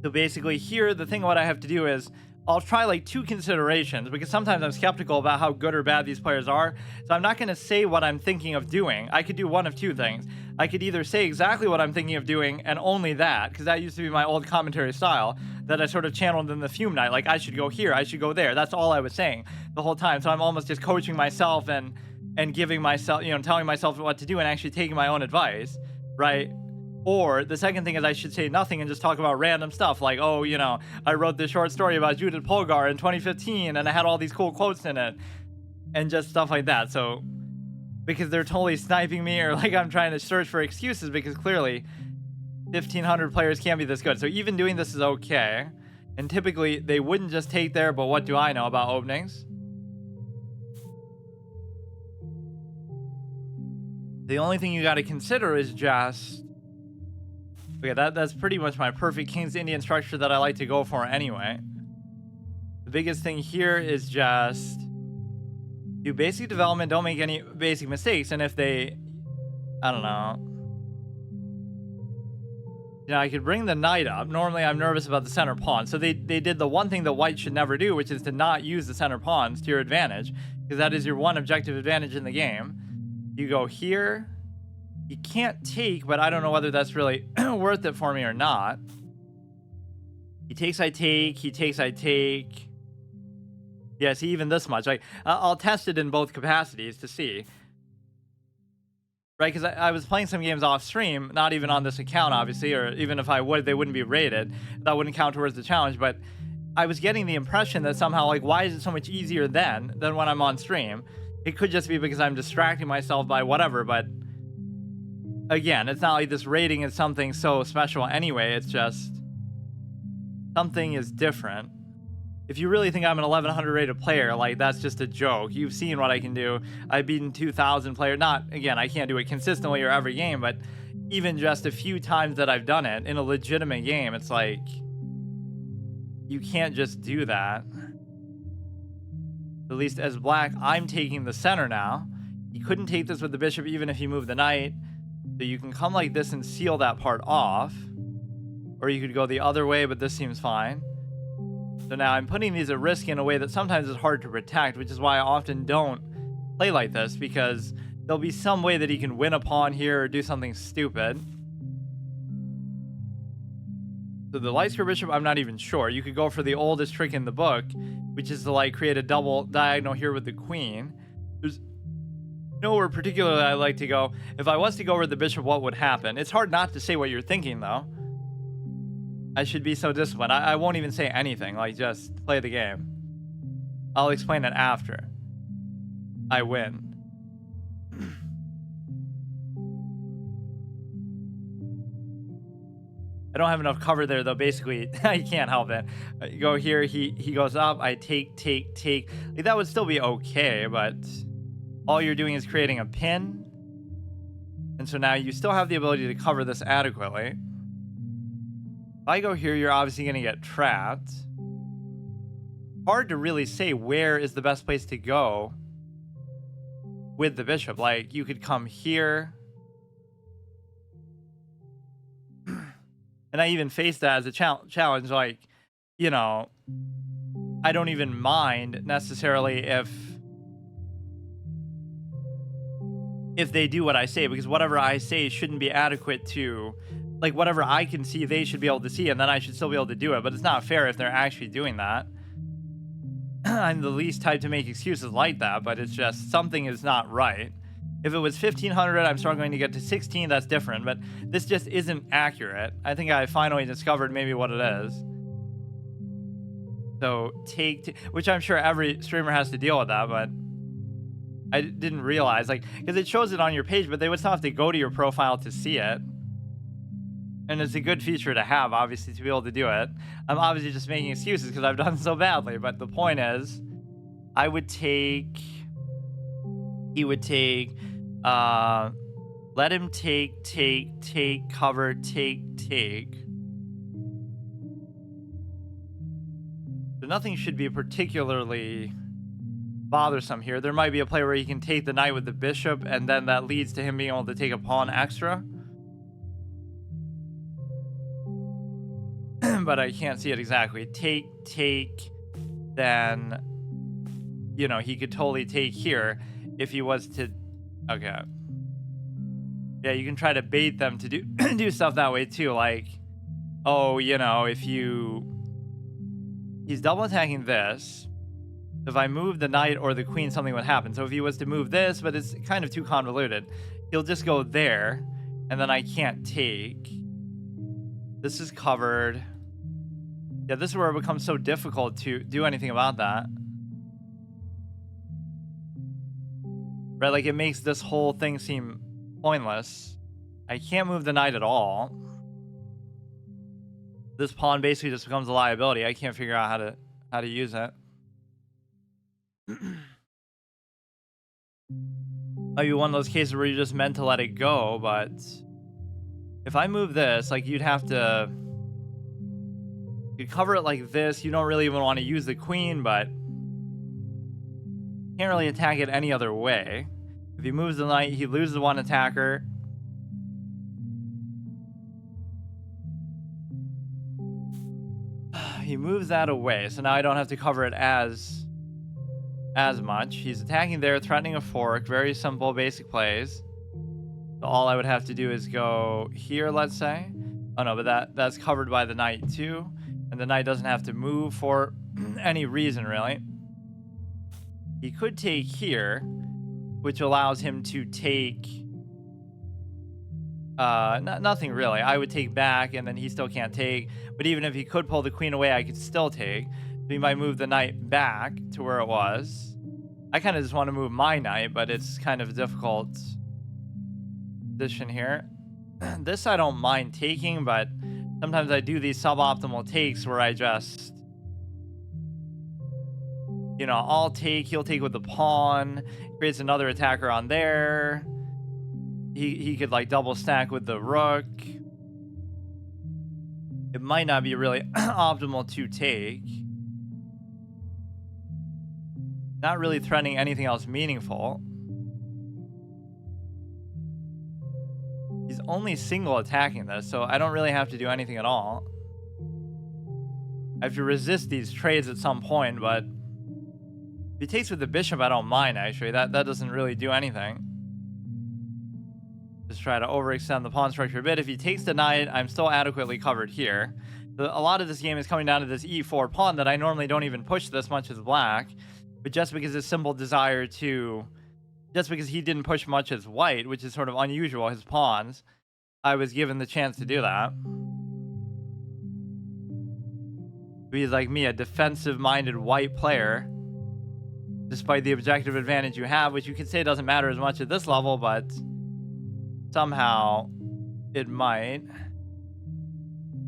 So basically here the thing what I have to do is I'll try like two considerations because sometimes I'm skeptical about how good or bad these players are. So I'm not going to say what I'm thinking of doing. I could do one of two things. I could either say exactly what I'm thinking of doing and only that, because that used to be my old commentary style that I sort of channeled in the Fume Night. Like, I should go here, I should go there. That's all I was saying the whole time. So I'm almost just coaching myself and giving myself, you know, telling myself what to do and actually taking my own advice, right? Or the second thing is I should say nothing and just talk about random stuff like, oh, you know, I wrote this short story about Judith Polgar in 2015 and I had all these cool quotes in it and just stuff like that. So because they're totally sniping me or like I'm trying to search for excuses because clearly 1,500 players can't be this good. So even doing this is okay. And typically they wouldn't just take there, but what do I know about openings? The only thing you got to consider is just Okay, that's pretty much my perfect King's Indian structure that I like to go for anyway. The biggest thing here is just do basic development, don't make any basic mistakes, and if they, I don't know. You know, I could bring the knight up. Normally, I'm nervous about the center pawn. So they did the one thing that white should never do, which is to not use the center pawns to your advantage, because that is your one objective advantage in the game. You go here. You can't take, but I don't know whether that's really worth it for me or not. He takes, I take. He takes, I take. Yeah, see, even this much. Like, I'll test it in both capacities to see. Right, because I was playing some games off stream, not even on this account, obviously, or even if I would, they wouldn't be rated. That wouldn't count towards the challenge, but I was getting the impression that somehow, like, why is it so much easier then than when I'm on stream? It could just be because I'm distracting myself by whatever, but again, it's not like this rating is something so special anyway, it's just something is different. If you really think I'm an 1100 rated player, like, that's just a joke. You've seen what I can do. I've beaten 2,000 players. Not, again, I can't do it consistently or every game, but even just a few times that I've done it in a legitimate game, it's like, you can't just do that. At least as black, I'm taking the center now. You couldn't take this with the bishop even if you move the knight. So you can come like this and seal that part off. Or you could go the other way, but this seems fine. So now I'm putting these at risk in a way that sometimes is hard to protect, which is why I often don't play like this, because there'll be some way that he can win a pawn here or do something stupid. So the light square bishop, I'm not even sure. You could go for the oldest trick in the book, which is to like create a double diagonal here with the queen. There's nowhere particularly I like to go. If I was to go over the bishop, what would happen? It's hard not to say what you're thinking, though. I should be so disciplined. I won't even say anything. Like, just play the game. I'll explain it after I win. I don't have enough cover there, though. Basically, I can't help it. You go here, he goes up. I take. Like, that would still be okay, but all you're doing is creating a pin. And so now you still have the ability to cover this adequately. If I go here, you're obviously going to get trapped. Hard to really say where is the best place to go with the bishop. Like, you could come here. And I even faced that as a challenge. Like, you know, I don't even mind necessarily if they do what I say, because whatever I say shouldn't be adequate to, like, whatever I can see, they should be able to see, and then I should still be able to do it. But it's not fair if they're actually doing that. I'm the least type to make excuses like that, but it's just something is not right. If it was 1500, I'm struggling to get to 16, that's different, but this just isn't accurate. I think I finally discovered maybe what it is. So which I'm sure every streamer has to deal with that, but I didn't realize, like, because it shows it on your page, but they would still have to go to your profile to see it. And it's a good feature to have, obviously, to be able to do it. I'm obviously just making excuses because I've done so badly, but the point is, I would take, he would take, let him take, cover, take. So nothing should be particularly bothersome here. There might be a play where he can take the knight with the bishop, and then that leads to him being able to take a pawn extra. But I can't see it exactly. Take, then, you know, he could totally take here if he was to, okay. Yeah, you can try to bait them to do stuff that way too, like, oh, you know, if he's double attacking this. If I move the knight or the queen, something would happen. So if he was to move this, but it's kind of too convoluted, he'll just go there, and then I can't take. This is covered. Yeah, this is where it becomes so difficult to do anything about that. Right, like, it makes this whole thing seem pointless. I can't move the knight at all. This pawn basically just becomes a liability. I can't figure out how to use it. Might be one of those cases where you're just meant to let it go, but If I move this, like, you'd have to... You cover it like this. You don't really even want to use the queen, but can't really attack it any other way. If he moves the knight, he loses one attacker. He moves that away, so now I don't have to cover it as much. He's attacking there, threatening a fork. Very simple, basic plays. So all I would have to do is go here, let's say. Oh no, but that's covered by the knight too. And the knight doesn't have to move for any reason, really. He could take here, which allows him to take... nothing really. I would take back, and then he still can't take. But even if he could pull the queen away, I could still take. So he might move the knight back to where it was. I kind of just want to move my knight, but it's kind of a difficult position here. This I don't mind taking, but sometimes I do these suboptimal takes where I just... You know, I'll take, he'll take with the pawn, creates another attacker on there. He could like double stack with the rook. It might not be really optimal to take. Not really threatening anything else meaningful. He's only single attacking this, so I don't really have to do anything at all. I have to resist these trades at some point, but if he takes with the bishop, I don't mind, actually. That doesn't really do anything. Just try to overextend the pawn structure a bit. If he takes the knight, I'm still adequately covered here. A lot of this game is coming down to this e4 pawn that I normally don't even push this much as black. But just because his simple desire to... Just because he didn't push much as white, which is sort of unusual, his pawns, I was given the chance to do that. He's like me, a defensive-minded white player. Despite the objective advantage you have, which you could say doesn't matter as much at this level, but somehow it might.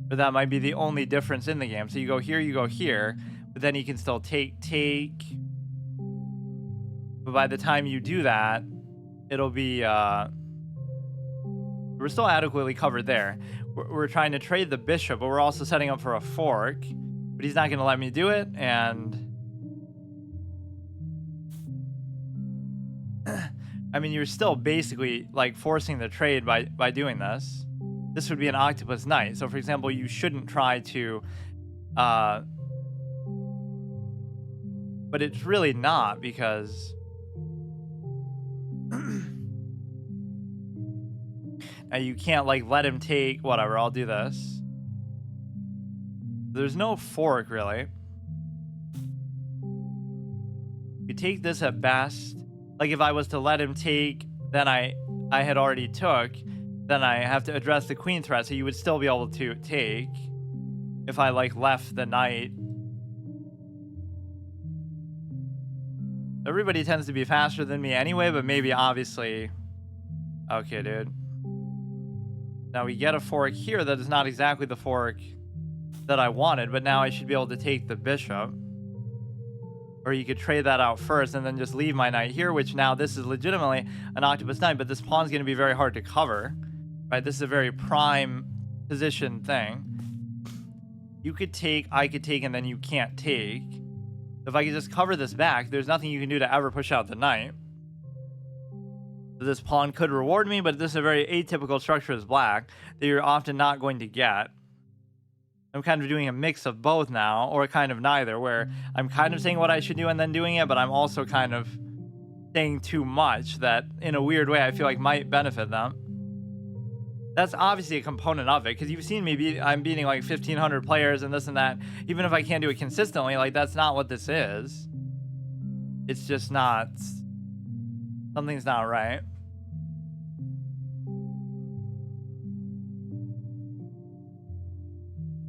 But that might be the only difference in the game. So you go here, but then you can still take. But by the time you do that, it'll be, we're still adequately covered there. We're trying to trade the bishop, but we're also setting up for a fork. But he's not going to let me do it, and... I mean, you're still basically, like, forcing the trade by doing this. This would be an octopus knight. So, for example, you shouldn't try to... But it's really not, because... Now, you can't, like, let him take... Whatever, I'll do this. There's no fork, really. You take this at best... Like, if I was to let him take, then I had already took, then I have to address the queen threat, so you would still be able to take if I, like, left the knight. Everybody tends to be faster than me anyway, but maybe, obviously... Okay, dude. Now, we get a fork here that is not exactly the fork that I wanted, but now I should be able to take the bishop. Or you could trade that out first and then just leave my knight here, which now this is legitimately an octopus knight, but this pawn's going to be very hard to cover, right? This is a very prime position thing. You could take, I could take, and then you can't take. If I could just cover this back, there's nothing you can do to ever push out the knight. So this pawn could reward me, but this is a very atypical structure as black that you're often not going to get. I'm kind of doing a mix of both now, or kind of neither, where I'm kind of saying what I should do and then doing it, but I'm also kind of saying too much that, in a weird way, I feel like might benefit them. That's obviously a component of it, because you've seen me I'm beating like 1,500 players and this and that. Even if I can't do it consistently, like, that's not what this is. It's just not... Something's not right.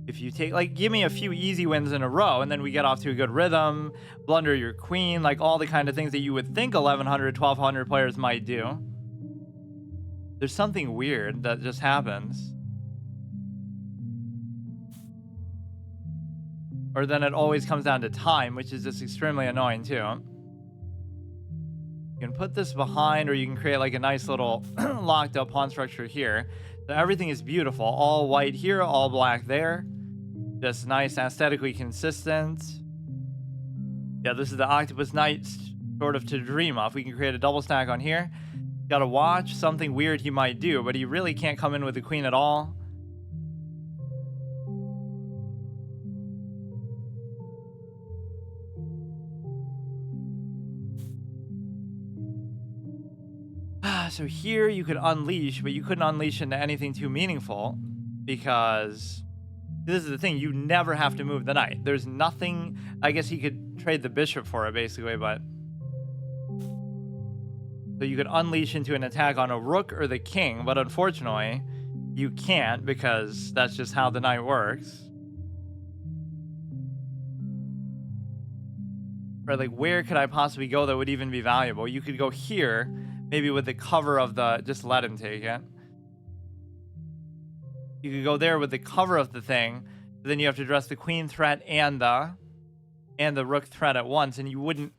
If you take, like, give me a few easy wins in a row, and then we get off to a good rhythm, blunder your queen, like all the kind of things that you would think 1,100, 1,200 players might do. There's something weird that just happens. Or then it always comes down to time, which is just extremely annoying too. You can put this behind, or you can create like a nice little locked up pawn structure here. So everything is beautiful. All white here, all black there. Just nice, aesthetically consistent. Yeah, this is the Octopus Knight sort of to dream of. We can create a double stack on here. Gotta watch something weird he might do, but he really can't come in with the queen at all. So here you could unleash, but you couldn't unleash into anything too meaningful because this is the thing. You never have to move the knight. There's nothing. I guess he could trade the bishop for it basically, but so you could unleash into an attack on a rook or the king, but unfortunately you can't because that's just how the knight works. Right, like where could I possibly go that would even be valuable? You could go here, maybe with the cover of the, just let him take it. You could go there with the cover of the thing, but then you have to address the queen threat and the rook threat at once, and you wouldn't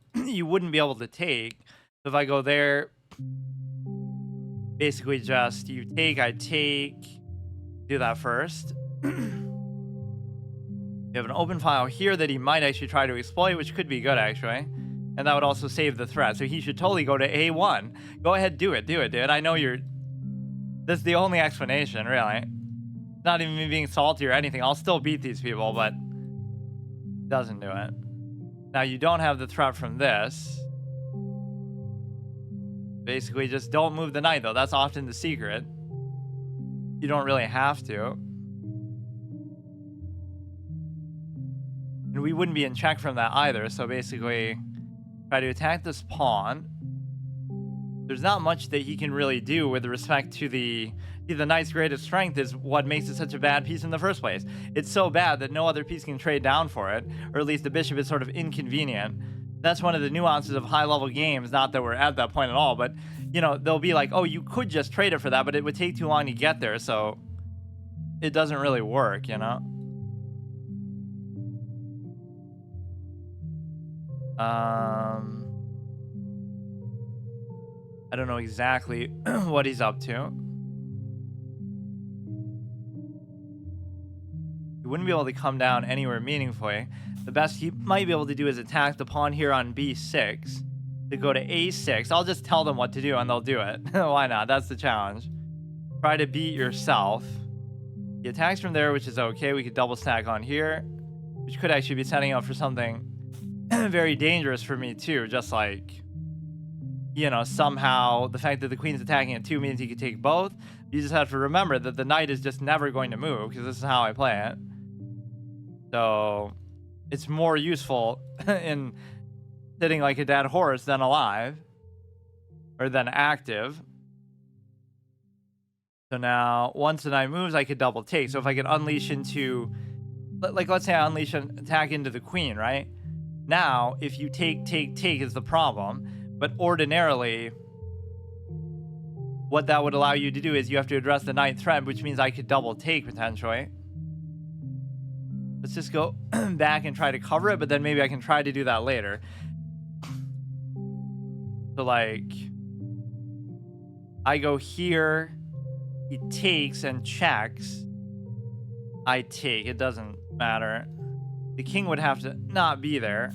be able to take. So if I go there, basically just you take, I take, do that first. You have an open file here that he might actually try to exploit, which could be good actually. And that would also save the threat. So he should totally go to A1. Go ahead, do it, dude. I know you're... That's the only explanation, really. Not even me being salty or anything. I'll still beat these people, but... Doesn't do it. Now, you don't have the threat from this. Basically, just don't move the knight, though. That's often the secret. You don't really have to. And we wouldn't be in check from that either, so basically... Try to attack this pawn. There's not much that he can really do with respect to the knight's greatest strength is what makes it such a bad piece in the first place. It's so bad that no other piece can trade down for it, or at least the bishop is sort of inconvenient. That's one of the nuances of high-level games, not that we're at that point at all, but, you know, they'll be like, oh, you could just trade it for that, but it would take too long to get there, so it doesn't really work, you know? I don't know exactly what he's up to. He wouldn't be able to come down anywhere meaningfully. The best he might be able to do is attack the pawn here on B6 to go to A6. I'll just tell them what to do and they'll do it. Why not? That's the challenge. Try to beat yourself. He attacks from there, which is okay. We could double stack on here, which could actually be setting up for something very dangerous for me too. Just like, you know, somehow the fact that the queen's attacking at 2 means he could take both. You just have to remember that the knight is just never going to move because this is how I play it. So it's more useful in sitting like a dead horse than alive or than active. So now once the knight moves, I could double take. So if I could unleash into, like, let's say I unleash an attack into the queen, right? Now, if you take is the problem. But ordinarily, what that would allow you to do is you have to address the knight threat, which means I could double take potentially. Let's just go back and try to cover it, but then maybe I can try to do that later. So like, I go here, he takes and checks. I take, it doesn't matter. The king would have to not be there.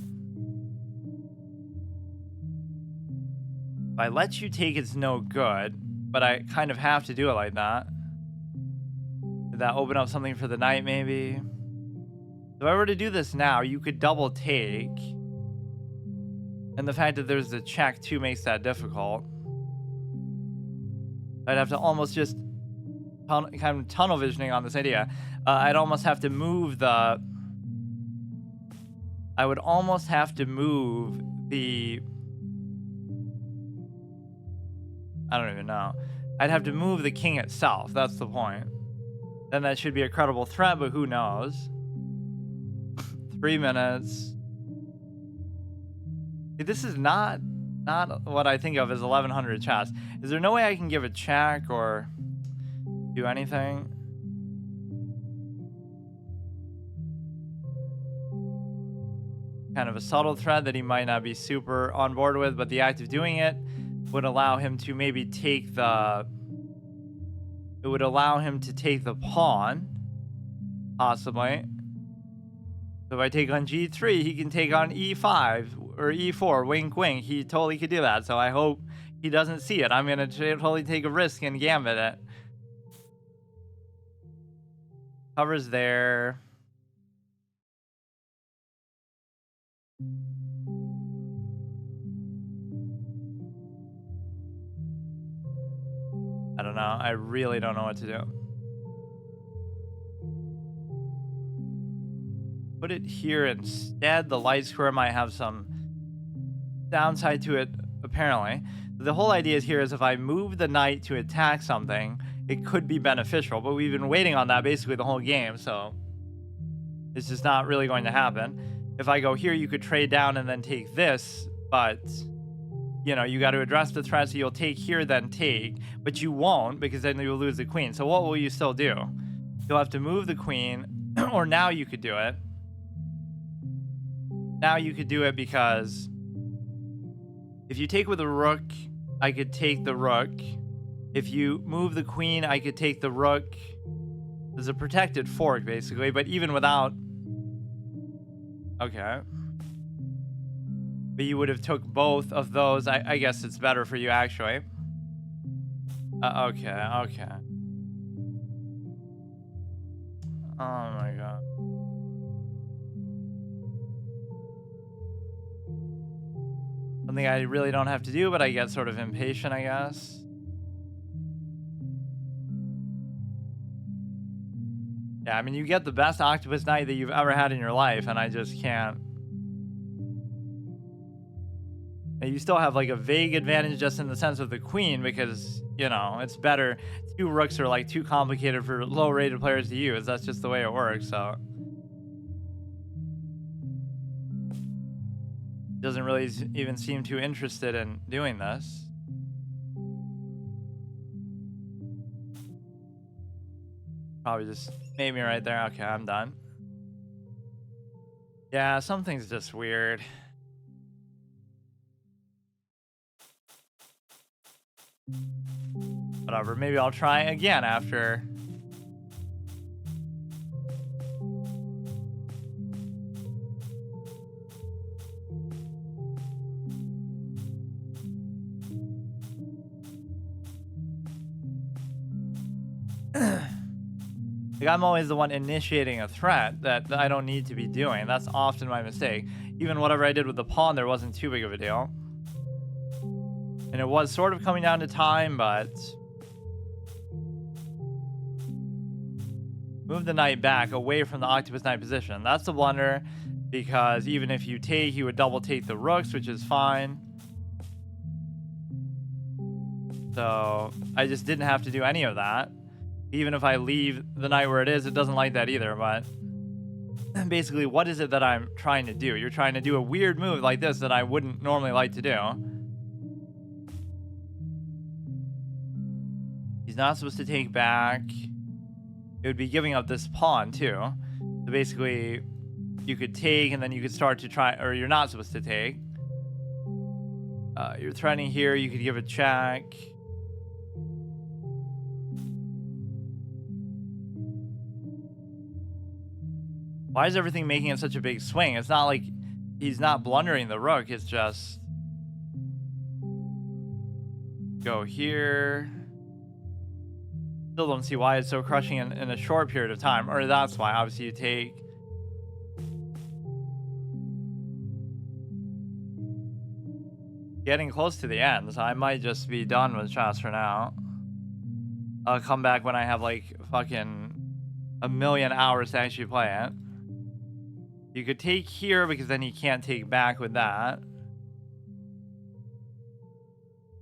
If I let you take, it's no good, but I kind of have to do it like that. Did that open up something for the knight, maybe? If I were to do this now, you could double take. And the fact that there's the check too makes that difficult. I'd have to almost just kind of tunnel visioning on this idea. I'd almost have to move the... I would almost have to move the... I don't even know. I'd have to move the king itself. That's the point. Then that should be a credible threat, but who knows? 3 minutes. This is not what I think of as 1100 chess. Is there no way I can give a check or do anything? Kind of a subtle threat that he might not be super on board with, but the act of doing it would allow him to maybe take the it would allow him to take the pawn, possibly. So if I take on g3, he can take on e5 or e4, wink wink. He totally could do that. So I hope he doesn't see it. I'm going to totally take a risk and gambit it. Cover's there. I don't know. I really don't know what to do. Put it here instead. The light square might have some downside to it, apparently. The whole idea here is if I move the knight to attack something, it could be beneficial. But we've been waiting on that basically the whole game, so it's just not really going to happen. If I go here, you could trade down and then take this, but you know, you got to address the threat, so you'll take here, then take, but you won't because then you'll lose the queen. So what will you still do? You'll have to move the queen, or now you could do it. Now you could do it because if you take with a rook, I could take the rook. If you move the queen, I could take the rook. There's a protected fork, basically, but even without... Okay. But you would have took both of those. I guess it's better for you, actually. Okay. Oh my god. Something I really don't have to do, but I get sort of impatient, I guess. Yeah, I mean, you get the best octopus knight that you've ever had in your life, and I just can't. And you still have like a vague advantage just in the sense of the queen because, you know, it's better. 2 rooks are like too complicated for low-rated players to use. That's just the way it works, so. Doesn't really even seem too interested in doing this. Probably just made me right there. Okay, I'm done. Yeah, something's just weird. Whatever, maybe I'll try again after. Like, I'm always the one initiating a threat that I don't need to be doing. That's often my mistake. Even whatever I did with the pawn, there wasn't too big of a deal. And it was sort of coming down to time, but... Move the knight back away from the octopus knight position. That's the blunder, because even if you take, you would double take the rooks, which is fine. So, I just didn't have to do any of that. Even if I leave the knight where it is, it doesn't like that either, but... Basically, what is it that I'm trying to do? You're trying to do a weird move like this that I wouldn't normally like to do. He's not supposed to take back. It would be giving up this pawn, too. So basically, you could take, and then you could start to try... Or you're not supposed to take. You're threatening here. You could give a check. Why is everything making it such a big swing? It's not like he's not blundering the rook. It's just... Go here. Still don't see why it's so crushing in a short period of time. Or that's why. Obviously, you take... Getting close to the end, so I might just be done with chess for now. I'll come back when I have, like, fucking a million hours to actually play it. You could take here because then you can't take back with that.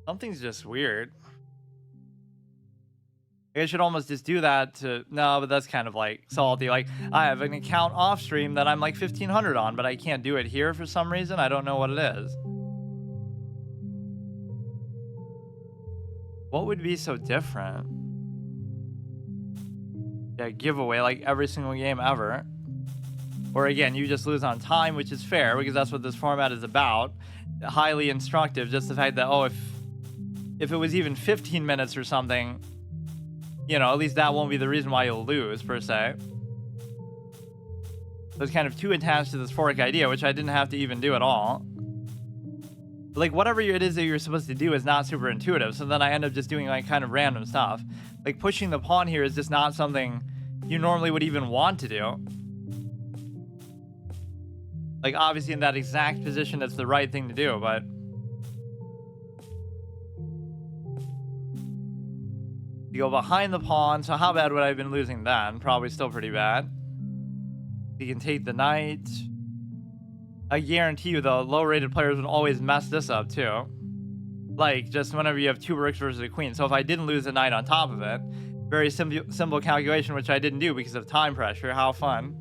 Something's just weird. I should almost just do that to... No, but that's kind of like salty. Like, I have an account off stream that I'm like 1500 on, but I can't do it here for some reason. I don't know what it is. What would be so different? Yeah, giveaway like every single game ever. Or again, you just lose on time, which is fair because that's what this format is about. Highly instructive. Just the fact that, oh, if it was even 15 minutes or something, you know, at least that won't be the reason why you'll lose, per se. I was kind of too attached to this fork idea, which I didn't have to even do at all. Like, whatever it is that you're supposed to do is not super intuitive, so then I end up just doing, like, kind of random stuff. Like, pushing the pawn here is just not something you normally would even want to do. Like, obviously in that exact position, it's the right thing to do, but... You go behind the pawn, so how bad would I have been losing then? Probably still pretty bad. You can take the knight. I guarantee you the low-rated players would always mess this up too. Like, just whenever you have two rooks versus a queen. So if I didn't lose the knight on top of it, very simple calculation, which I didn't do because of time pressure. How fun.